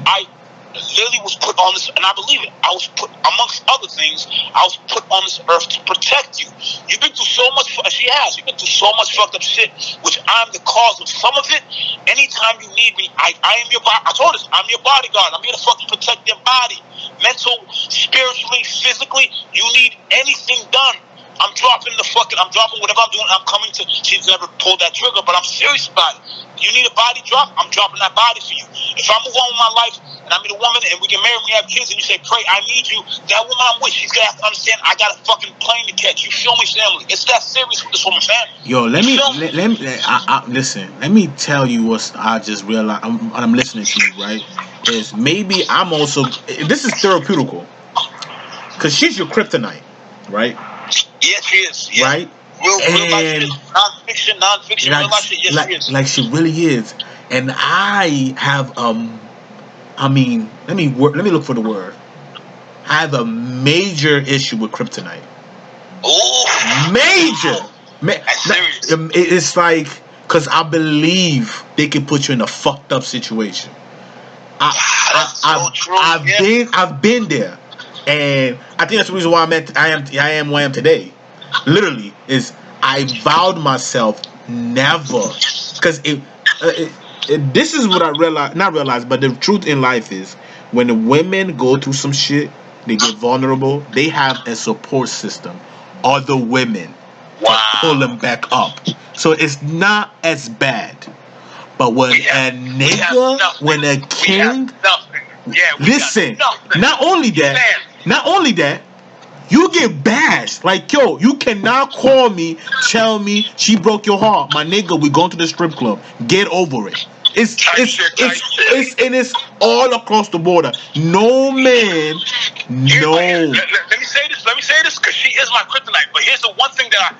I literally was put on this, and I believe it. I was put, amongst other things, I was put on this earth to protect you. You've been through so much, she has. You've been through so much fucked up shit, which I'm the cause of some of it. Anytime you need me, I am your body. I told us, I'm your bodyguard. I'm here to fucking protect your body. Mental, spiritually, physically, you need anything done. I'm dropping whatever I'm doing. I'm coming to. She's never pulled that trigger, but I'm serious about it. You need a body drop? I'm dropping that body for you. If I move on with my life and I meet a woman and we get married and we have kids and you say, pray, I need you, that woman I'm with, she's going to have to understand I got a fucking plane to catch. You feel me, family? It's that serious with this woman, fam. Yo, listen. Let me tell you what I just realized. I'm listening to you, right? Is maybe I'm also. This is therapeutical. Because she's your kryptonite, right? Yes, she is. Yeah. Right? Real life shit. Non-fiction, real life shit. Yes, she is. Like she really is. And I have I mean, let me look for the word. I have a major issue with kryptonite. Ooh. Major. That's serious. It's like, because I believe they can put you in a fucked up situation. I've been there, and I think that's the reason why I am who I am today. Literally, is I vowed myself never, because this is what I not realize, but the truth in life is when the women go through some shit, they get vulnerable. They have a support system, other women, to pull them back up. So it's not as bad. But when a nigga, when a king, listen, not only that, you get bashed. Like, yo, you cannot call me, tell me she broke your heart. My nigga, we going to the strip club. Get over it. It's all across the border. No man, no. Let me say this, because she is my kryptonite. But here's the one thing that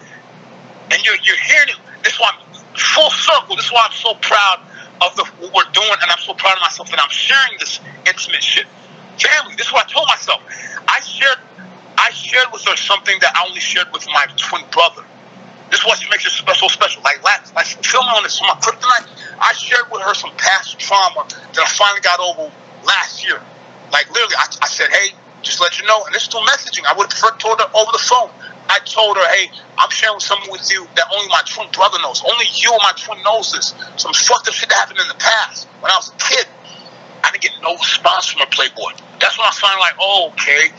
and you're hearing it. This is why I'm full circle. This is why I'm so proud of what we're doing, and I'm so proud of myself that I'm sharing this intimate shit. Family, this is what I told myself. I shared with her something that I only shared with my twin brother. This is what makes it so special. Like filming on this, my kryptonite, I shared with her some past trauma that I finally got over last year. Like, literally, I said, hey, just let you know, and this is through messaging. I would have preferred told her over the phone. I told her, hey, I'm sharing something with you that only my twin brother knows. Only you and my twin knows this. Some fucked up shit that happened in the past. When I was a kid, I didn't get no response from her Playboy. That's when I was finally like, oh, okay,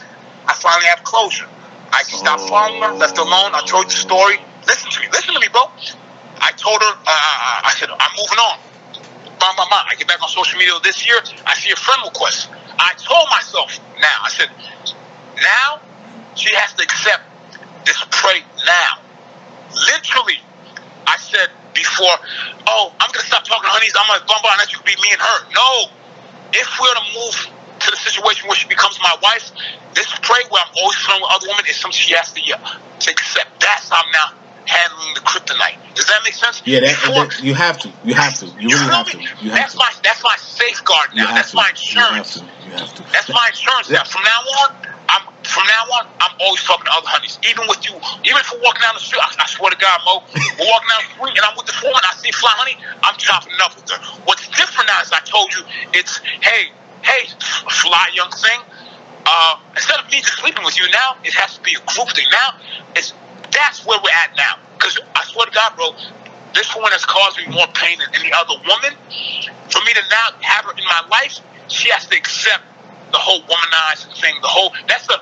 I finally have closure. I stopped following her, left her alone. I told you the story. Listen to me, bro. I told her, I said, I'm moving on. I get back on social media this year, I see a friend request. I told myself now, I said, now she has to accept this prey now. Literally, I said before, oh, I'm going to stop talking to honeys, I'm going to bump on that you can be me and her. No. If we're to move to the situation where she becomes my wife, this prey where I'm always flirting with other women is something she has to accept. That's how I'm now handling the kryptonite. Does that make sense? Yeah, you have to. You really have to. That's my safeguard now. That's my insurance. You have to. That's my insurance now. From now on, I'm always talking to other honeys. Even with you, even if we're walking down the street, I swear to God, Mo, we're walking down the street and I'm with this woman, I see fly honey, I'm chopping it up with her. What's different now is I told you, it's hey, fly young thing. Instead of me just sleeping with you now, it has to be a group thing. Now, that's where we're at now. Because I swear to God, bro, this woman has caused me more pain than any other woman. For me to now have her in my life, she has to accept the whole womanizing thing. That's the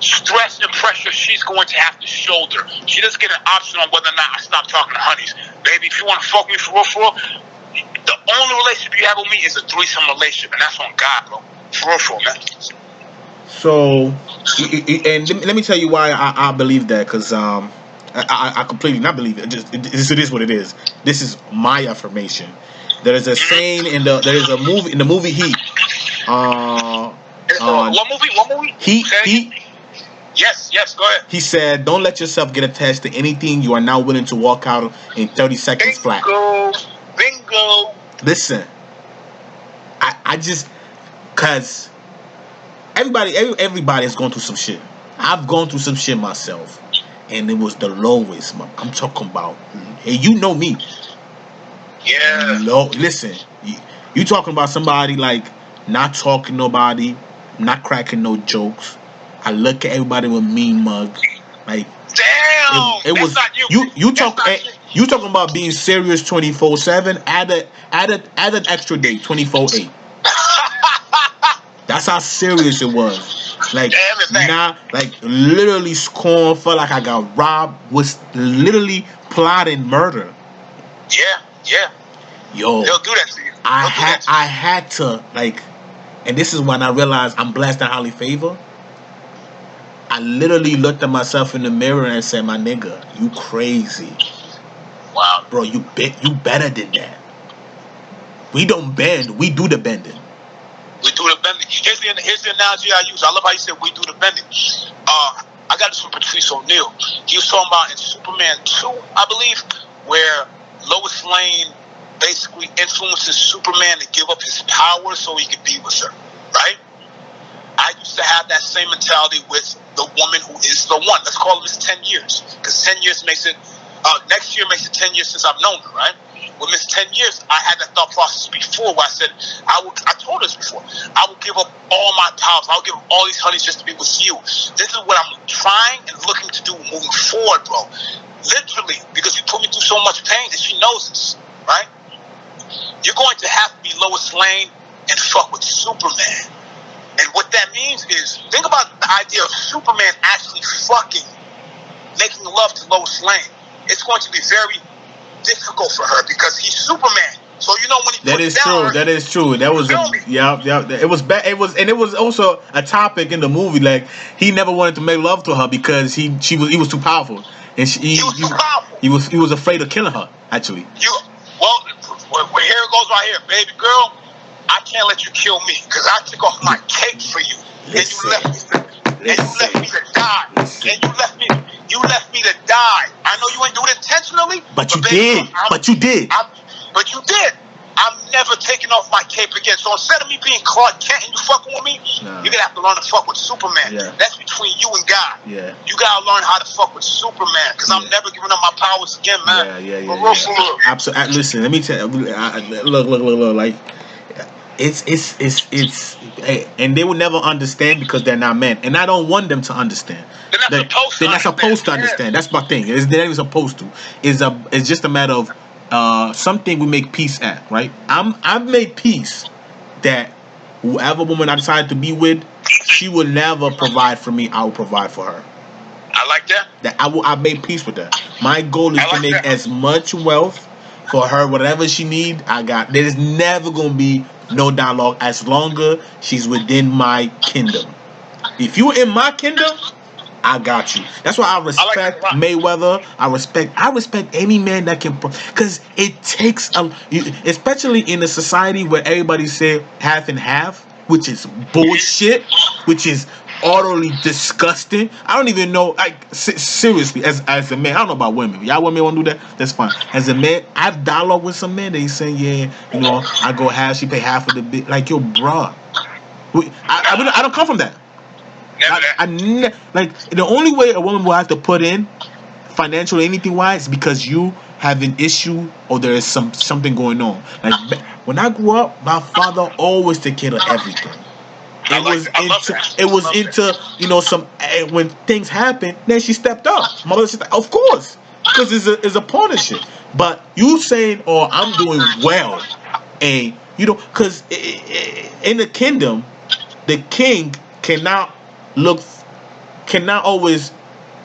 stress and pressure she's going to have to shoulder. She doesn't get an option on whether or not I stop talking to honeys. Baby, if you want to fuck me for real, the only relationship you have with me is a threesome relationship, and that's on God, bro. For real, man. So, and let me tell you why I believe that, because I completely not believe it. It is what it is. This is my affirmation. There is a saying there is a movie in the movie Heat. What movie? Heat. Yes, go ahead. He said, don't let yourself get attached to anything you are now willing to walk out in 30 seconds flat. Bingo. Listen, I just, because everybody has gone through some shit. I've gone through some shit myself, and it was the lowest. I'm talking about, hey, you know me. Yeah. Listen, you talking about somebody like not talking to nobody, not cracking no jokes. I look at everybody with mean mug. Like, damn, it was not you. You talking about being serious 24/7? Add an extra day 24/8. That's how serious it was. Like, literally scorn, felt like I got robbed, was literally plotting murder. Yeah. Yo, they'll do that to you. I had to, like, and this is when I realized I'm blessed and highly favored. I literally looked at myself in the mirror and said, my nigga, you crazy. Wow. Bro, you better than that. We don't bend, we do the bending. We do the bending. Here's the analogy I use. I love how you said we do the bending. I got this from Patrice O'Neal. He was talking about in Superman 2, I believe, where Lois Lane basically influences Superman to give up his power so he could be with her, right? I used to have that same mentality with the woman who is the one. Let's call this 10 years, because 10 years makes it, next year makes it 10 years since I've known her, right? With Miss 10 years, I had that thought process before where I said, I told us before, I will give up all my powers. I'll give up all these honeys just to be with you. This is what I'm trying and looking to do moving forward, bro. Literally, because you put me through so much pain that she knows this, right? You're going to have to be Lois Lane and fuck with Superman. And what that means is, think about the idea of Superman actually fucking making love to Lois Lane. It's going to be very difficult for her because he's Superman. So you know when he that is true. That is true. That was It was bad. It was also a topic in the movie. Like he never wanted to make love to her because he was too powerful, and he was afraid of killing her. Actually, well, here it goes right here, baby girl. I can't let you kill me because I took off my cape for you, and you left me to die. And you left me to die. I know you ain't do it intentionally, but you did. But you did. I'm never taking off my cape again. So instead of me being Clark Kent and you fucking with me, you're gonna have to learn to fuck with Superman. Yeah. That's between you and God. Yeah. You gotta learn how to fuck with Superman because I'm never giving up my powers again, man. Yeah. Absolutely. Listen, let me tell you. Look. Like. It's and they will never understand because they're not men, and I don't want them to understand. They're not supposed to understand. That's my thing. They're not even supposed to. It's just a matter of something we make peace at, right? I've made peace that whoever woman I decide to be with, she will never provide for me. I will provide for her. I like that. I made peace with that. My goal is to make as much wealth for her, whatever she need. I got. There's never gonna be no dialogue as longer she's within my kingdom. If you're in my kingdom, I got you. That's why I respect Mayweather. I respect any man that can, because it takes especially in a society where everybody say half and half, which is bullshit, which is utterly disgusting. I don't even know. Like seriously, as a man, I don't know about women. Y'all women want to do that? That's fine. As a man, I've dialogue with some men. They say, yeah, you know, I go half, she pay half of the bit. Like, yo, bruh, I don't come from that. Like the only way a woman will have to put in financial anything wise because you have an issue or there is something going on. Like when I grew up, my father always took care of everything. It was into you know some when things happen, then she stepped up. Mother said, of course, because it's a partnership. But you saying, "Oh, I'm doing well," and you know, because in the kingdom, the king cannot always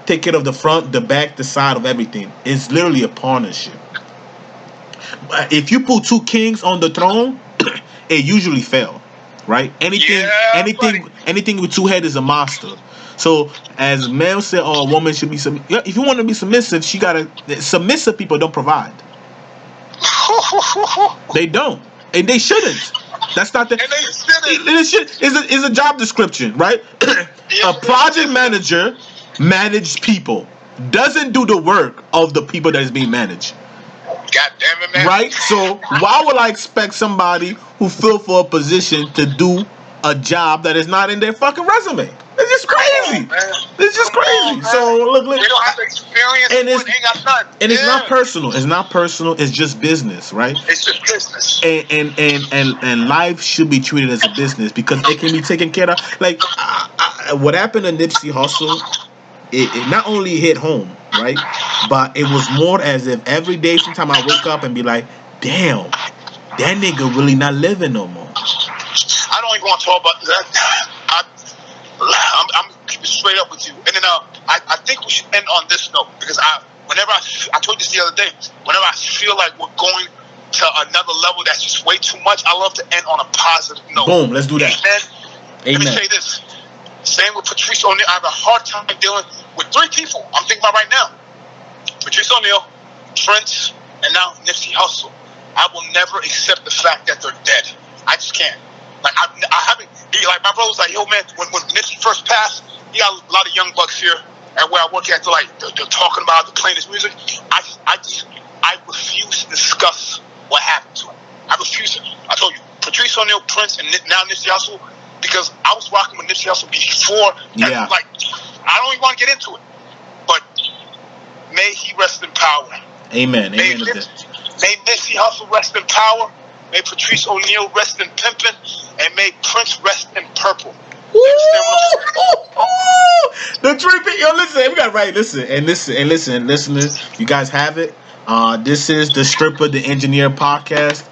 take care of the front, the back, the side of everything. It's literally a partnership. If you put two kings on the throne, it usually fails. Right? Anything with two heads is a monster. So as men say, oh, a woman should be submissive. If you want to be submissive, submissive people don't provide. They don't, and they shouldn't. That's not the. It's a job description, right? A project manager manages people, doesn't do the work of the people that is being managed. God damn it, man. Right? So why would I expect somebody who filled for a position to do a job that is not in their fucking resume? It's just crazy. It's just crazy. So look. They don't have the experience. And it's not personal. It's not personal. It's just business, right? It's just business. And life should be treated as a business because it can be taken care of. Like what happened to Nipsey Hussle, it not only hit home, right? But it was more as if every day, sometimes I wake up and be like, damn, that nigga really not living no more. I don't even want to talk about that. I'm keeping straight up with you. And then I think we should end on this note because I told you this the other day, whenever I feel like we're going to another level that's just way too much, I love to end on a positive note. Boom, let's do that. Amen. Let me say this. Same with Patrice O'Neal. I have a hard time dealing with three people I'm thinking about right now. Patrice O'Neal, Prince, and now Nipsey Hussle. I will never accept the fact that they're dead. I just can't. Like I haven't. Like my brother was like, "Yo, man, when Nipsey first passed, he got a lot of young bucks here, and where I work at, they're talking about, they're playing his music. I refuse to discuss what happened to him. I refuse it. I told you, Patrice O'Neal, Prince, and now Nipsey Hussle, because I was rocking with Nipsey Hussle before. Yeah. Like, I don't even want to get into it. But may he rest in power. Amen. May Nipsey Hussle rest in power. May Patrice O'Neal rest in pimping. And may Prince rest in purple. The tripping, yo, listen, we got right. Listen, listeners, you guys have it. This is the Stripper, the Engineer podcast.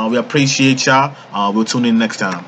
We appreciate y'all. We'll tune in next time.